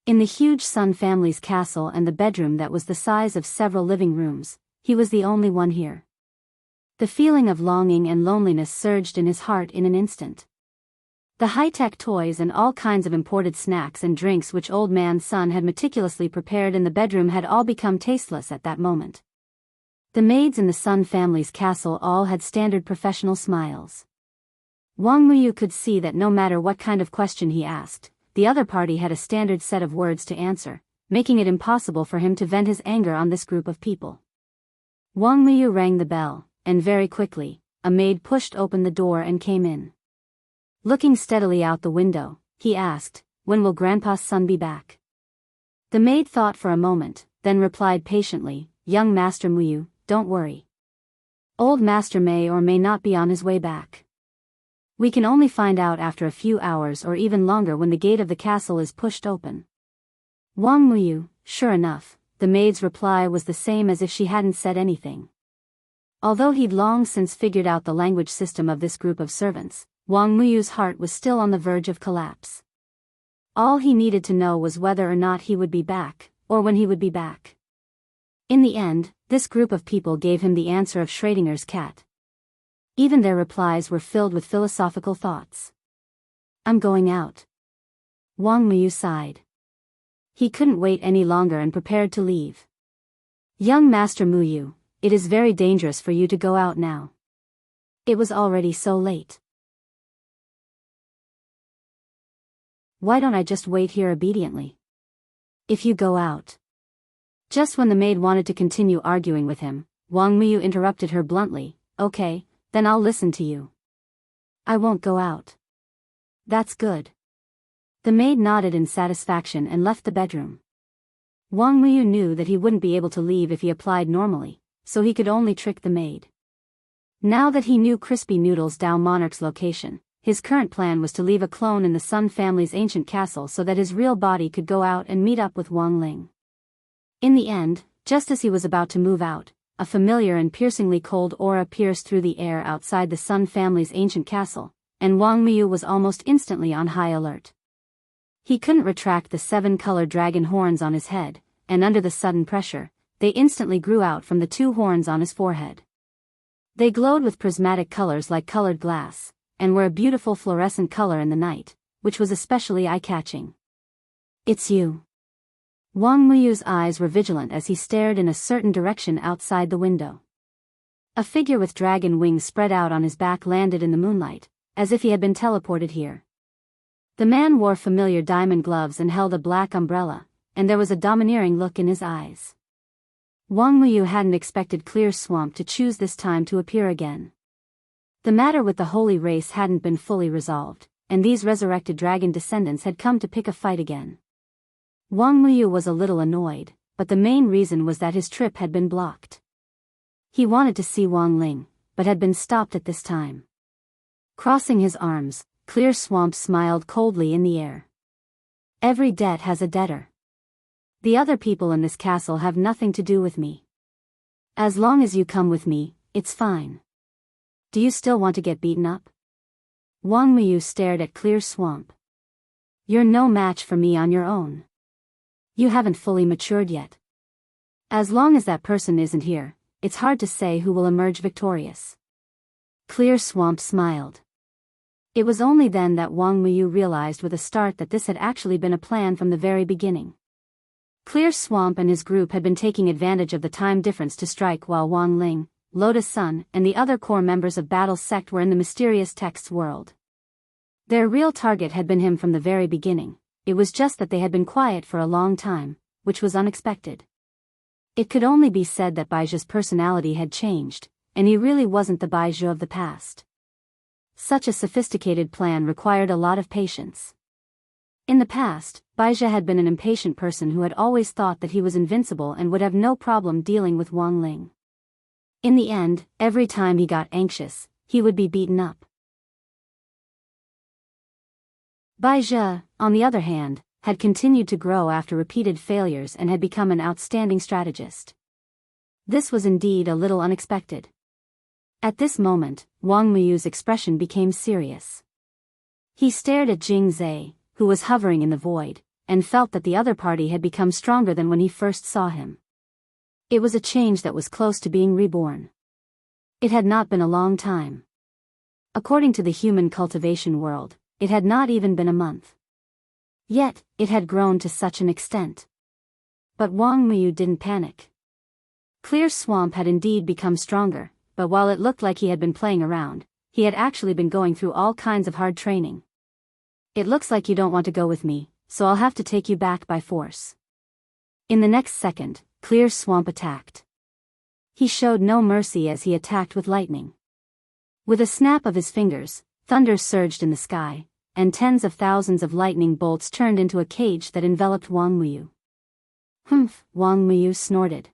In the huge Sun family's castle and the bedroom that was the size of several living rooms, he was the only one here. The feeling of longing and loneliness surged in his heart in an instant. The high-tech toys and all kinds of imported snacks and drinks which Old Man Sun had meticulously prepared in the bedroom had all become tasteless at that moment. The maids in the Sun family's castle all had standard professional smiles. Wang Muyu could see that no matter what kind of question he asked, the other party had a standard set of words to answer, making it impossible for him to vent his anger on this group of people. Wang Muyu rang the bell, and very quickly, a maid pushed open the door and came in. Looking steadily out the window, he asked, "When will Grandpa's son be back?" The maid thought for a moment, then replied patiently, "Young Master Muyu, don't worry. Old Master may or may not be on his way back. We can only find out after a few hours or even longer when the gate of the castle is pushed open." Wang Muyu, sure enough, the maid's reply was the same as if she hadn't said anything. Although he'd long since figured out the language system of this group of servants, Wang Muyu's heart was still on the verge of collapse. All he needed to know was whether or not he would be back, or when he would be back. In the end, this group of people gave him the answer of Schrodinger's cat. Even their replies were filled with philosophical thoughts. "I'm going out." Wang Muyu sighed. He couldn't wait any longer and prepared to leave. "Young Master Muyu, it is very dangerous for you to go out now." It was already so late. "Why don't I just wait here obediently?" "If you go out." Just when the maid wanted to continue arguing with him, Wang Muyu interrupted her bluntly, "Okay, then I'll listen to you." "I won't go out." "That's good." The maid nodded in satisfaction and left the bedroom. Wang Muyu knew that he wouldn't be able to leave if he applied normally, so he could only trick the maid. Now that he knew Crispy Noodles Dao Monarch's location, his current plan was to leave a clone in the Sun family's ancient castle so that his real body could go out and meet up with Wang Ling. In the end, just as he was about to move out, a familiar and piercingly cold aura pierced through the air outside the Sun family's ancient castle, and Wang Muyu was almost instantly on high alert. He couldn't retract the 7-colored dragon horns on his head, and under the sudden pressure, they instantly grew out from the 2 horns on his forehead. They glowed with prismatic colors like colored glass, and were a beautiful fluorescent color in the night, which was especially eye-catching. "It's you." Wang Muyu's eyes were vigilant as he stared in a certain direction outside the window. A figure with dragon wings spread out on his back landed in the moonlight, as if he had been teleported here. The man wore familiar diamond gloves and held a black umbrella, and there was a domineering look in his eyes. Wang Muyu hadn't expected Clear Swamp to choose this time to appear again. The matter with the holy race hadn't been fully resolved, and these resurrected dragon descendants had come to pick a fight again. Wang Muyu was a little annoyed, but the main reason was that his trip had been blocked. He wanted to see Wang Ling, but had been stopped at this time. Crossing his arms, Clear Swamp smiled coldly in the air. Every debt has a debtor. The other people in this castle have nothing to do with me. As long as you come with me, it's fine. Do you still want to get beaten up? Wang Muyu stared at Clear Swamp. You're no match for me on your own. You haven't fully matured yet. As long as that person isn't here, it's hard to say who will emerge victorious. Clear Swamp smiled. It was only then that Wang Muyu realized with a start that this had actually been a plan from the very beginning. Clear Swamp and his group had been taking advantage of the time difference to strike while Wang Ling, Lotus Sun, and the other core members of Battle's sect were in the mysterious texts world. Their real target had been him from the very beginning. It was just that they had been quiet for a long time, which was unexpected. It could only be said that Baijia's personality had changed, and he really wasn't the Baizhi of the past. Such a sophisticated plan required a lot of patience. In the past, Baizhi had been an impatient person who had always thought that he was invincible and would have no problem dealing with Wang Ling. In the end, every time he got anxious, he would be beaten up. Baizhi, on the other hand, had continued to grow after repeated failures and had become an outstanding strategist. This was indeed a little unexpected. At this moment, Wang Muyu's expression became serious. He stared at Jing Zhe, who was hovering in the void, and felt that the other party had become stronger than when he first saw him. It was a change that was close to being reborn. It had not been a long time. According to the human cultivation world, it had not even been a month. Yet, it had grown to such an extent. But Wang Muyu didn't panic. Clear Swamp had indeed become stronger, but while it looked like he had been playing around, he had actually been going through all kinds of hard training. It looks like you don't want to go with me, so I'll have to take you back by force. In the next second, Clear Swamp attacked. He showed no mercy as he attacked with lightning. With a snap of his fingers, thunder surged in the sky, and tens of thousands of lightning bolts turned into a cage that enveloped Wang Muyu. Humph, Wang Muyu snorted.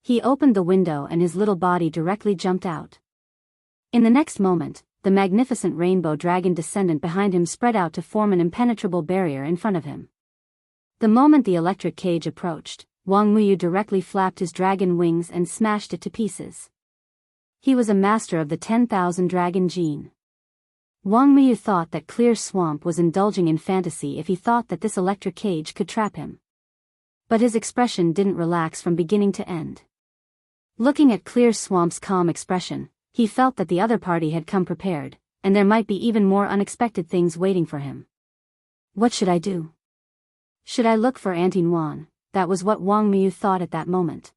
He opened the window and his little body directly jumped out. In the next moment, the magnificent rainbow dragon descendant behind him spread out to form an impenetrable barrier in front of him. The moment the electric cage approached, Wang Muyu directly flapped his dragon wings and smashed it to pieces. He was a master of the 10,000 dragon gene. Wang Muyu thought that Clear Swamp was indulging in fantasy if he thought that this electric cage could trap him. But his expression didn't relax from beginning to end. Looking at Clear Swamp's calm expression, he felt that the other party had come prepared, and there might be even more unexpected things waiting for him. What should I do? Should I look for Auntie Wan? That was what Wang Muyu thought at that moment.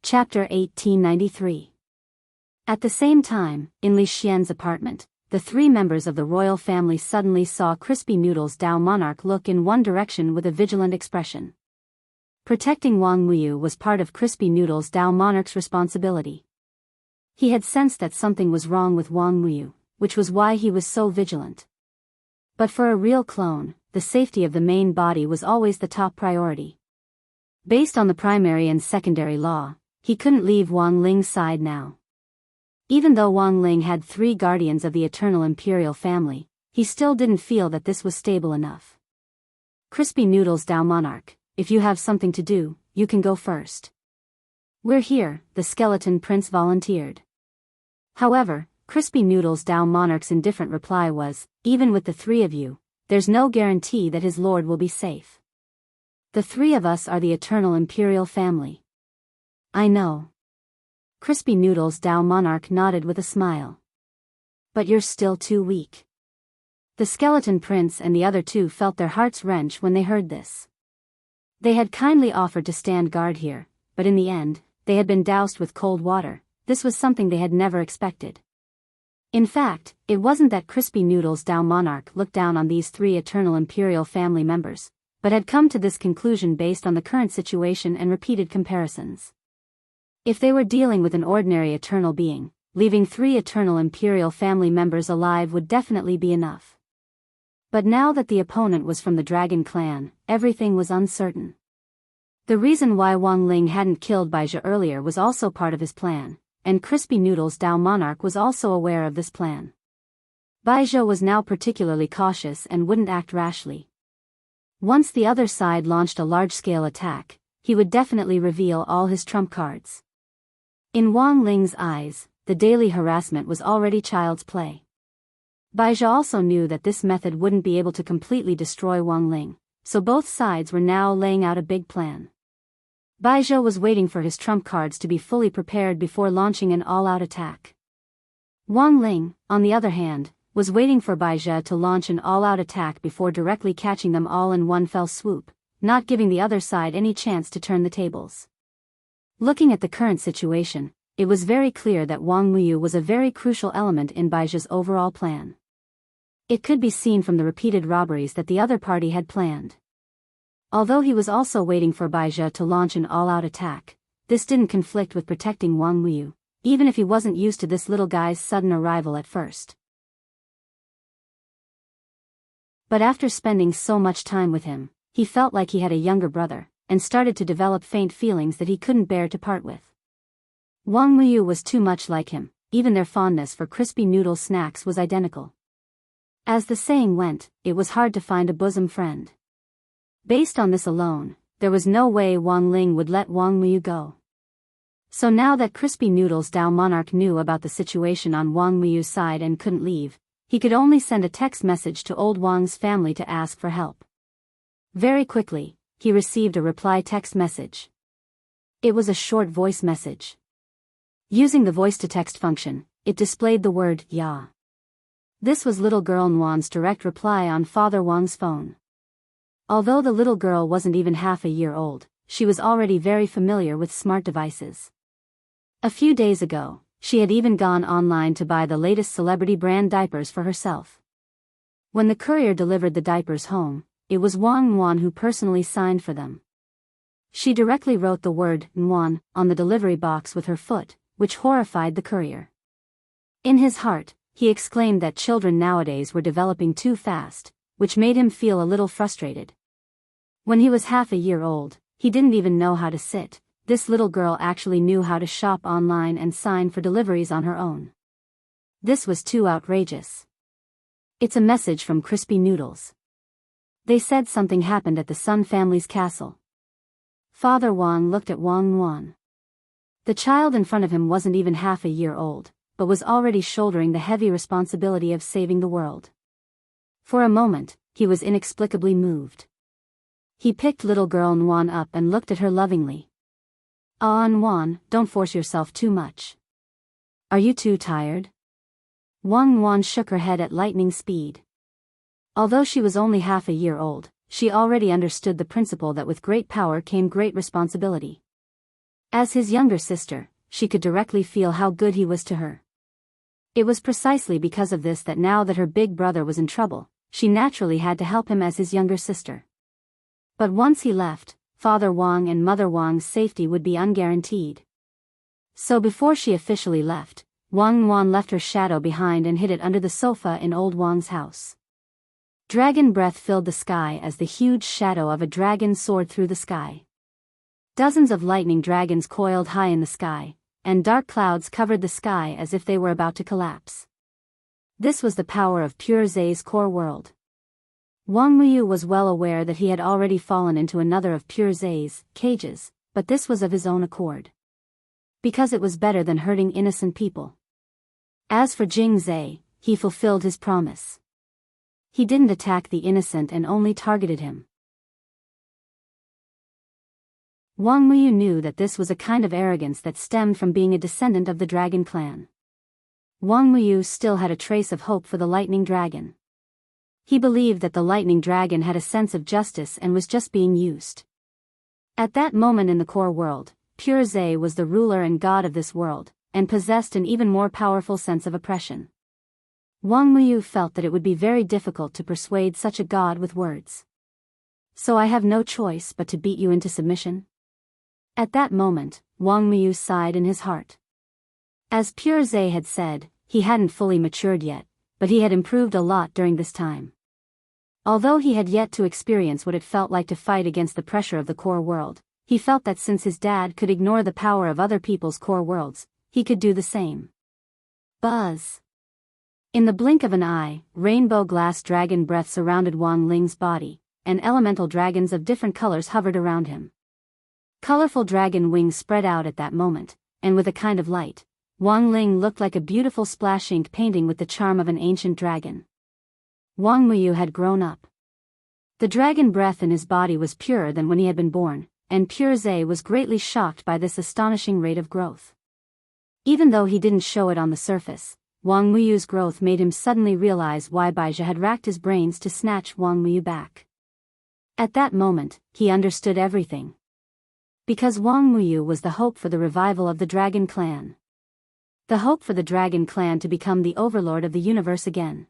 Chapter 1893. At the same time, in Li Xian's apartment, the three members of the royal family suddenly saw Crispy Noodle's Dao Monarch look in one direction with a vigilant expression. Protecting Wang Muyu was part of Crispy Noodle's Dao Monarch's responsibility. He had sensed that something was wrong with Wang Muyu, which was why he was so vigilant. But for a real clone, the safety of the main body was always the top priority. Based on the primary and secondary law, he couldn't leave Wang Ling's side now. Even though Wang Ling had 3 guardians of the eternal imperial family, he still didn't feel that this was stable enough. Crispy Noodle's Dao Monarch, if you have something to do, you can go first. We're here, the skeleton prince volunteered. However, Crispy Noodle's Dao Monarch's indifferent reply was, even with the 3 of you, there's no guarantee that his lord will be safe. The 3 of us are the eternal imperial family. I know. Crispy Noodle's Dao Monarch nodded with a smile. But you're still too weak. The skeleton prince and the other two felt their hearts wrench when they heard this. They had kindly offered to stand guard here, but in the end, they had been doused with cold water. This was something they had never expected. In fact, it wasn't that Crispy Noodles Dao Monarch looked down on these three eternal imperial family members, but had come to this conclusion based on the current situation and repeated comparisons. If they were dealing with an ordinary eternal being, leaving three eternal imperial family members alive would definitely be enough. But now that the opponent was from the Dragon Clan, everything was uncertain. The reason why Wang Ling hadn't killed Baizhi earlier was also part of his plan, and Crispy Noodles Dao Monarch was also aware of this plan. Baizhi was now particularly cautious and wouldn't act rashly. Once the other side launched a large-scale attack, he would definitely reveal all his trump cards. In Wang Ling's eyes, the daily harassment was already child's play. Baizhi also knew that this method wouldn't be able to completely destroy Wang Ling, so both sides were now laying out a big plan. Baizhi was waiting for his trump cards to be fully prepared before launching an all-out attack. Wang Ling, on the other hand, was waiting for Baizhi to launch an all-out attack before directly catching them all in one fell swoop, not giving the other side any chance to turn the tables. Looking at the current situation, it was very clear that Wang Muyu was a very crucial element in Baizhi's overall plan. It could be seen from the repeated robberies that the other party had planned. Although he was also waiting for Baizhi to launch an all-out attack, this didn't conflict with protecting Wang Muyu, even if he wasn't used to this little guy's sudden arrival at first. But after spending so much time with him, he felt like he had a younger brother, and started to develop faint feelings that he couldn't bear to part with. Wang Muyu was too much like him, even their fondness for crispy noodle snacks was identical. As the saying went, it was hard to find a bosom friend. Based on this alone, there was no way Wang Ling would let Wang Muyu go. So now that Crispy Noodles Dao Monarch knew about the situation on Wang Muyu's side and couldn't leave, he could only send a text message to old Wang's family to ask for help. Very quickly, he received a reply text message. It was a short voice message. Using the voice-to-text function, it displayed the word "ya." This was little girl Nwan's direct reply on Father Wang's phone. Although the little girl wasn't even half a year old, she was already very familiar with smart devices. A few days ago, she had even gone online to buy the latest celebrity brand diapers for herself. When the courier delivered the diapers home, it was Wang Nwan who personally signed for them. She directly wrote the word "Nwan" on the delivery box with her foot, which horrified the courier. In his heart, he exclaimed that children nowadays were developing too fast, which made him feel a little frustrated. When he was half a year old, he didn't even know how to sit. This little girl actually knew how to shop online and sign for deliveries on her own. This was too outrageous. It's a message from Crispy Noodles. They said something happened at the Sun family's castle. Father Wang looked at Wang Nwan. The child in front of him wasn't even half a year old, but was already shouldering the heavy responsibility of saving the world. For a moment, he was inexplicably moved. He picked little girl Nwan up and looked at her lovingly. "Ah, Nwan, don't force yourself too much. Are you too tired?" Wang Nwan shook her head at lightning speed. Although she was only half a year old, she already understood the principle that with great power came great responsibility. As his younger sister, she could directly feel how good he was to her. It was precisely because of this that now that her big brother was in trouble, she naturally had to help him as his younger sister. But once he left, Father Wang and Mother Wang's safety would be unguaranteed. So before she officially left, Wang Nwan left her shadow behind and hid it under the sofa in old Wang's house. Dragon breath filled the sky as the huge shadow of a dragon soared through the sky. Dozens of lightning dragons coiled high in the sky, and dark clouds covered the sky as if they were about to collapse. This was the power of Pure Zay's core world. Wang Muyu was well aware that he had already fallen into another of Pure Zay's cages, but this was of his own accord. Because it was better than hurting innocent people. As for Jing Zay, he fulfilled his promise. He didn't attack the innocent and only targeted him. Wang Muyu knew that this was a kind of arrogance that stemmed from being a descendant of the Dragon Clan. Wang Muyu still had a trace of hope for the lightning dragon. He believed that the lightning dragon had a sense of justice and was just being used. At that moment in the core world, Pure Zhe was the ruler and god of this world, and possessed an even more powerful sense of oppression. Wang Muyu felt that it would be very difficult to persuade such a god with words. So I have no choice but to beat you into submission? At that moment, Wang Muyu sighed in his heart. As Pure Zhe had said, he hadn't fully matured yet, but he had improved a lot during this time. Although he had yet to experience what it felt like to fight against the pressure of the core world, he felt that since his dad could ignore the power of other people's core worlds, he could do the same. Buzz. In the blink of an eye, rainbow glass dragon breath surrounded Wang Ling's body, and elemental dragons of different colors hovered around him. Colorful dragon wings spread out at that moment, and with a kind of light, Wang Ling looked like a beautiful splash ink painting with the charm of an ancient dragon. Wang Muyu had grown up. The dragon breath in his body was purer than when he had been born, and Pure Zhe was greatly shocked by this astonishing rate of growth. Even though he didn't show it on the surface, Wang Muyu's growth made him suddenly realize why Baizhi had racked his brains to snatch Wang Muyu back. At that moment, he understood everything. Because Wang Muyu was the hope for the revival of the Dragon Clan. The hope for the Dragon Clan to become the overlord of the universe again.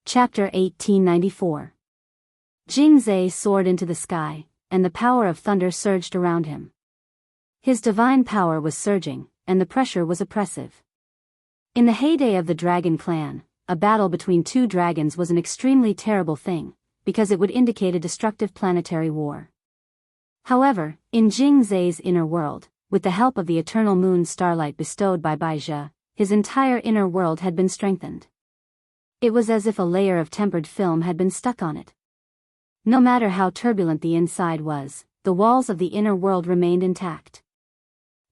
Chapter 1894. Jing Zhe soared into the sky, and the power of thunder surged around him. His divine power was surging, and the pressure was oppressive. In the heyday of the Dragon Clan, a battle between two dragons was an extremely terrible thing, because it would indicate a destructive planetary war. However, in Jing Zhe's inner world, with the help of the eternal moon starlight bestowed by Baizhi, his entire inner world had been strengthened. It was as if a layer of tempered film had been stuck on it. No matter how turbulent the inside was, the walls of the inner world remained intact.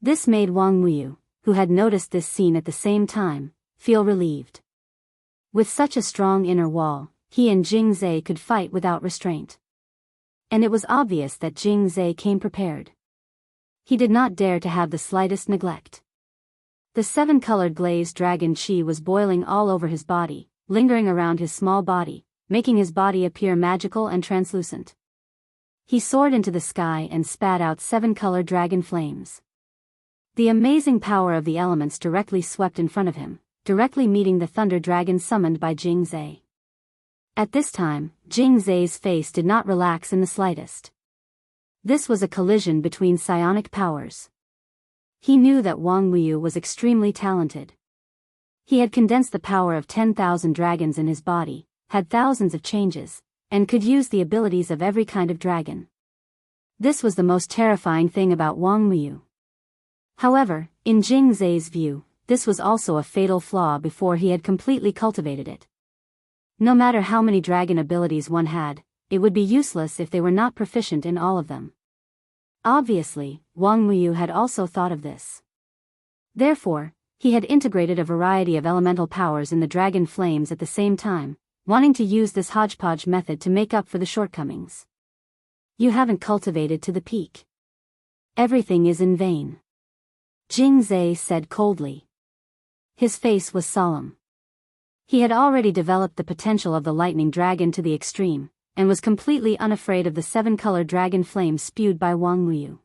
This made Wang Muyu, who had noticed this scene at the same time, feel relieved. With such a strong inner wall, he and Jing Zhe could fight without restraint. And it was obvious that Jing Zhe came prepared. He did not dare to have the slightest neglect. The seven-colored glazed dragon chi was boiling all over his body, lingering around his small body, making his body appear magical and translucent. He soared into the sky and spat out seven-colored dragon flames. The amazing power of the elements directly swept in front of him, directly meeting the thunder dragon summoned by Jing Zhe. At this time, Jing Zhe's face did not relax in the slightest. This was a collision between psionic powers. He knew that Wang Muyu was extremely talented. He had condensed the power of 10,000 dragons in his body, had thousands of changes, and could use the abilities of every kind of dragon. This was the most terrifying thing about Wang Muyu. However, in Jing Zhe's view, this was also a fatal flaw before he had completely cultivated it. No matter how many dragon abilities one had, it would be useless if they were not proficient in all of them. Obviously, Wang Muyu had also thought of this. Therefore, he had integrated a variety of elemental powers in the dragon flames at the same time, wanting to use this hodgepodge method to make up for the shortcomings. You haven't cultivated to the peak. Everything is in vain. Jing Zhe said coldly. His face was solemn. He had already developed the potential of the lightning dragon to the extreme, and was completely unafraid of the seven-colored dragon flames spewed by Wang Muyu.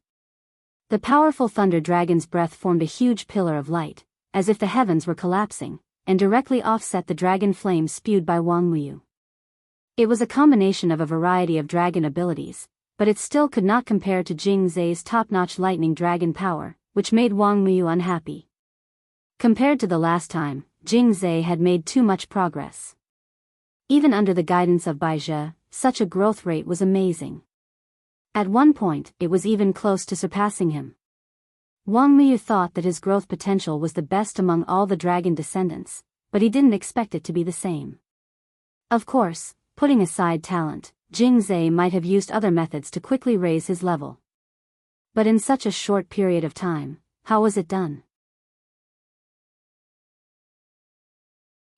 The powerful thunder dragon's breath formed a huge pillar of light, as if the heavens were collapsing, and directly offset the dragon flames spewed by Wang Muyu. It was a combination of a variety of dragon abilities, but it still could not compare to Jing Zhe's top-notch lightning dragon power, which made Wang Muyu unhappy. Compared to the last time, Jing Zhe had made too much progress. Even under the guidance of Baizhi, such a growth rate was amazing. At one point, it was even close to surpassing him. Wang Muyu thought that his growth potential was the best among all the dragon descendants, but he didn't expect it to be the same. Of course, putting aside talent, Jing Zhe might have used other methods to quickly raise his level. But in such a short period of time, how was it done?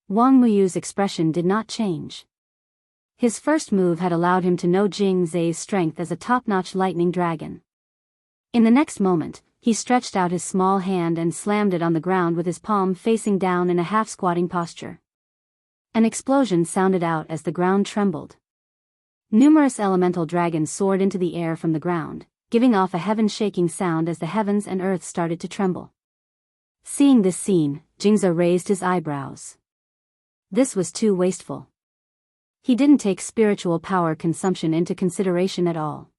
Wang Muyu's expression did not change. His first move had allowed him to know Jing Zhe's strength as a top-notch lightning dragon. In the next moment, he stretched out his small hand and slammed it on the ground with his palm facing down in a half-squatting posture. An explosion sounded out as the ground trembled. Numerous elemental dragons soared into the air from the ground, giving off a heaven-shaking sound as the heavens and earth started to tremble. Seeing this scene, Jingze raised his eyebrows. This was too wasteful. He didn't take spiritual power consumption into consideration at all.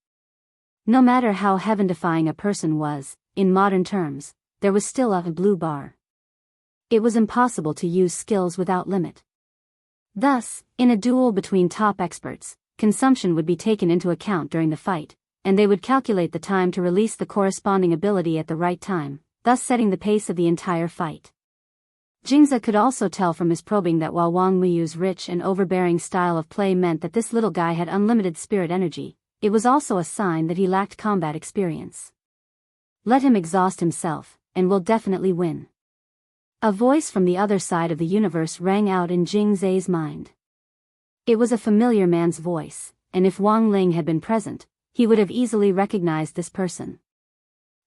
No matter how heaven-defying a person was, in modern terms, there was still a blue bar. It was impossible to use skills without limit. Thus, in a duel between top experts, consumption would be taken into account during the fight, and they would calculate the time to release the corresponding ability at the right time, thus setting the pace of the entire fight. Jingze could also tell from his probing that while Wang Muyu's rich and overbearing style of play meant that this little guy had unlimited spirit energy, it was also a sign that he lacked combat experience. Let him exhaust himself, and we'll definitely win. A voice from the other side of the universe rang out in Jingze's mind. It was a familiar man's voice, and if Wang Ling had been present, he would have easily recognized this person.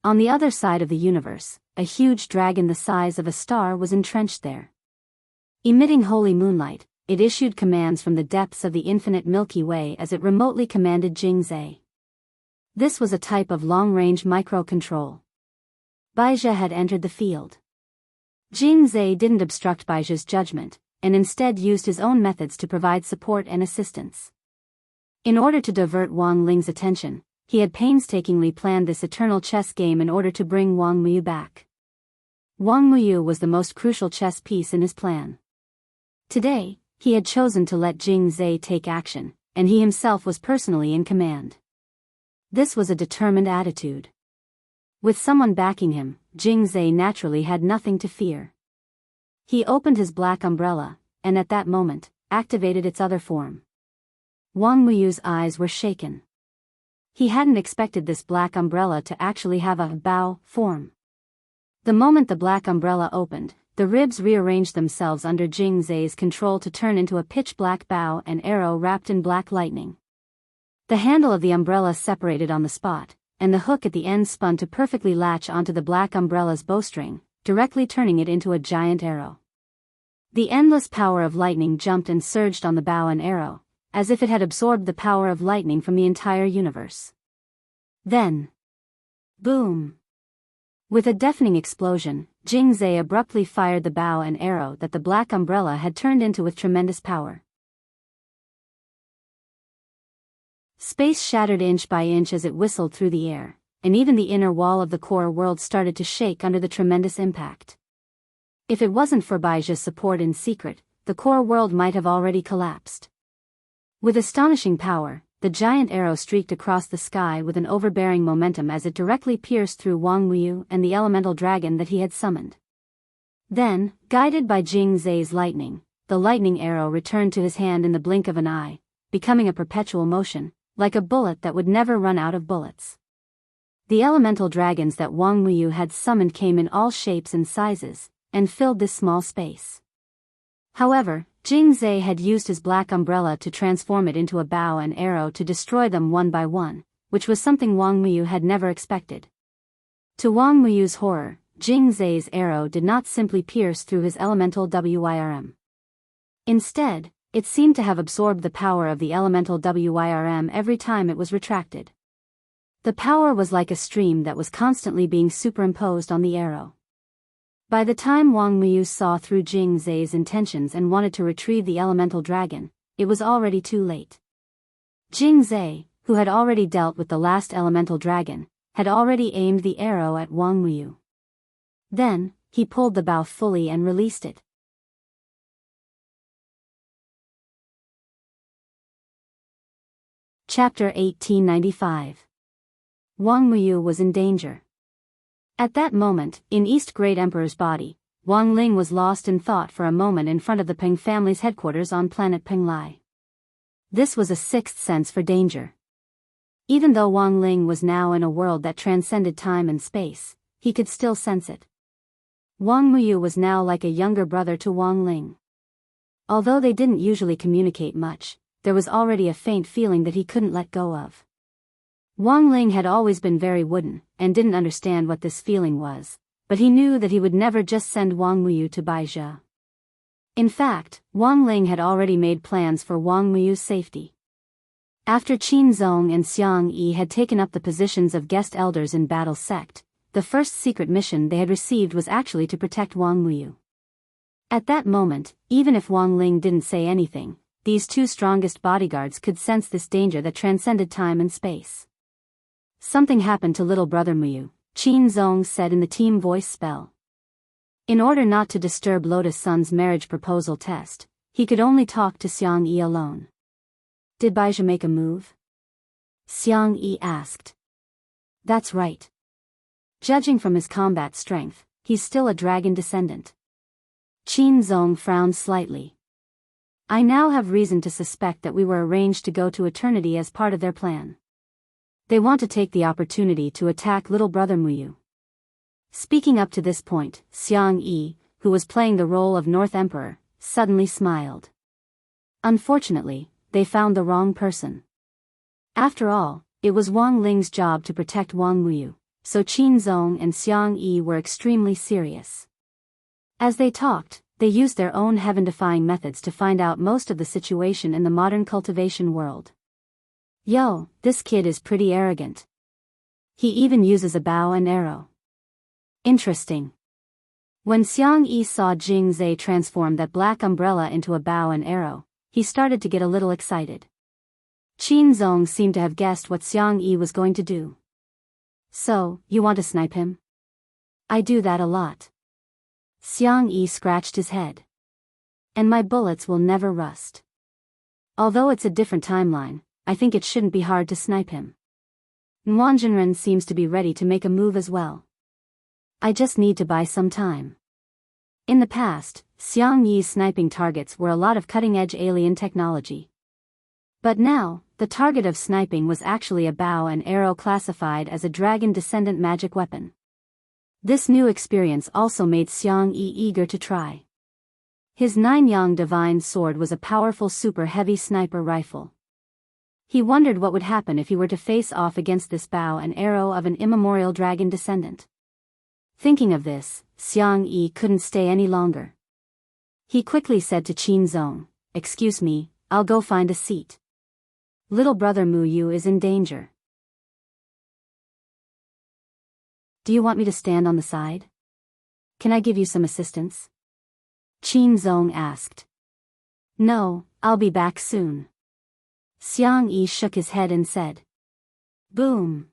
On the other side of the universe, a huge dragon the size of a star was entrenched there. Emitting holy moonlight, it issued commands from the depths of the infinite Milky Way as it remotely commanded Jingze. This was a type of long-range microcontrol. Baizhi had entered the field. Jingze didn't obstruct Baizhi's judgment, and instead used his own methods to provide support and assistance. In order to divert Wang Ling's attention, he had painstakingly planned this eternal chess game in order to bring Wang Muyu back. Wang Muyu was the most crucial chess piece in his plan. Today, he had chosen to let Jingze take action, and he himself was personally in command. This was a determined attitude. With someone backing him, Jingze naturally had nothing to fear. He opened his black umbrella, and at that moment, activated its other form. Wang Muyu's eyes were shaken. He hadn't expected this black umbrella to actually have a bow form. The moment the black umbrella opened, the ribs rearranged themselves under Jingze's control to turn into a pitch-black bow and arrow wrapped in black lightning. The handle of the umbrella separated on the spot, and the hook at the end spun to perfectly latch onto the black umbrella's bowstring, directly turning it into a giant arrow. The endless power of lightning jumped and surged on the bow and arrow, as if it had absorbed the power of lightning from the entire universe. Then, boom! With a deafening explosion, Jingze abruptly fired the bow and arrow that the black umbrella had turned into with tremendous power. Space shattered inch by inch as it whistled through the air, and even the inner wall of the core world started to shake under the tremendous impact. If it wasn't for Baizhi's support in secret, the core world might have already collapsed. With astonishing power, the giant arrow streaked across the sky with an overbearing momentum as it directly pierced through Wang Muyu and the elemental dragon that he had summoned. Then, guided by Jingze's lightning, the lightning arrow returned to his hand in the blink of an eye, becoming a perpetual motion, like a bullet that would never run out of bullets. The elemental dragons that Wang Muyu had summoned came in all shapes and sizes, and filled this small space. However, Jingze had used his black umbrella to transform it into a bow and arrow to destroy them one by one, which was something Wang Muyu had never expected. To Wang Muyu's horror, Jingze's arrow did not simply pierce through his elemental WYRM. Instead, it seemed to have absorbed the power of the elemental WYRM every time it was retracted. The power was like a stream that was constantly being superimposed on the arrow. By the time Wang Muyu saw through Jingze's intentions and wanted to retrieve the elemental dragon, it was already too late. Jingze, who had already dealt with the last elemental dragon, had already aimed the arrow at Wang Muyu. Then, he pulled the bow fully and released it. Chapter 1895. Wang Muyu was in danger. At that moment, in East Great Emperor's body, Wang Ling was lost in thought for a moment in front of the Peng family's headquarters on planet Penglai. This was a sixth sense for danger. Even though Wang Ling was now in a world that transcended time and space, he could still sense it. Wang Muyu was now like a younger brother to Wang Ling. Although they didn't usually communicate much, there was already a faint feeling that he couldn't let go of. Wang Ling had always been very wooden, and didn't understand what this feeling was, but he knew that he would never just send Wang Muyu to Baizhi. In fact, Wang Ling had already made plans for Wang Muyu's safety. After Qin Zong and Xiang Yi had taken up the positions of guest elders in Battle Sect, the first secret mission they had received was actually to protect Wang Muyu. At that moment, even if Wang Ling didn't say anything, these two strongest bodyguards could sense this danger that transcended time and space. Something happened to little brother Muyu, Qin Zong said in the team voice spell. In order not to disturb Lotus Sun's marriage proposal test, he could only talk to Xiang Yi alone. Did Baizhi make a move? Xiang Yi asked. That's right. Judging from his combat strength, he's still a dragon descendant. Qin Zong frowned slightly. I now have reason to suspect that we were arranged to go to eternity as part of their plan. They want to take the opportunity to attack little brother Muyu. Speaking up to this point, Xiang Yi, who was playing the role of North Emperor, suddenly smiled. Unfortunately, they found the wrong person. After all, it was Wang Ling's job to protect Wang Muyu, so Qin Zong and Xiang Yi were extremely serious. As they talked, they used their own heaven-defying methods to find out most of the situation in the modern cultivation world. Yo, this kid is pretty arrogant. He even uses a bow and arrow. Interesting. When Xiang Yi saw Jing Zhe transform that black umbrella into a bow and arrow, he started to get a little excited. Qin Zong seemed to have guessed what Xiang Yi was going to do. So, you want to snipe him? I do that a lot. Xiang Yi scratched his head. And my bullets will never rust. Although it's a different timeline, I think it shouldn't be hard to snipe him. Nguyen Jinren seems to be ready to make a move as well. I just need to buy some time. In the past, Xiang Yi's sniping targets were a lot of cutting-edge alien technology. But now, the target of sniping was actually a bow and arrow classified as a dragon descendant magic weapon. This new experience also made Xiang Yi eager to try. His Nine-Yang Divine Sword was a powerful super heavy sniper rifle. He wondered what would happen if he were to face off against this bow and arrow of an immemorial dragon descendant. Thinking of this, Xiang Yi couldn't stay any longer. He quickly said to Qin Zong, "Excuse me, I'll go find a seat. Little brother Muyu is in danger. Do you want me to stand on the side? Can I give you some assistance?" Qin Zong asked. "No, I'll be back soon." Xiang Yi shook his head and said. Boom.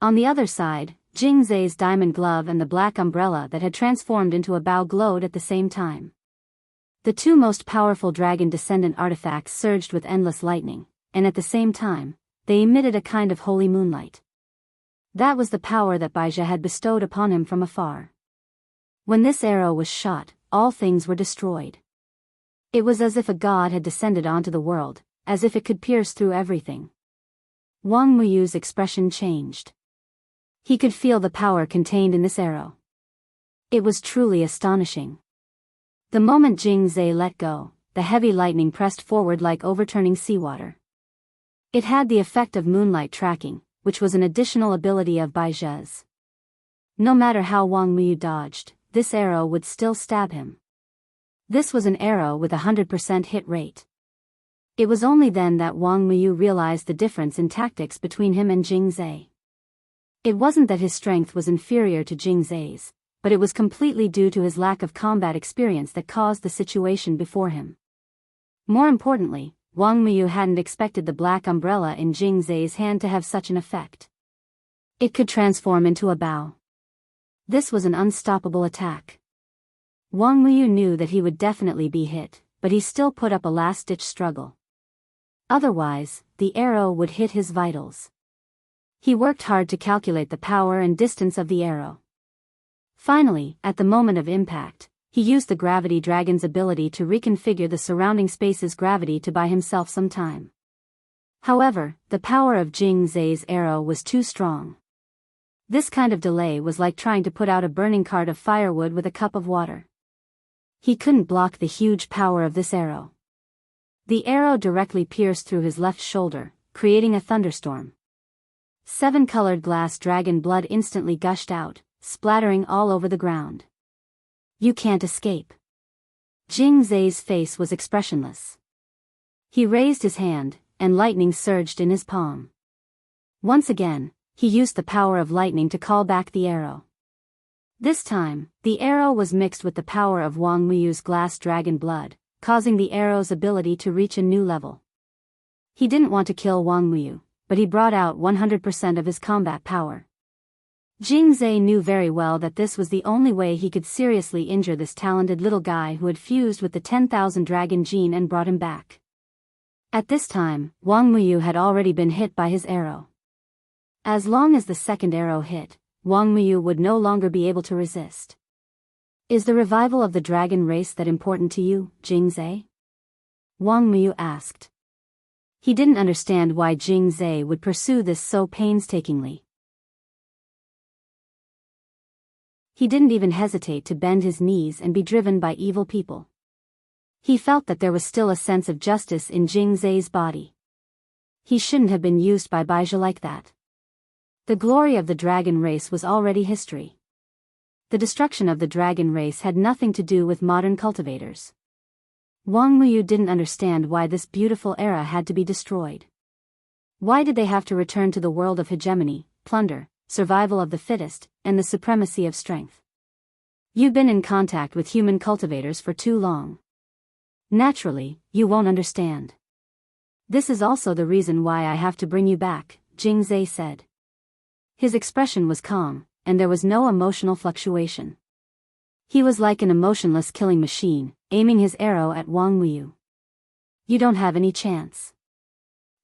On the other side, Jing Zhe's diamond glove and the black umbrella that had transformed into a bow glowed at the same time. The two most powerful dragon descendant artifacts surged with endless lightning, and at the same time, they emitted a kind of holy moonlight. That was the power that Baizhi had bestowed upon him from afar. When this arrow was shot, all things were destroyed. It was as if a god had descended onto the world, as if it could pierce through everything. Wang Muyu's expression changed. He could feel the power contained in this arrow. It was truly astonishing. The moment Jing Zhe let go, the heavy lightning pressed forward like overturning seawater. It had the effect of moonlight tracking, which was an additional ability of Baizhi's. No matter how Wang Muyu dodged, this arrow would still stab him. This was an arrow with 100% hit rate. It was only then that Wang Muyu realized the difference in tactics between him and Jing Zhe. It wasn't that his strength was inferior to Jing Zhe's, but it was completely due to his lack of combat experience that caused the situation before him. More importantly, Wang Muyu hadn't expected the black umbrella in Jing Zhe's hand to have such an effect. It could transform into a bow. This was an unstoppable attack. Wang Muyu knew that he would definitely be hit, but he still put up a last-ditch struggle. Otherwise, the arrow would hit his vitals. He worked hard to calculate the power and distance of the arrow. Finally, at the moment of impact, he used the Gravity Dragon's ability to reconfigure the surrounding space's gravity to buy himself some time. However, the power of Jing Zhe's arrow was too strong. This kind of delay was like trying to put out a burning cart of firewood with a cup of water. He couldn't block the huge power of this arrow. The arrow directly pierced through his left shoulder, creating a thunderstorm. 7-colored glass dragon blood instantly gushed out, splattering all over the ground. You can't escape. Jing Zai's face was expressionless. He raised his hand, and lightning surged in his palm. Once again, he used the power of lightning to call back the arrow. This time, the arrow was mixed with the power of Wang Muyu's glass dragon blood, causing the arrow's ability to reach a new level. He didn't want to kill Wang Muyu, but he brought out 100% of his combat power. Jing Zai knew very well that this was the only way he could seriously injure this talented little guy who had fused with the 10,000 dragon gene and brought him back. At this time, Wang Muyu had already been hit by his arrow. As long as the second arrow hit, Wang Muyu would no longer be able to resist. Is the revival of the dragon race that important to you, Jing Zai? Wang Muyu asked. He didn't understand why Jing Zai would pursue this so painstakingly. He didn't even hesitate to bend his knees and be driven by evil people. He felt that there was still a sense of justice in Jing Zai's body. He shouldn't have been used by Baizhi like that. The glory of the dragon race was already history. The destruction of the dragon race had nothing to do with modern cultivators. Wang Muyu didn't understand why this beautiful era had to be destroyed. Why did they have to return to the world of hegemony, plunder, survival of the fittest, and the supremacy of strength? You've been in contact with human cultivators for too long. Naturally, you won't understand. This is also the reason why I have to bring you back, Jing Zai said. His expression was calm, and there was no emotional fluctuation. He was like an emotionless killing machine, aiming his arrow at Wang Muyu. You don't have any chance.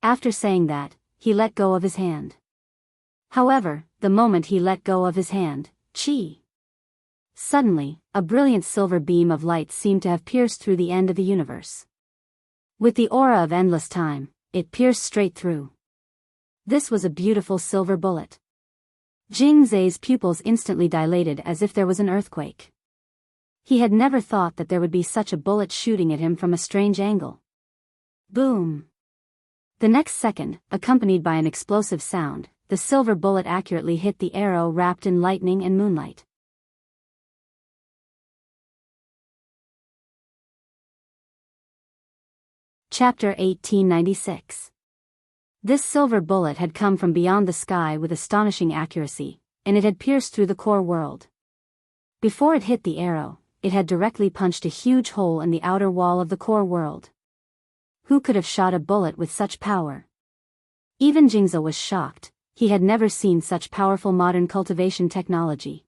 After saying that, he let go of his hand. However, the moment he let go of his hand, suddenly, a brilliant silver beam of light seemed to have pierced through the end of the universe. With the aura of endless time, it pierced straight through. This was a beautiful silver bullet. Jing Zai's pupils instantly dilated as if there was an earthquake. He had never thought that there would be such a bullet shooting at him from a strange angle. Boom! The next second, accompanied by an explosive sound, the silver bullet accurately hit the arrow wrapped in lightning and moonlight. Chapter 1896. This silver bullet had come from beyond the sky with astonishing accuracy, and it had pierced through the core world. Before it hit the arrow, it had directly punched a huge hole in the outer wall of the core world. Who could have shot a bullet with such power? Even Jingzhe was shocked. He had never seen such powerful modern cultivation technology.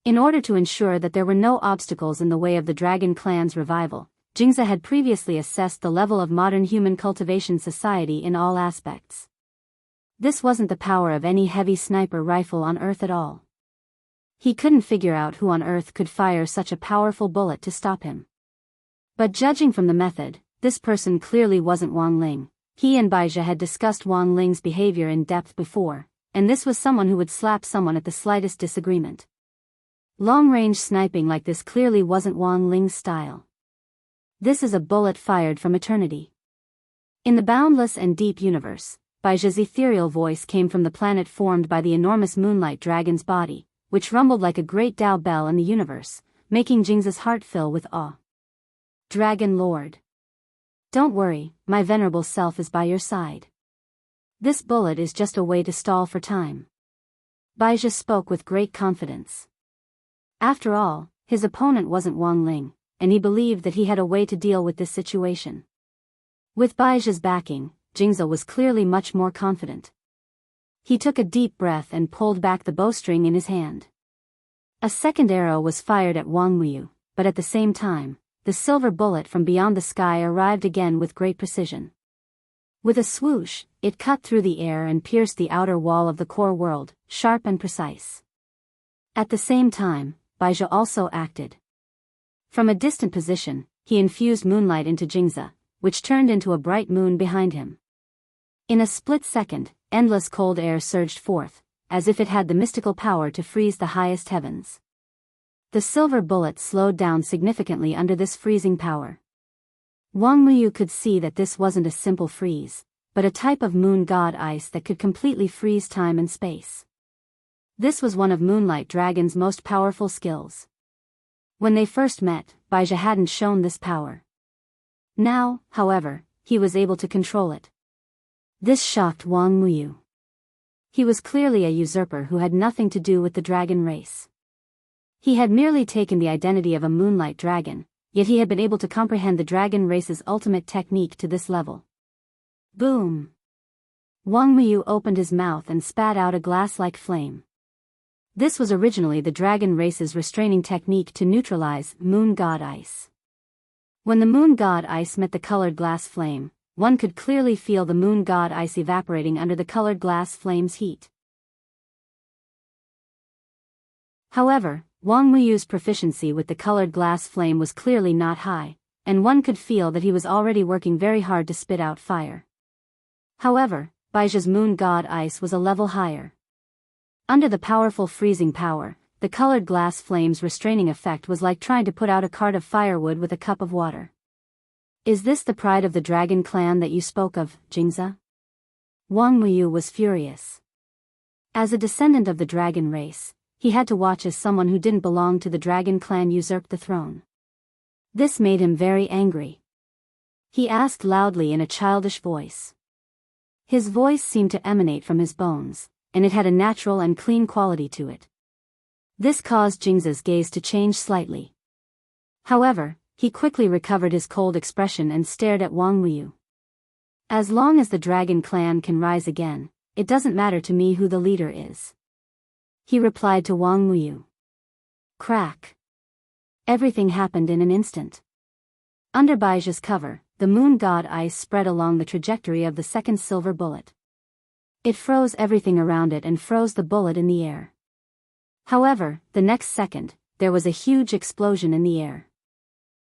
In order to ensure that there were no obstacles in the way of the Dragon Clan's revival, Jingzhe had previously assessed the level of modern human cultivation society in all aspects. This wasn't the power of any heavy sniper rifle on Earth at all. He couldn't figure out who on Earth could fire such a powerful bullet to stop him. But judging from the method, this person clearly wasn't Wang Ling. He and Baizhi had discussed Wang Ling's behavior in depth before, and this was someone who would slap someone at the slightest disagreement. Long-range sniping like this clearly wasn't Wang Ling's style. This is a bullet fired from eternity. In the boundless and deep universe, Baizhi's ethereal voice came from the planet formed by the enormous moonlight dragon's body, which rumbled like a great Tao bell in the universe, making Jingzhe's heart fill with awe. Dragon Lord. Don't worry, my venerable self is by your side. This bullet is just a way to stall for time. Baizhi spoke with great confidence. After all, his opponent wasn't Wang Ling, and he believed that he had a way to deal with this situation. With Baizhi's backing, Jingzhe was clearly much more confident. He took a deep breath and pulled back the bowstring in his hand. A second arrow was fired at Wang Muyu, but at the same time, the silver bullet from beyond the sky arrived again with great precision. With a swoosh, it cut through the air and pierced the outer wall of the core world, sharp and precise. At the same time, Baizhi also acted. From a distant position, he infused moonlight into Jingzhe, which turned into a bright moon behind him. In a split second, endless cold air surged forth, as if it had the mystical power to freeze the highest heavens. The silver bullet slowed down significantly under this freezing power. Wang Muyu could see that this wasn't a simple freeze, but a type of moon god ice that could completely freeze time and space. This was one of Moonlight Dragon's most powerful skills. When they first met, Baizha hadn't shown this power. Now, however, he was able to control it. This shocked Wang Muyu. He was clearly a usurper who had nothing to do with the dragon race. He had merely taken the identity of a Moonlight Dragon, yet he had been able to comprehend the dragon race's ultimate technique to this level. Boom! Wang Muyu opened his mouth and spat out a glass-like flame. This was originally the dragon race's restraining technique to neutralize moon god ice. When the moon god ice met the colored glass flame, one could clearly feel the moon god ice evaporating under the colored glass flame's heat. However, Wang Muyu's proficiency with the colored glass flame was clearly not high, and one could feel that he was already working very hard to spit out fire. However, Baizha's moon god ice was a level higher. Under the powerful freezing power, the colored glass flame's restraining effect was like trying to put out a cart of firewood with a cup of water. Is this the pride of the dragon clan that you spoke of, Jingza? Wang Muyu was furious. As a descendant of the dragon race, he had to watch as someone who didn't belong to the dragon clan usurped the throne. This made him very angry. He asked loudly in a childish voice. His voice seemed to emanate from his bones, and it had a natural and clean quality to it. This caused Jingza's gaze to change slightly. However, he quickly recovered his cold expression and stared at Wang Muyu. As long as the dragon clan can rise again, it doesn't matter to me who the leader is. He replied to Wang Muyu. Crack. Everything happened in an instant. Under Baizha's cover, the moon god ice spread along the trajectory of the second silver bullet. It froze everything around it and froze the bullet in the air. However, the next second, there was a huge explosion in the air.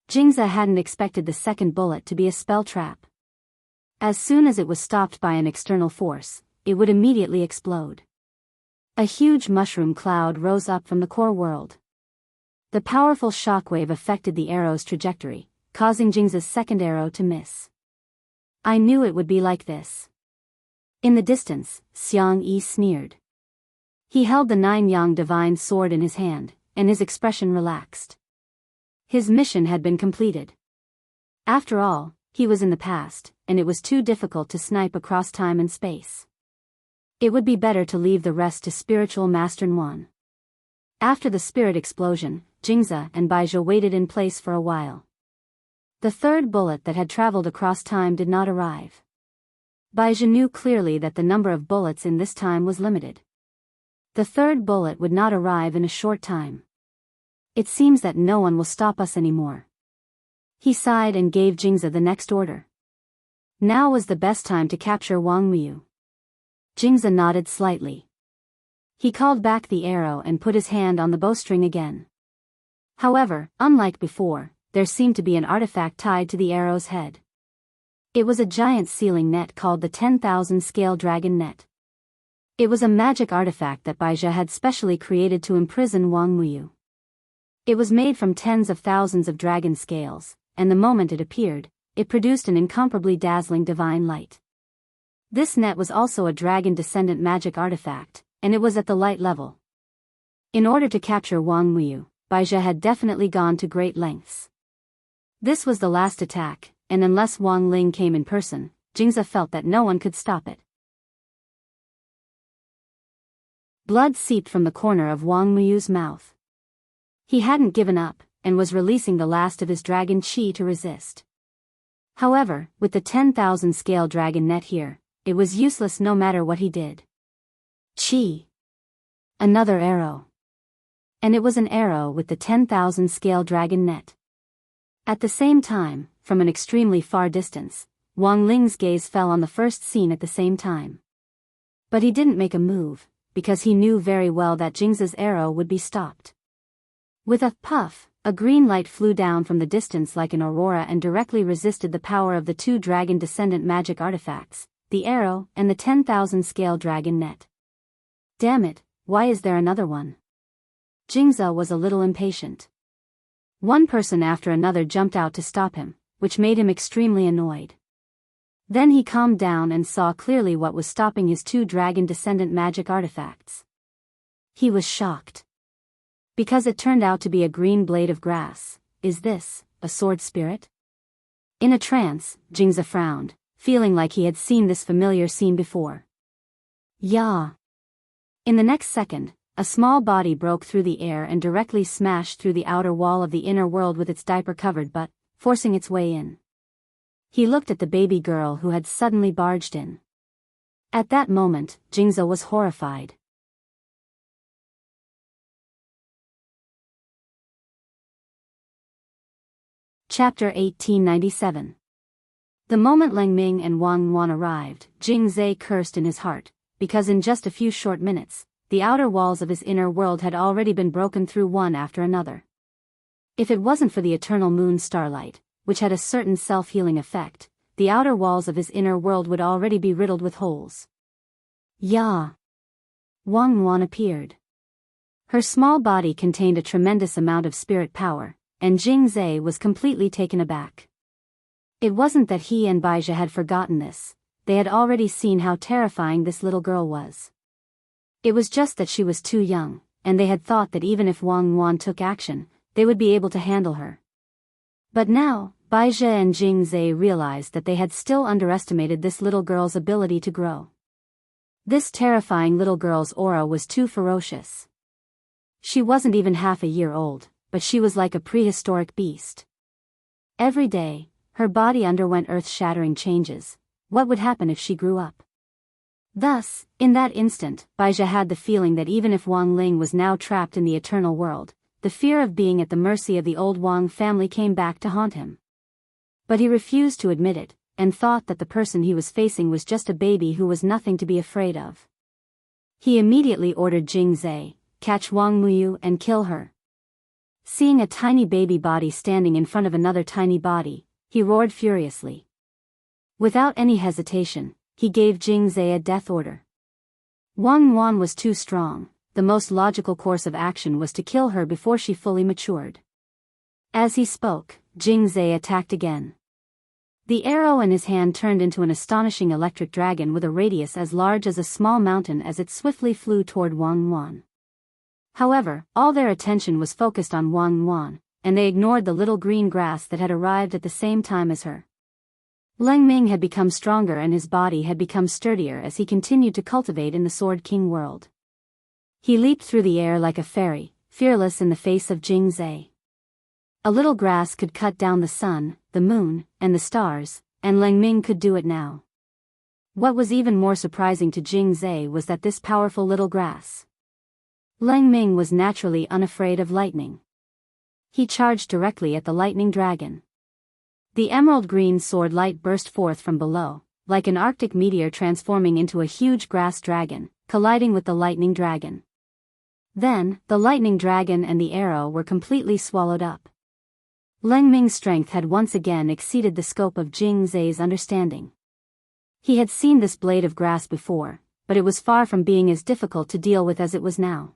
Jingza hadn't expected the second bullet to be a spell trap. As soon as it was stopped by an external force, it would immediately explode. A huge mushroom cloud rose up from the core world. The powerful shockwave affected the arrow's trajectory, causing Jingza's second arrow to miss. I knew it would be like this. In the distance, Xiang Yi sneered. He held the nine-yang divine sword in his hand, and his expression relaxed. His mission had been completed. After all, he was in the past, and it was too difficult to snipe across time and space. It would be better to leave the rest to spiritual Master Nuan. After the spirit explosion, Jingza and Baizha waited in place for a while. The third bullet that had traveled across time did not arrive. Baizha knew clearly that the number of bullets in this time was limited. The third bullet would not arrive in a short time. It seems that no one will stop us anymore. He sighed and gave Jingza the next order. Now was the best time to capture Wang Muyu. Jingza nodded slightly. He called back the arrow and put his hand on the bowstring again. However, unlike before, there seemed to be an artifact tied to the arrow's head. It was a giant sealing net called the 10,000 scale dragon net. It was a magic artifact that Baizha had specially created to imprison Wang Muyu. It was made from tens of thousands of dragon scales, and the moment it appeared, it produced an incomparably dazzling divine light. This net was also a dragon descendant magic artifact, and it was at the light level. In order to capture Wang Muyu, Baizha had definitely gone to great lengths. This was the last attack, and unless Wang Ling came in person, Jingza felt that no one could stop it. Blood seeped from the corner of Wang Muyu's mouth. He hadn't given up, and was releasing the last of his dragon chi to resist. However, with the 10,000 scale dragon net here, it was useless no matter what he did. Chi. Another arrow. And it was an arrow with the 10,000 scale dragon net. At the same time, from an extremely far distance, Wang Ling's gaze fell on the first scene at the same time. But he didn't make a move, because he knew very well that Jingza's arrow would be stopped. With a puff, a green light flew down from the distance like an aurora and directly resisted the power of the two dragon descendant magic artifacts, the arrow and the 10,000 scale dragon net. Damn it, why is there another one? Jingza was a little impatient. One person after another jumped out to stop him, which made him extremely annoyed. Then he calmed down and saw clearly what was stopping his two dragon-descendant magic artifacts. He was shocked. Because it turned out to be a green blade of grass. Is this a sword spirit? In a trance, Jingze frowned, feeling like he had seen this familiar scene before. Yeah. In the next second, a small body broke through the air and directly smashed through the outer wall of the inner world with its diaper-covered butt, forcing its way in. He looked at the baby girl who had suddenly barged in. At that moment, Jingze was horrified. Chapter 1897. The moment Leng Ming and Wang Wan arrived, Jingze cursed in his heart, because in just a few short minutes, the outer walls of his inner world had already been broken through one after another. If it wasn't for the eternal moon starlight, which had a certain self-healing effect, the outer walls of his inner world would already be riddled with holes. Ya! Wang Wan appeared. Her small body contained a tremendous amount of spirit power, and Jingze was completely taken aback. It wasn't that he and Baizhi had forgotten this, they had already seen how terrifying this little girl was. It was just that she was too young, and they had thought that even if Wang Wan took action, they would be able to handle her. But now, Baizhi and Jingze realized that they had still underestimated this little girl's ability to grow. This terrifying little girl's aura was too ferocious. She wasn't even half a year old, but she was like a prehistoric beast. Every day, her body underwent earth-shattering changes. What would happen if she grew up? Thus, in that instant, Baizhi had the feeling that even if Wang Ling was now trapped in the eternal world, the fear of being at the mercy of the old Wang family came back to haunt him. But he refused to admit it, and thought that the person he was facing was just a baby who was nothing to be afraid of. He immediately ordered Jingze, catch Wang Muyu and kill her. Seeing a tiny baby body standing in front of another tiny body, he roared furiously. Without any hesitation, he gave Jingze a death order. Wang Wan was too strong. The most logical course of action was to kill her before she fully matured. As he spoke, Jingze attacked again. The arrow in his hand turned into an astonishing electric dragon with a radius as large as a small mountain as it swiftly flew toward Wang Wan. However, all their attention was focused on Wang Wan, and they ignored the little green grass that had arrived at the same time as her. Leng Ming had become stronger and his body had become sturdier as he continued to cultivate in the Sword King world. He leaped through the air like a fairy, fearless in the face of Jingze. A little grass could cut down the sun, the moon, and the stars, and Leng Ming could do it now. What was even more surprising to Jingze was that this powerful little grass. Leng Ming was naturally unafraid of lightning. He charged directly at the lightning dragon. The emerald green sword light burst forth from below, like an Arctic meteor transforming into a huge grass dragon, colliding with the lightning dragon. Then, the lightning dragon and the arrow were completely swallowed up. Leng Ming's strength had once again exceeded the scope of Jingze's understanding. He had seen this blade of grass before, but it was far from being as difficult to deal with as it was now.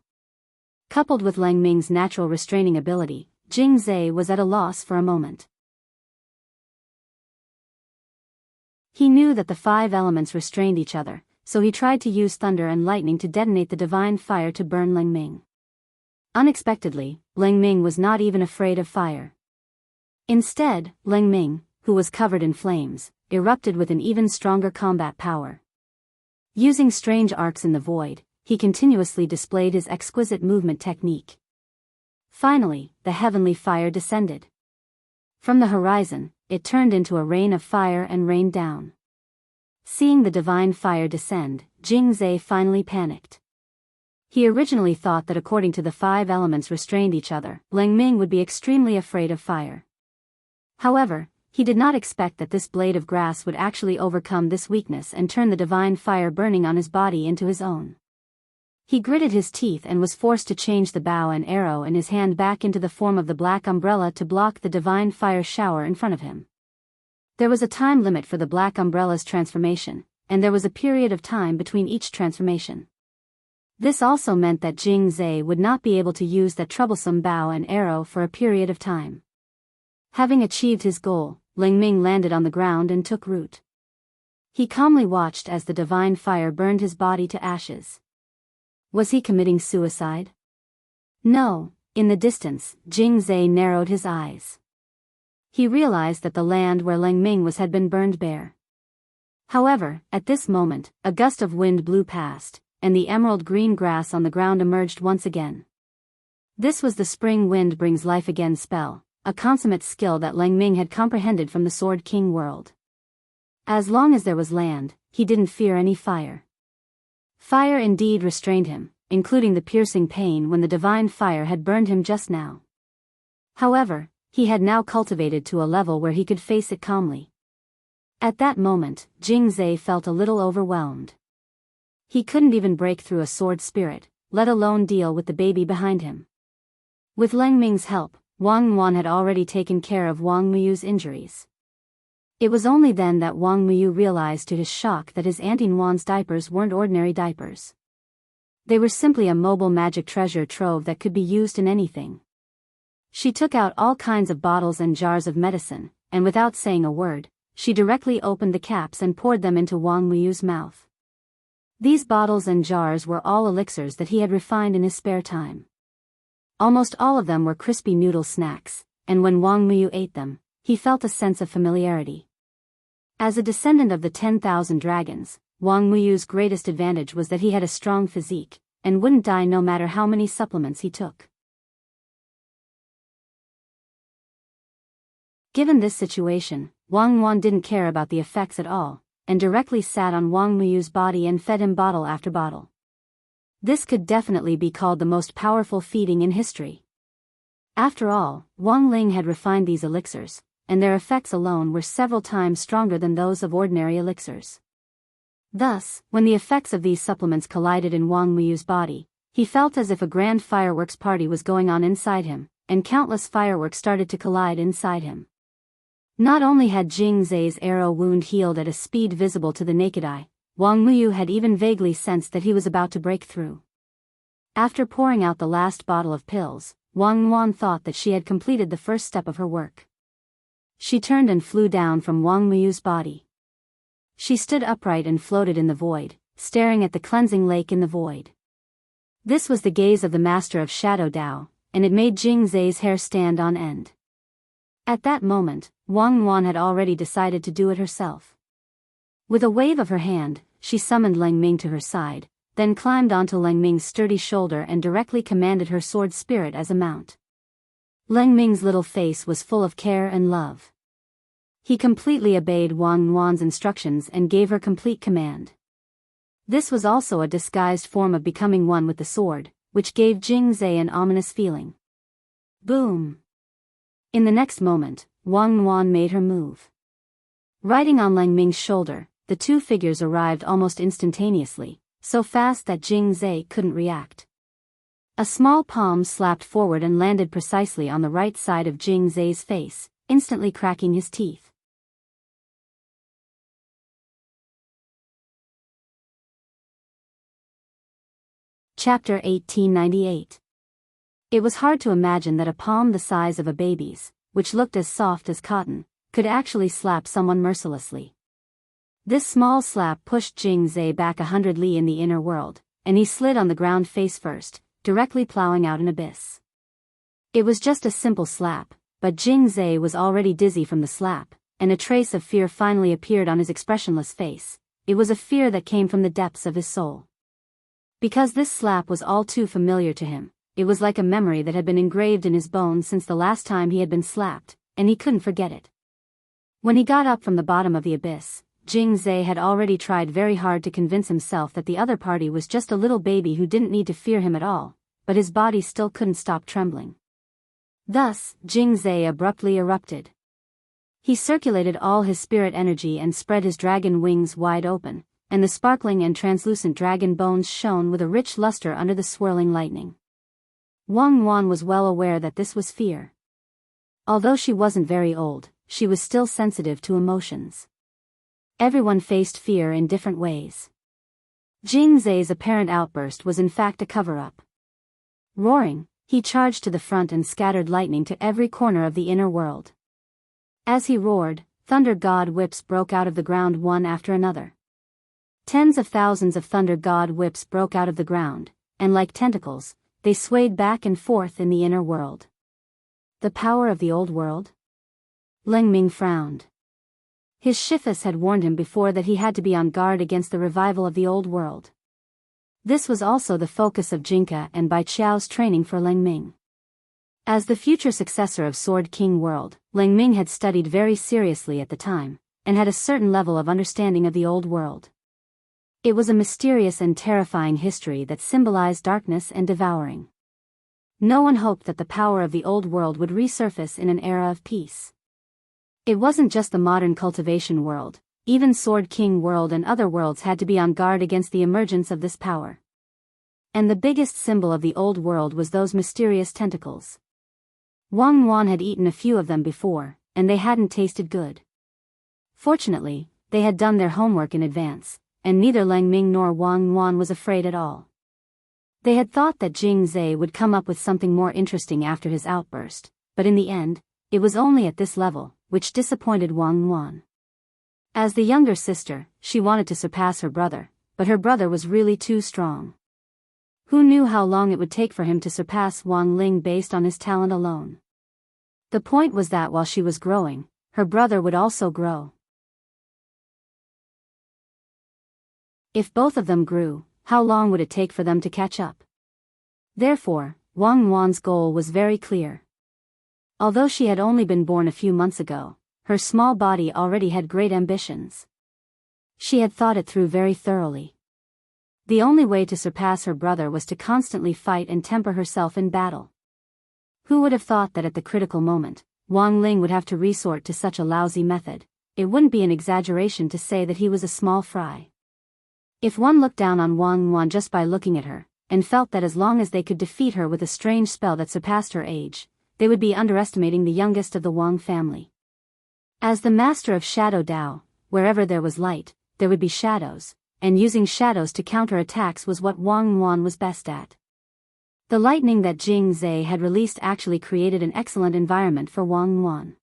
Coupled with Leng Ming's natural restraining ability, Jingze was at a loss for a moment. He knew that the 5 elements restrained each other, so he tried to use thunder and lightning to detonate the divine fire to burn Leng Ming. Unexpectedly, Leng Ming was not even afraid of fire. Instead, Leng Ming, who was covered in flames, erupted with an even stronger combat power. Using strange arcs in the void, he continuously displayed his exquisite movement technique. Finally, the heavenly fire descended. From the horizon, it turned into a rain of fire and rained down. Seeing the divine fire descend, Jingze finally panicked. He originally thought that according to the 5 elements restrained each other, Leng Ming would be extremely afraid of fire. However, he did not expect that this blade of grass would actually overcome this weakness and turn the divine fire burning on his body into his own. He gritted his teeth and was forced to change the bow and arrow in his hand back into the form of the black umbrella to block the divine fire shower in front of him. There was a time limit for the black umbrella's transformation, and there was a period of time between each transformation. This also meant that Jingze would not be able to use that troublesome bow and arrow for a period of time. Having achieved his goal, Leng Ming landed on the ground and took root. He calmly watched as the divine fire burned his body to ashes. Was he committing suicide? No. In the distance, Jingzai narrowed his eyes. He realized that the land where Lang Ming was had been burned bare. However, at this moment, a gust of wind blew past, and the emerald green grass on the ground emerged once again. This was the spring wind brings life again spell, a consummate skill that Lang Ming had comprehended from the Sword King world. As long as there was land, he didn't fear any fire. Fire indeed restrained him, including the piercing pain when the divine fire had burned him just now. However, he had now cultivated to a level where he could face it calmly. At that moment, Jingzai felt a little overwhelmed. He couldn't even break through a sword spirit, let alone deal with the baby behind him. With Lang Ming's help, Wang Wan had already taken care of Wang Muyu's injuries. It was only then that Wang Muyu realized to his shock that his Auntie Wan's diapers weren't ordinary diapers. They were simply a mobile magic treasure trove that could be used in anything. She took out all kinds of bottles and jars of medicine, and without saying a word, she directly opened the caps and poured them into Wang Muyu's mouth. These bottles and jars were all elixirs that he had refined in his spare time. Almost all of them were crispy noodle snacks, and when Wang Muyu ate them, he felt a sense of familiarity. As a descendant of the 10,000 dragons, Wang Muyu's greatest advantage was that he had a strong physique, and wouldn't die no matter how many supplements he took. Given this situation, Wang Wan didn't care about the effects at all, and directly sat on Wang Muyu's body and fed him bottle after bottle. This could definitely be called the most powerful feeding in history. After all, Wang Ling had refined these elixirs, and their effects alone were several times stronger than those of ordinary elixirs. Thus, when the effects of these supplements collided in Wang Muyu's body, he felt as if a grand fireworks party was going on inside him, and countless fireworks started to collide inside him. Not only had Jingzai's arrow wound healed at a speed visible to the naked eye, Wang Muyu had even vaguely sensed that he was about to break through. After pouring out the last bottle of pills, Wang Wan thought that she had completed the first step of her work. She turned and flew down from Wang Muyu's body. She stood upright and floated in the void, staring at the cleansing lake in the void. This was the gaze of the master of Shadow Dao, and it made Jingzai's hair stand on end. At that moment, Wang Wan had already decided to do it herself. With a wave of her hand, she summoned Lang Ming to her side, then climbed onto Lang Ming's sturdy shoulder and directly commanded her sword spirit as a mount. Lang Ming's little face was full of care and love. He completely obeyed Wang Wan's instructions and gave her complete command. This was also a disguised form of becoming one with the sword, which gave Jingzai an ominous feeling. Boom! In the next moment, Wang Wan made her move. Riding on Lang Ming's shoulder, the two figures arrived almost instantaneously, so fast that Jingzai couldn't react. A small palm slapped forward and landed precisely on the right side of Jingzai's face, instantly cracking his teeth. Chapter 1898. It was hard to imagine that a palm the size of a baby's, which looked as soft as cotton, could actually slap someone mercilessly. This small slap pushed Jingzai back 100 li in the inner world, and he slid on the ground face first, directly plowing out an abyss. It was just a simple slap, but Jingzai was already dizzy from the slap, and a trace of fear finally appeared on his expressionless face. It was a fear that came from the depths of his soul. Because this slap was all too familiar to him, it was like a memory that had been engraved in his bones since the last time he had been slapped, and he couldn't forget it. When he got up from the bottom of the abyss, Jingzai had already tried very hard to convince himself that the other party was just a little baby who didn't need to fear him at all, but his body still couldn't stop trembling. Thus, Jingzai abruptly erupted. He circulated all his spirit energy and spread his dragon wings wide open, and the sparkling and translucent dragon bones shone with a rich luster under the swirling lightning. Wang Wan was well aware that this was fear. Although she wasn't very old, she was still sensitive to emotions. Everyone faced fear in different ways. Jingzai's apparent outburst was in fact a cover-up. Roaring, he charged to the front and scattered lightning to every corner of the inner world. As he roared, Thunder God whips broke out of the ground one after another. Tens of thousands of Thunder God whips broke out of the ground, and like tentacles, they swayed back and forth in the inner world. The power of the old world? Leng Ming frowned. His Shifus had warned him before that he had to be on guard against the revival of the old world. This was also the focus of Jinka and Bai Qiao's training for Leng Ming. As the future successor of Sword King World, Leng Ming had studied very seriously at the time, and had a certain level of understanding of the old world. It was a mysterious and terrifying history that symbolized darkness and devouring. No one hoped that the power of the old world would resurface in an era of peace. It wasn't just the modern cultivation world, even Sword King World and other worlds had to be on guard against the emergence of this power. And the biggest symbol of the old world was those mysterious tentacles. Wang Yuan had eaten a few of them before, and they hadn't tasted good. Fortunately, they had done their homework in advance, and neither Leng Ming nor Wang Yuan was afraid at all. They had thought that Jing Zhe would come up with something more interesting after his outburst, but in the end, it was only at this level, which disappointed Wang Yuan. As the younger sister, she wanted to surpass her brother, but her brother was really too strong. Who knew how long it would take for him to surpass Wang Ling based on his talent alone? The point was that while she was growing, her brother would also grow. If both of them grew, how long would it take for them to catch up? Therefore, Wang Yuan's goal was very clear. Although she had only been born a few months ago, her small body already had great ambitions. She had thought it through very thoroughly. The only way to surpass her brother was to constantly fight and temper herself in battle. Who would have thought that at the critical moment, Wang Ling would have to resort to such a lousy method? It wouldn't be an exaggeration to say that he was a small fry. If one looked down on Wang Yuan just by looking at her, and felt that as long as they could defeat her with a strange spell that surpassed her age, they would be underestimating the youngest of the Wang family. As the master of Shadow Dao, wherever there was light, there would be shadows, and using shadows to counter attacks was what Wang Yuan was best at. The lightning that Jing Zhe had released actually created an excellent environment for Wang Yuan.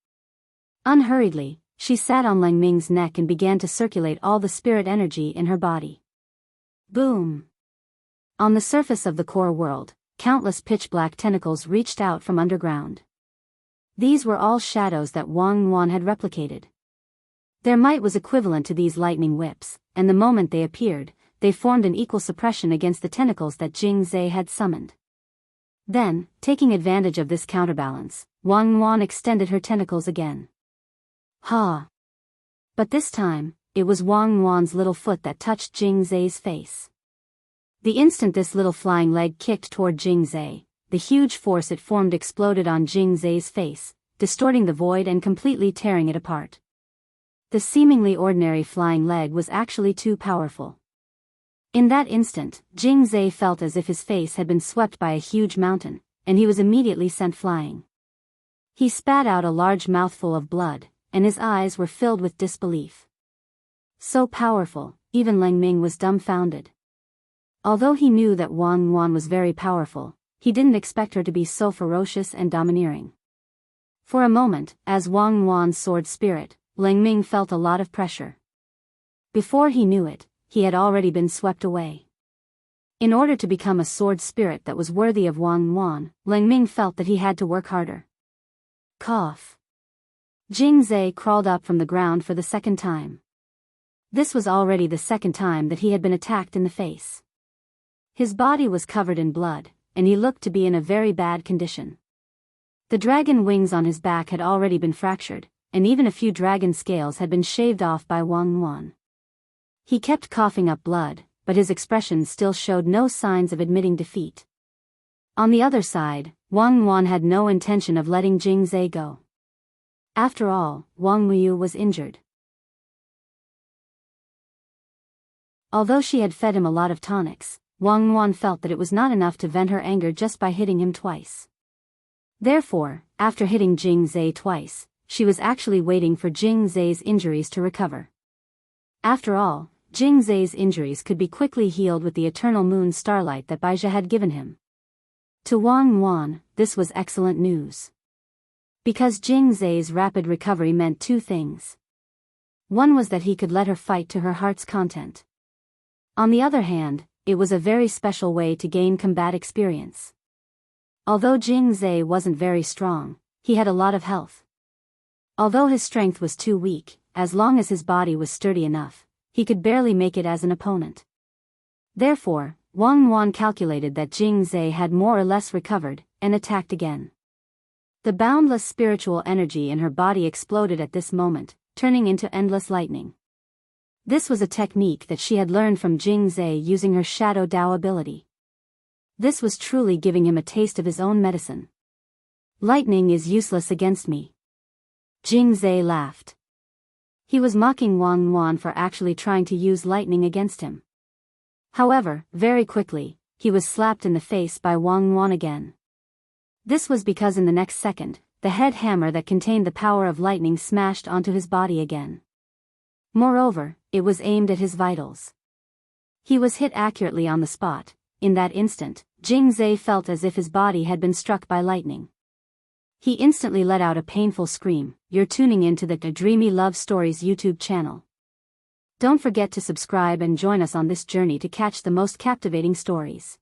Unhurriedly, she sat on Leng Ming's neck and began to circulate all the spirit energy in her body. Boom! On the surface of the core world, countless pitch-black tentacles reached out from underground. These were all shadows that Wang Yuan had replicated. Their might was equivalent to these lightning whips, and the moment they appeared, they formed an equal suppression against the tentacles that Jing Zhe had summoned. Then, taking advantage of this counterbalance, Wang Yuan extended her tentacles again. Ha! But this time, it was Wang Yuan's little foot that touched Jing Zhe's face. The instant this little flying leg kicked toward Jing Zhe, the huge force it formed exploded on Jing Zhe's face, distorting the void and completely tearing it apart. The seemingly ordinary flying leg was actually too powerful. In that instant, Jing Zhe felt as if his face had been swept by a huge mountain, and he was immediately sent flying. He spat out a large mouthful of blood, and his eyes were filled with disbelief. So powerful, even Leng Ming was dumbfounded. Although he knew that Wang Yuan was very powerful, he didn't expect her to be so ferocious and domineering. For a moment, as Wang Yuan soared spirit, Leng Ming felt a lot of pressure. Before he knew it, he had already been swept away. In order to become a sword spirit that was worthy of Wang Yuan, Leng Ming felt that he had to work harder. Cough. Jing Zhe crawled up from the ground for the second time. This was already the second time that he had been attacked in the face. His body was covered in blood, and he looked to be in a very bad condition. The dragon wings on his back had already been fractured, and even a few dragon scales had been shaved off by Wang Yuan. He kept coughing up blood, but his expression still showed no signs of admitting defeat. On the other side, Wang Yuan had no intention of letting Jing Zhe go. After all, Wang Yu was injured. Although she had fed him a lot of tonics, Wang Yuan felt that it was not enough to vent her anger just by hitting him twice. Therefore, after hitting Jing Zhe twice, she was actually waiting for Jing Zhe's injuries to recover. After all, Jing Zhe's injuries could be quickly healed with the eternal moon starlight that Baizha had given him. To Wang Yuan, this was excellent news. Because Jing Zhe's rapid recovery meant two things. One was that he could let her fight to her heart's content. On the other hand, it was a very special way to gain combat experience. Although Jing Zhe wasn't very strong, he had a lot of health. Although his strength was too weak, as long as his body was sturdy enough, he could barely make it as an opponent. Therefore, Wang Yuan calculated that Jing Zhe had more or less recovered, and attacked again. The boundless spiritual energy in her body exploded at this moment, turning into endless lightning. This was a technique that she had learned from Jing Zhe using her Shadow Dao ability. This was truly giving him a taste of his own medicine. Lightning is useless against me. Jing Zhe laughed. He was mocking Wang Yuan for actually trying to use lightning against him. However, very quickly, he was slapped in the face by Wang Yuan again. This was because in the next second, the head hammer that contained the power of lightning smashed onto his body again. Moreover, it was aimed at his vitals. He was hit accurately on the spot. In that instant, Jing Zhe felt as if his body had been struck by lightning. He instantly let out a painful scream. You're tuning into the Dreamy Love Stories YouTube channel. Don't forget to subscribe and join us on this journey to catch the most captivating stories.